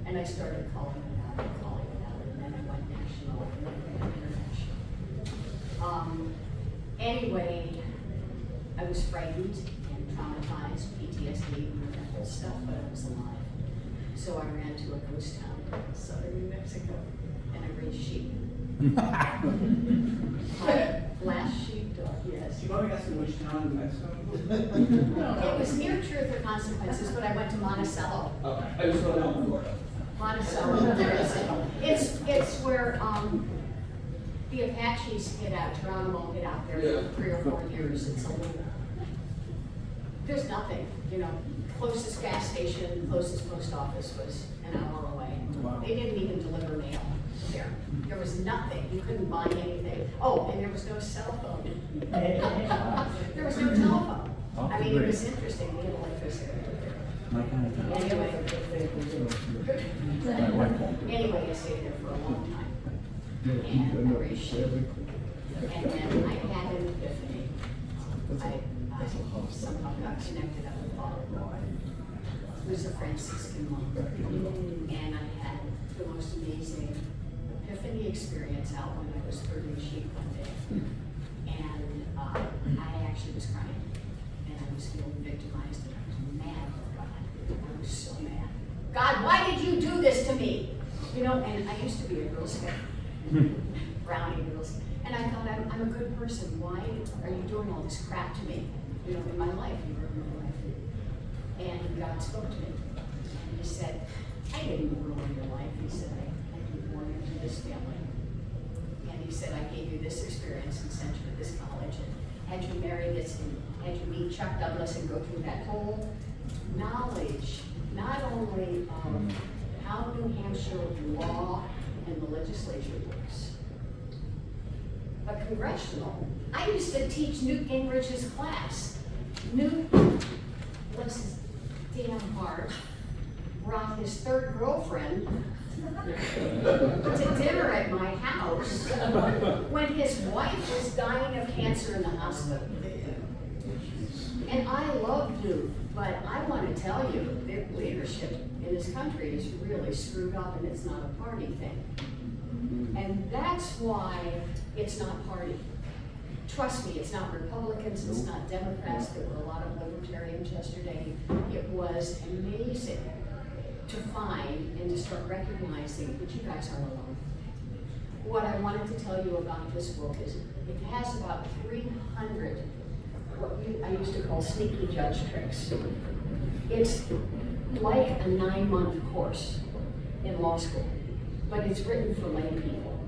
And I started calling it out and calling it out, and then I went national and then I went international. Anyway, I was frightened and traumatized, PTSD, and that whole stuff, but I was alive. So I ran to a ghost town in southern New Mexico, and I reached Last sheepdog, yes. You want to ask me which town in Mexico? It was near Truth or Consequences, but I went to Monticello. Okay, I just wrote down Florida. Monticello, there is it's where, the Apaches hid out, Geronimo hid out there for 3 or 4 years. It's a little, there's nothing, you know, closest gas station, closest post office was an hour away. They didn't even deliver mail there. There was nothing, you couldn't buy anything. Oh, and there was no cell phone. There was no telephone. I mean, it was interesting, we had electricity. Anyway, I stayed there for a long time. And I reached it. And then I had an epiphany. I somehow got connected up with Father Roy, who's a Franciscan monk. And I had the most amazing epiphany experience out when I was herding sheep one day. And I actually was crying. And I was feeling victimized and I was mad at God. I was so mad. God, why did you do this to me? You know, and I used to be a Girl Scout, brownie Girl Scout. And I thought, I'm a good person. Why are you doing all this crap to me? You know, in my life, you ruined my life. And God spoke to me. And he said, I didn't ruin your life. He said, I had you born into this family. And he said, I gave you this experience and sent you to this college and had you marry this and had you meet Chuck Douglas and go through that whole knowledge, not only of how New Hampshire law and the legislature works, but congressional. I used to teach Newt Gingrich's class. Newt, bless his damn heart, brought his third girlfriend to dinner at my house when his wife was dying of cancer in the hospital. And I love Newt, but I want to tell you, the leadership in this country is really screwed up and it's not a party thing. And that's why it's not party. Trust me, it's not Republicans, it's not Democrats. There were a lot of libertarians yesterday. It was amazing to find and to start recognizing that you guys aren't alone. What I wanted to tell you about this book is it has about 300 what I used to call sneaky judge tricks. It's like a 9-month course in law school, but it's written for lay people.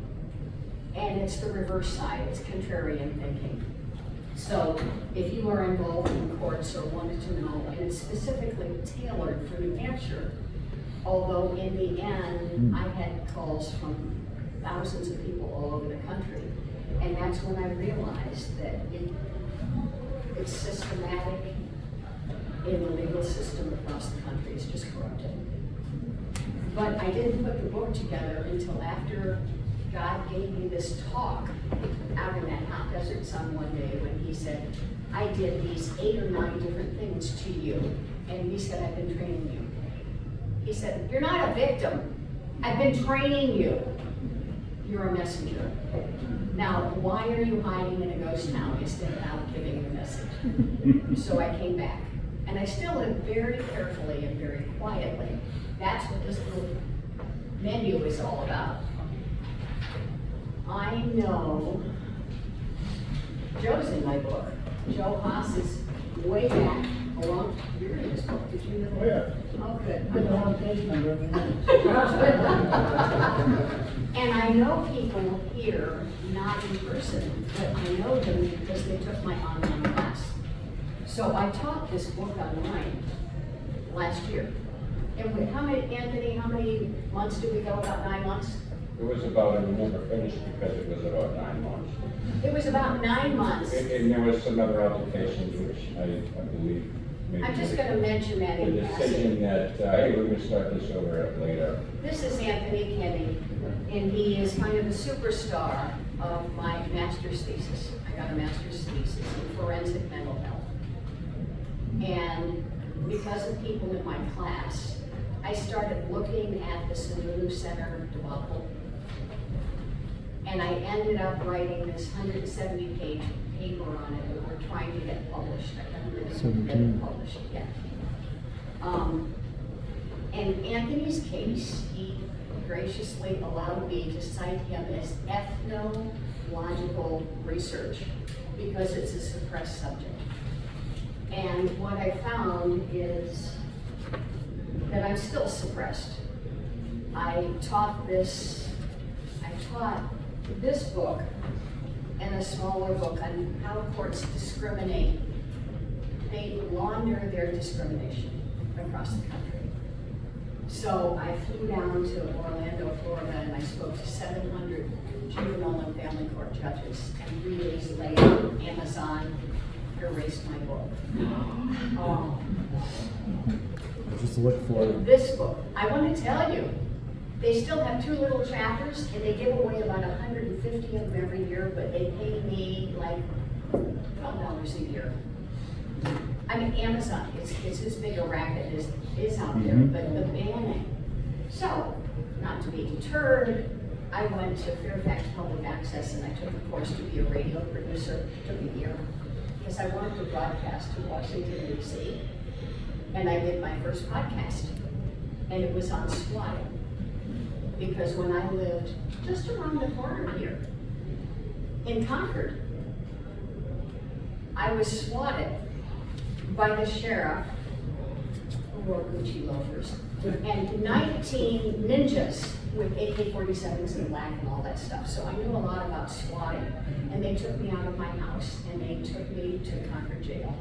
And it's the reverse side, it's contrarian thinking. So if you are involved in courts or wanted to know, and it's specifically tailored for New Hampshire, although in the end, I had calls from thousands of people all over the country. And that's when I realized that it's systematic in the legal system across the country. It's just corrupted. But I didn't put the book together until after God gave me this talk out in that hot desert sun one day when he said, I did these 8 or 9 different things to you. And he said, I've been training you. He said, you're not a victim. I've been training you. You're a messenger. Now, why are you hiding in a ghost town instead of giving the message? So I came back. And I still live very carefully and very quietly. That's what this little menu is all about. I know Joe's in my book. Joe Haas is way back along. You're in this book. Did you know? Oh, yeah. Oh, good. Put the wrong page number every minute. And I know people here, not in person, but I know them because they took my online class. So I taught this book online last year. And how many, Anthony, how many months did we go? About 9 months? It was about, we never finished because it was about 9 months. It was about 9 months. And there was some other applications which I believe maybe. I'm just going to mention that The in decision passing. that, hey, we're going to start this over later. This is Anthony Kenny, and he is kind of the superstar of my master's thesis. I got a master's thesis in forensic mental health. And because of people in my class, I started looking at the Sununu Center debacle. And I ended up writing this 170-page paper on it that we're trying to get published. I haven't really get it published yet. And Anthony's case, he graciously allowed me to cite him as ethnological research because it's a suppressed subject. And what I found is that I'm still suppressed. I taught this book and a smaller book on how courts discriminate. They launder their discrimination across the country. So I flew down to Orlando, Florida, and I spoke to 700 juvenile and family court judges, and 3 days later, Amazon erased my book. Oh. Just look for it. This book, I want to tell you, they still have 2 little chapters, and they give away about 150 of them every year, but they pay me like $12 a year. I mean, Amazon, it's as big a racket as is out there, but the banning. So, not to be deterred, I went to Fairfax Public Access and I took a course to be a radio producer. It took a year because I wanted to broadcast to Washington, D.C. And I did my first podcast, and it was on swatting. Because when I lived just around the corner here in Concord, I was swatted by the sheriff who wore Gucci loafers and 19 ninjas with AK-47s in black and all that stuff. So I knew a lot about swatting. And they took me out of my house and they took me to Concord jail.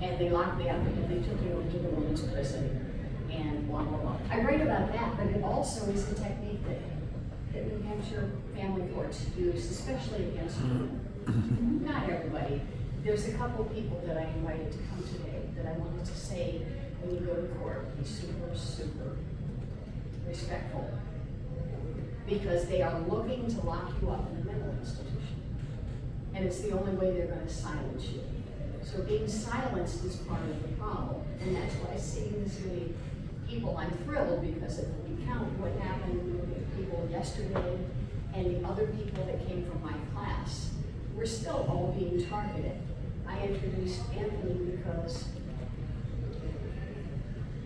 And they locked me up and they took me over to the women's prison and blah, blah, blah. I write about that, but it also is a technique that New Hampshire family courts use, especially against women. Not everybody. There's a couple people that I invited to come today that I wanted to say, when you go to court, be super, super respectful. Because they are looking to lock you up in a mental institution. And it's the only way they're going to silence you. So being silenced is part of the problem. And that's why seeing this many people, I'm thrilled because if we count what happened with people yesterday and the other people that came from my class, we're still all being targeted. I introduced Anthony because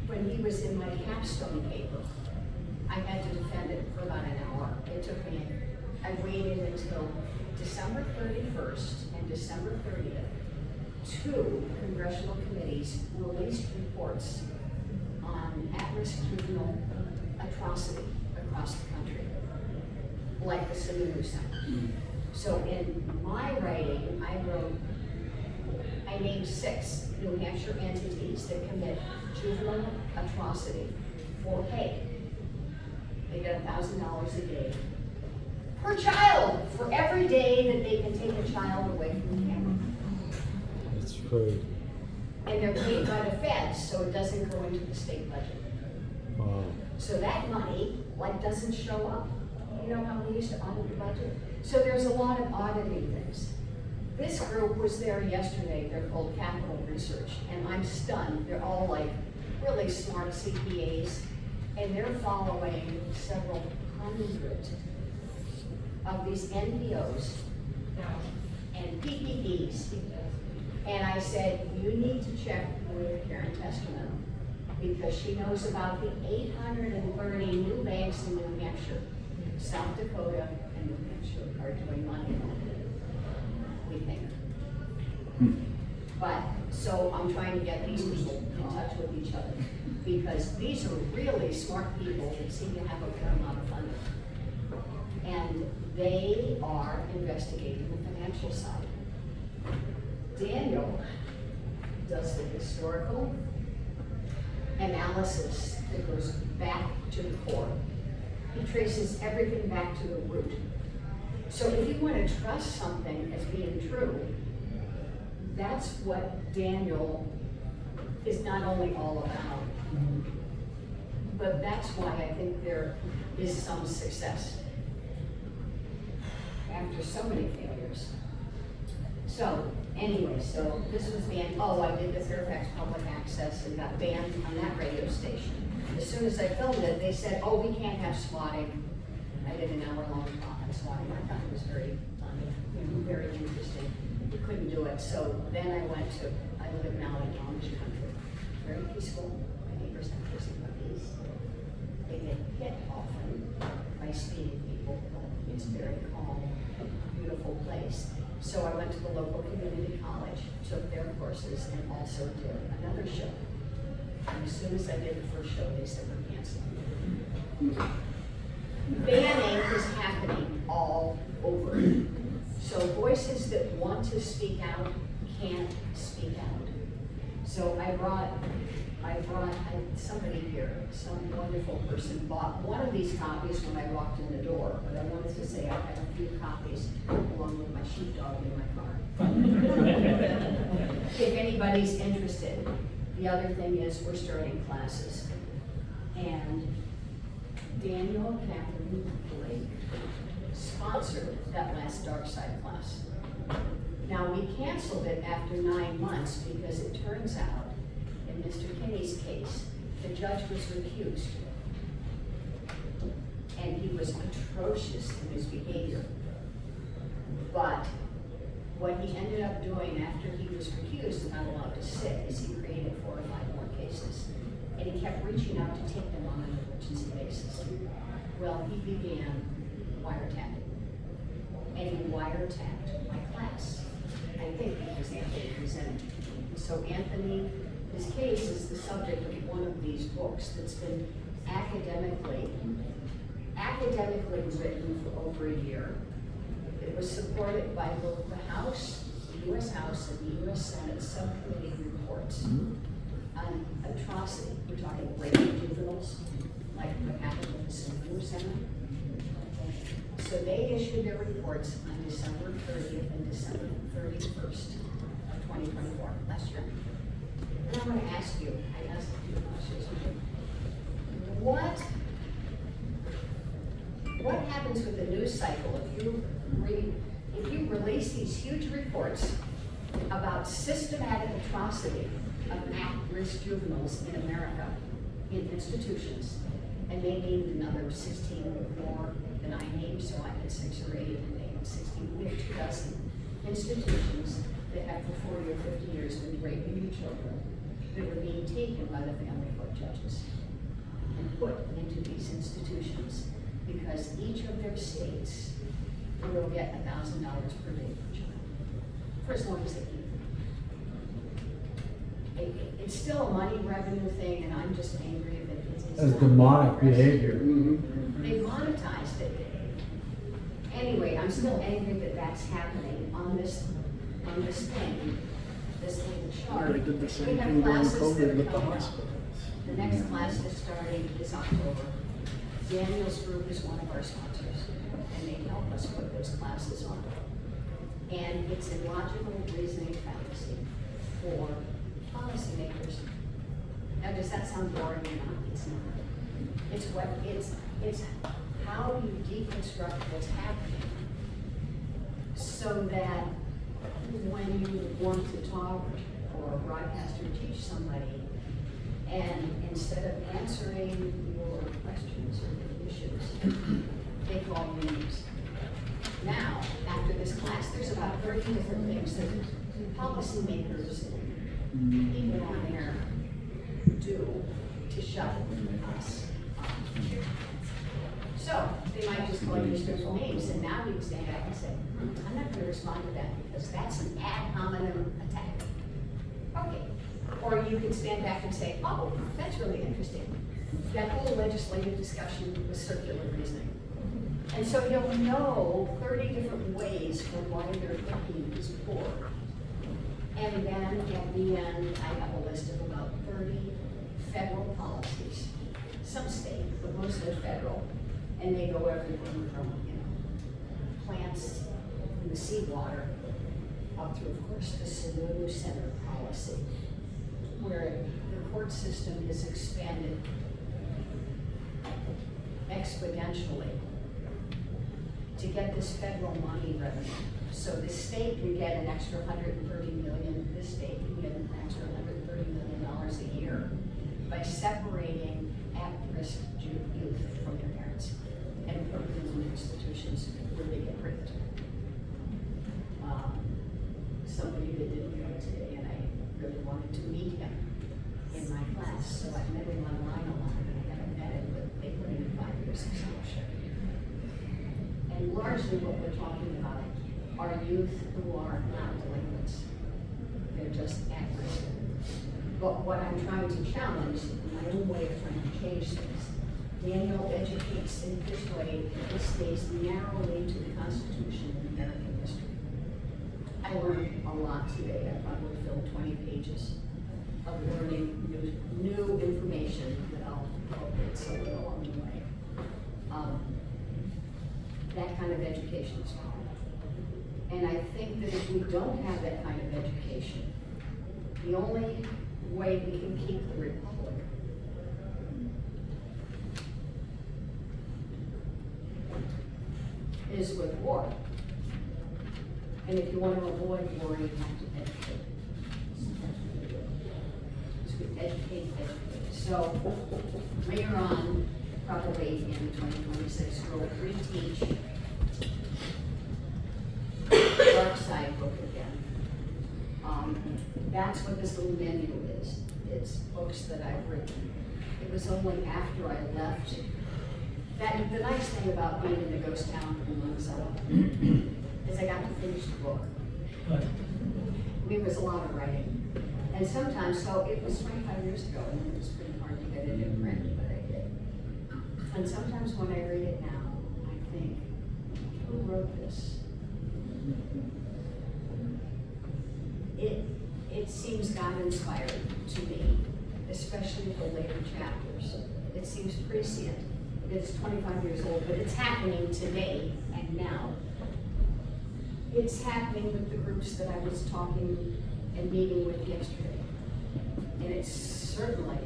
when he was in my capstone paper, I had to defend it for about an hour. It took me, I waited until December 31st and December 30th. 2 congressional committees released reports on at-risk juvenile atrocity across the country, like the Sununu Center. So in my writing, I named 6 New Hampshire entities that commit juvenile atrocity for pay. They get $1,000 a day per child for every day that they can take a child away from the camera. It's great. And they're paid by the feds, so it doesn't go into the state budget. Wow. So that money, doesn't show up. You know how we used to audit the budget? So there's a lot of auditing things. This group was there yesterday. They're called Capital Research, and I'm stunned. They're all really smart CPAs, and they're following several hundred of these NPOs and PPPs. And I said, you need to check with Karen Testerman because she knows about the 830 new banks in New Hampshire. South Dakota and New Hampshire are doing money, we think. But, so I'm trying to get these people in touch with each other because these are really smart people that seem to have a fair amount of funding. And they are investigating the financial side. Daniel does the historical analysis that goes back to the core. He traces everything back to the root. So if you want to trust something as being true, that's what Daniel is not only all about, but that's why I think there is some success after so many failures. So anyway, so this was banned. Oh, I did the Fairfax Public Access and got banned on that radio station. As soon as I filmed it, they said, oh, we can't have swatting. I did an hour-long talk on swatting. I thought it was very funny, very interesting. We couldn't do it. So then I live now in Amish country. Very peaceful. My neighbors have fishing puppies. They get hit often by speeding people, but it's a very calm, beautiful place. So I went to the local community college, took their courses, and also did another show. And as soon as I did the first show, they said we're canceling. Banning is happening all over. So voices that want to speak out can't speak out. So I brought somebody here, some wonderful person bought one of these copies when I walked in the door, but I wanted to say I have a few copies along with my sheepdog in my car. If anybody's interested. The other thing is we're starting classes. And Daniel and Catherine Blake sponsored that last Dark Side class. Now, we canceled it after 9 months because it turns out, in Mr. Kinney's case, the judge was recused. And he was atrocious in his behavior. But what he ended up doing after he was recused and not allowed to sit is he created 4 or 5 more cases. And he kept reaching out to take them on an emergency basis. Well, he began wiretapping. And he wiretapped my class. I think because Anthony presented to me. So Anthony, his case is the subject of one of these books that's been academically written for over a year. It was supported by both the House, the U.S. House, and the U.S. Senate subcommittee reports on atrocity. We're talking rape of juveniles, like what happened with the Senior Center. So they issued their reports on December 30th and December 31st of 2024, last year. And I'm going to ask you, I asked a few questions. What happens with the news cycle if you release these huge reports about systematic atrocity of at-risk juveniles in America, in institutions, and they named another 16 more than I named, so I had 6 or 8 and named 16. We have 2 dozen institutions that have for 40 or 50 years been raping children that were being taken by the family court judges and put into these institutions because each of their states will get $1,000 per day per child, for as long as they keep them. It's still a money revenue thing, and I'm just angry that it's As not demonic progress. behavior. They monetized it. Anyway, I'm still angry that that's happening on this thing, this little chart. They did the same We have thing during classes that COVID are with the coming up. hospitals. The next class that's starting is October. Daniel's group is one of our sponsors, and they help us put those classes on. And it's in logical reasoning fallacy for policymakers. Now, does that sound boring or not? It's not. It's how you deconstruct what's happening so that when you want to talk or broadcast or teach somebody, and instead of answering your questions or your issues, they call you names. Now, after this class, there's about 30 different things that policymakers, even on air, do to shut us up. So they might just call you different names, and now you can stand back and say, I'm not going to respond to that because that's an ad hominem attack. Okay. Or you can stand back and say, oh, that's really interesting. That whole legislative discussion was circular reasoning. And so you'll know 30 different ways for why their thinking is poor. And then at the end, I have a list of about 30 federal policies. Some state, but mostly federal. And they go everything from, plants in the seawater up to, of course, the Senior Center policy, where the court system is expanded exponentially to get this federal money revenue. So the state can get an extra $130 million, this state can get an extra $130 million a year by separating at-risk youth from their parents and putting them in institutions where they get raped. Somebody that didn't come today, and I really wanted to meet him in my class, so I met him online a lot, and I haven't met him, but they put And largely what we're talking about are youth who are not delinquents. They're just at risk. But what I'm trying to challenge, my own way of trying to change things, Daniel educates in this way, he stays narrowly to the Constitution and American history. I learned a lot today. I probably filled 20 pages of learning new information that I'll incorporate somewhere along the way. That kind of education is wrong. And I think that if we don't have that kind of education, the only way we can keep the republic is with war. And if you want to avoid war, you have to educate. To educate. So later on, probably in 2026, we'll reteach Dark Side book again. That's what this little manual is. It's books that I've written. It was only after I left. The nice thing about being in the ghost town for months is I got to finish the book. It was a lot of writing. And sometimes, so it was 25 years ago, and it was pretty hard to get it in print, but I did. And sometimes when I read it now, I think, who wrote this? It seems God-inspired to me, especially the later chapters. It seems prescient. It's 25 years old, but it's happening today and now. It's happening with the groups that I was talking and meeting with yesterday. And it certainly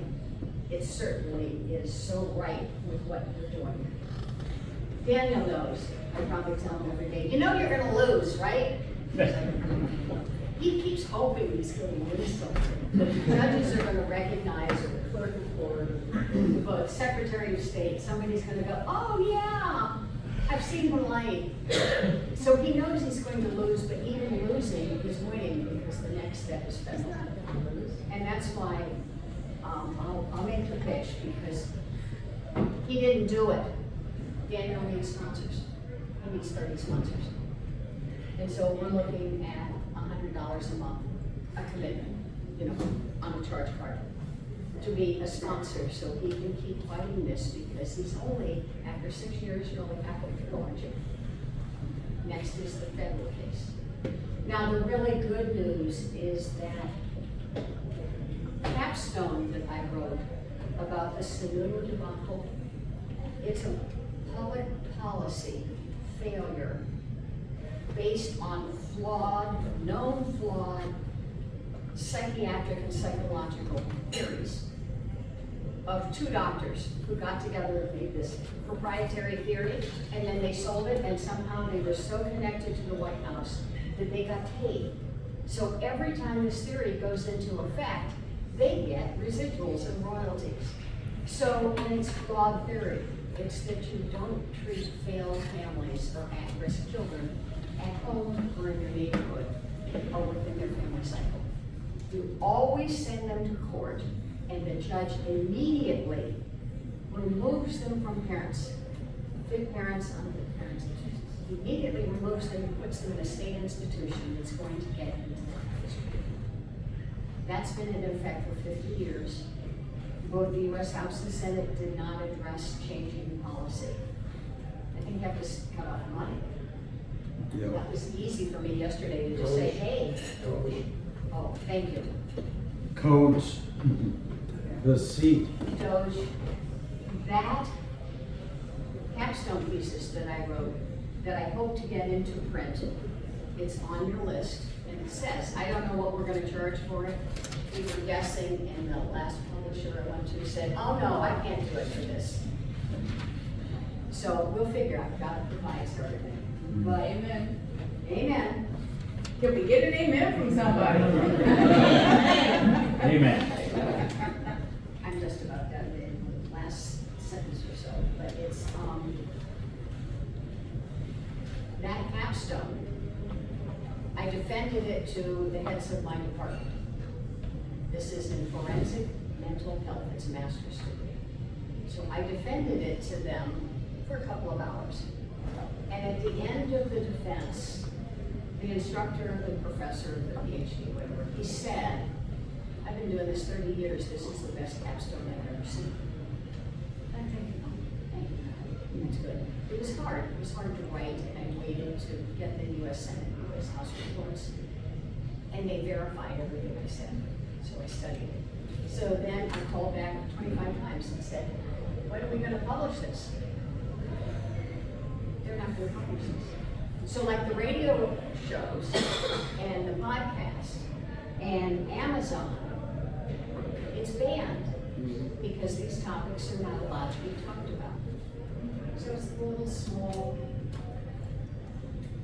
is so right with what you're doing. Daniel knows. I probably tell him every day, you know you're gonna lose, right? He keeps hoping he's gonna lose something. The judges are gonna recognize, or the clerk of court, the secretary of state, somebody's gonna go, oh yeah, I've seen the light. So he knows he's going to lose, but even losing, he's winning because the next step is federal. And that's why I'll make the pitch, because he didn't do it. Daniel needs sponsors. He needs 30 sponsors. And so we're looking at $100 a month, a commitment, on a charge card, to be a sponsor so he can keep fighting this, because he's only, after 6 years, you're only halfway through, aren't you? Next is the federal case. Now, the really good news is that capstone that I wrote about the Sununu debacle, it's a public policy failure based on known flawed psychiatric and psychological theories of two doctors who got together and made this proprietary theory, and then they sold it, and somehow they were so connected to the White House that they got paid. So every time this theory goes into effect, they get residuals and royalties. So, and it's flawed theory. It's that you don't treat failed families or at-risk children at home or in your neighborhood or within their family cycle. You always send them to court, and the judge immediately removes them from parents, fit parents, unfit parents. He immediately removes them and puts them in a state institution that's going to get into the That's been in effect for 50 years. Both the U.S. House and Senate did not address changing policy. I think you have to cut off money. Yeah. That was easy for me yesterday to just say, hey. Oh, thank you. Codes. The seat. Doge. That capstone thesis that I wrote, that I hope to get into print, it's on your list, and it says, I don't know what we're going to charge for it. We were guessing, and the last publisher I went to said, oh no, I can't do it for this. So we'll figure out, God provides everything. But amen. Amen. Can we get an amen from somebody? Amen. I'm just about done in the last sentence or so, but it's that capstone. I defended it to the heads of my department. This is in forensic mental health. It's a master's degree. So I defended it to them for a couple of hours. And at at the end of the defense, the instructor, the professor, the PhD, whatever, he said, I've been doing this 30 years, this is the best capstone I've ever seen. I'm thinking, oh, thank you. That's good. It was hard to write, and I waited to get the US Senate, US House reports, and they verified everything I said, so I studied it. So then I called back 25 times and said, when are we gonna publish this? They're not gonna publish this. So like the radio shows and the podcast and Amazon, it's banned because these topics are not allowed to be talked about. So it's little small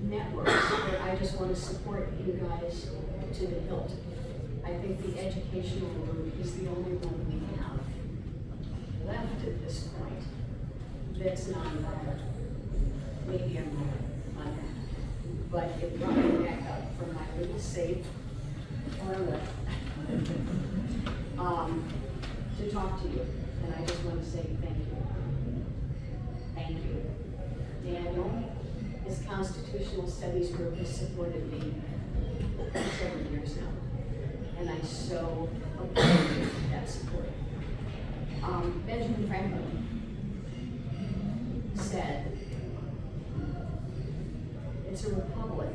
networks where I just want to support you guys to the hilt. I think the educational route is the only one we have left at this point that's nonviolent. Maybe I'm wrong on that, but it brought me back up from my little safe toilet to talk to you, and I just want to say thank you. Thank you. Daniel, his Constitutional Studies group has supported me for several years now, and I so appreciate that support. Benjamin Franklin said, it's a republic.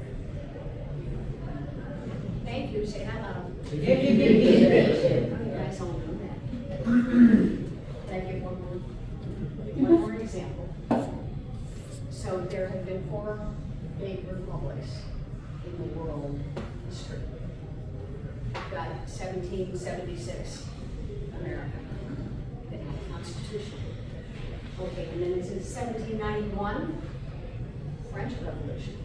Thank you, say that loud. You guys all know that. Can I give one more example? So there have been 4 big republics in the world history. We've got 1776, America, that had a constitution. Okay, and then it's in 1791, French Revolution,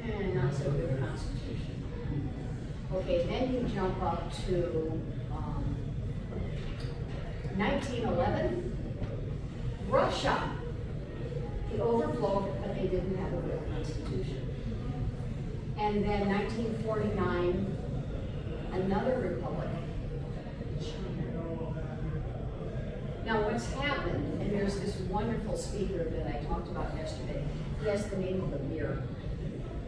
and not so good constitution. Okay, then you jump up to 1911, Russia. The overflow, but they didn't have a real constitution. And then 1949, another republic, China. Now what's happened, and there's this wonderful speaker that I talked about yesterday, he has the name of the beer.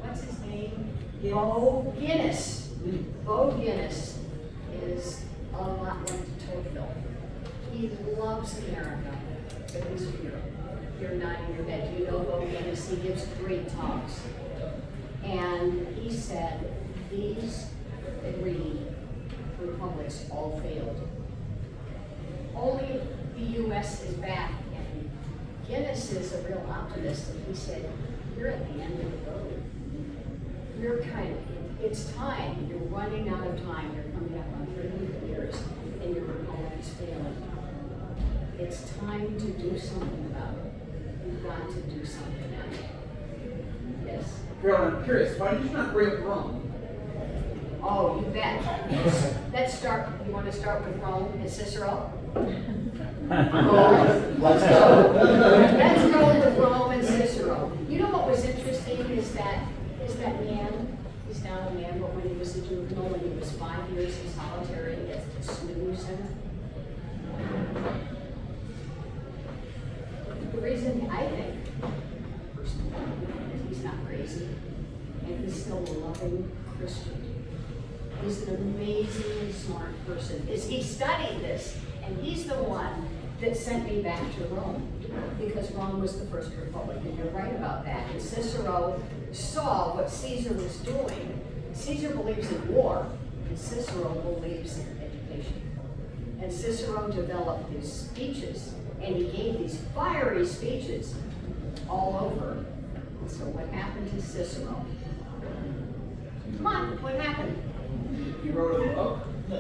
What's his name? Bo Guinness. Bo Guinness is a lot like Tocqueville. He loves America, but he's here. You're not in your bed. You know Bo Guinness, he gives great talks. And he said these 3 republics all failed. Only the US is back, and Guinness is a real optimist, and he said, you're at the end of the road. You're it's time, you're running out of time, you're coming up on 30 years, and your republic is failing. It's time to do something about it. You've got to do something now. Yes? Carol, I'm curious, why did you not bring up Rome? Oh, you bet. Let's start, you want to start with Rome and Cicero? Let's go. Let's go with Rome and Cicero. You know what was interesting is that man, he's now a man, but when he was a juvenile, when he was 5 years in solitary at the snooze center. The reason I think, personally, that he's not crazy, and he's still a loving Christian. He's an amazingly smart person. He studied this, and he's the one that sent me back to Rome, because Rome was the first republic, and you're right about that. And Cicero saw what Caesar was doing. Caesar believes in war, and Cicero believes in education. And Cicero developed these speeches, and he gave these fiery speeches all over. And so what happened to Cicero? Come on, what happened? You wrote a book? They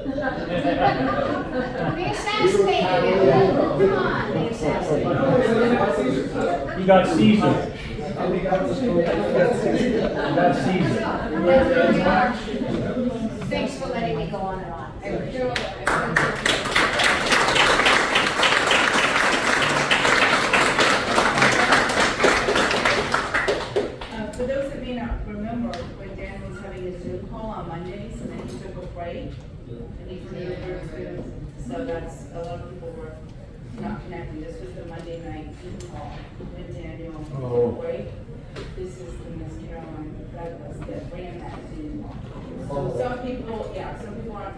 assassinated him. Come on, they assassinated him. You got Caesar. I got Caesar. There we are. Thanks for letting me go on and on. I appreciate it. For those that may not remember, when Dan was having a Zoom call on Mondays, and then he took a break, and he cleared. So that's, a lot of people were not connecting. This was the Monday night Zoom call when Daniel took a break.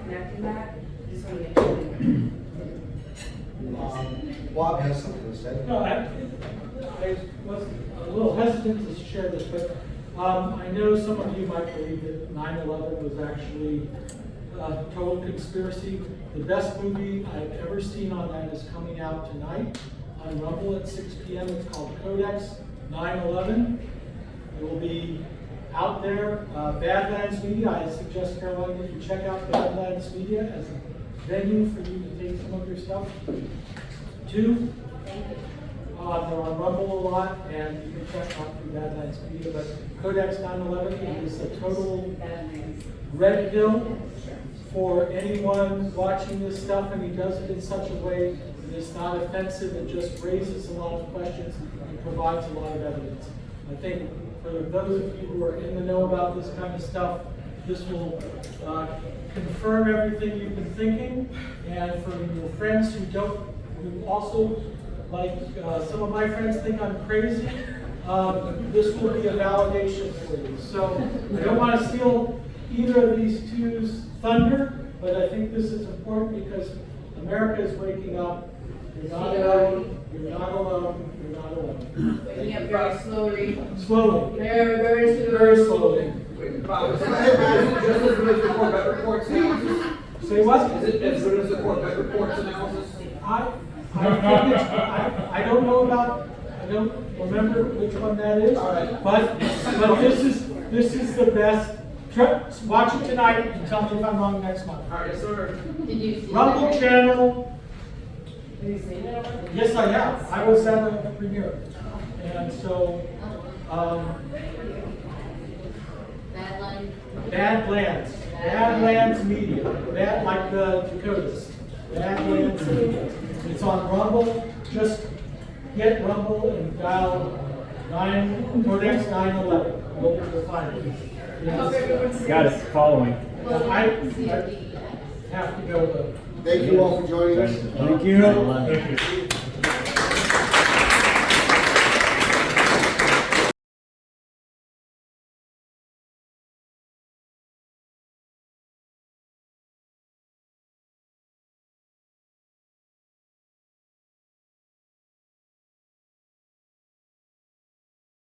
connecting that. Just want to make sure. Bob has something to say. No, I was a little hesitant to share this, but I know some of you might believe that 9/11 was actually a total conspiracy. The best movie I've ever seen on that is coming out tonight on Rumble at 6 p.m. It's called Codex 9/11. It will be out there. Badlands Media, I suggest, Caroline, that you check out Badlands Media as a venue for you to take some of your stuff. 2, they're on Rumble a lot, and you can check out through Badlands Media, but Codex 9/11 is a total red pill for anyone watching this stuff, and he does it in such a way that it's not offensive, it just raises a lot of questions and provides a lot of evidence. I think for those of you who are in the know about this kind of stuff, this will confirm everything you've been thinking, and for your friends who also, like some of my friends think I'm crazy, this will be a validation for you. So I don't want to steal either of these two's thunder, but I think this is important because America is waking up. You're not alone. You're not alone. You're not alone. Waking up very slowly. Slowly. Very, very slowly. Very slowly. Bob, is it just as good as the Corvette reports analysis? Say what? Is it as good as the Corvette reports analysis? I don't know about, I don't remember which one that is, but this is the best. Watch it tonight and tell me if I'm wrong next month. All right, yes, sir. Did you see Rumble that? channel. Did you see that? Yes, I have. I was at a premiere, and so Badlands Media, bad like the Dakotas. Badlands Media. It's on Rumble. Just get Rumble and dial Codex 9/11. We'll find it. Yes. Got it, following. I have to go though. Thank you all for joining us. Thank you.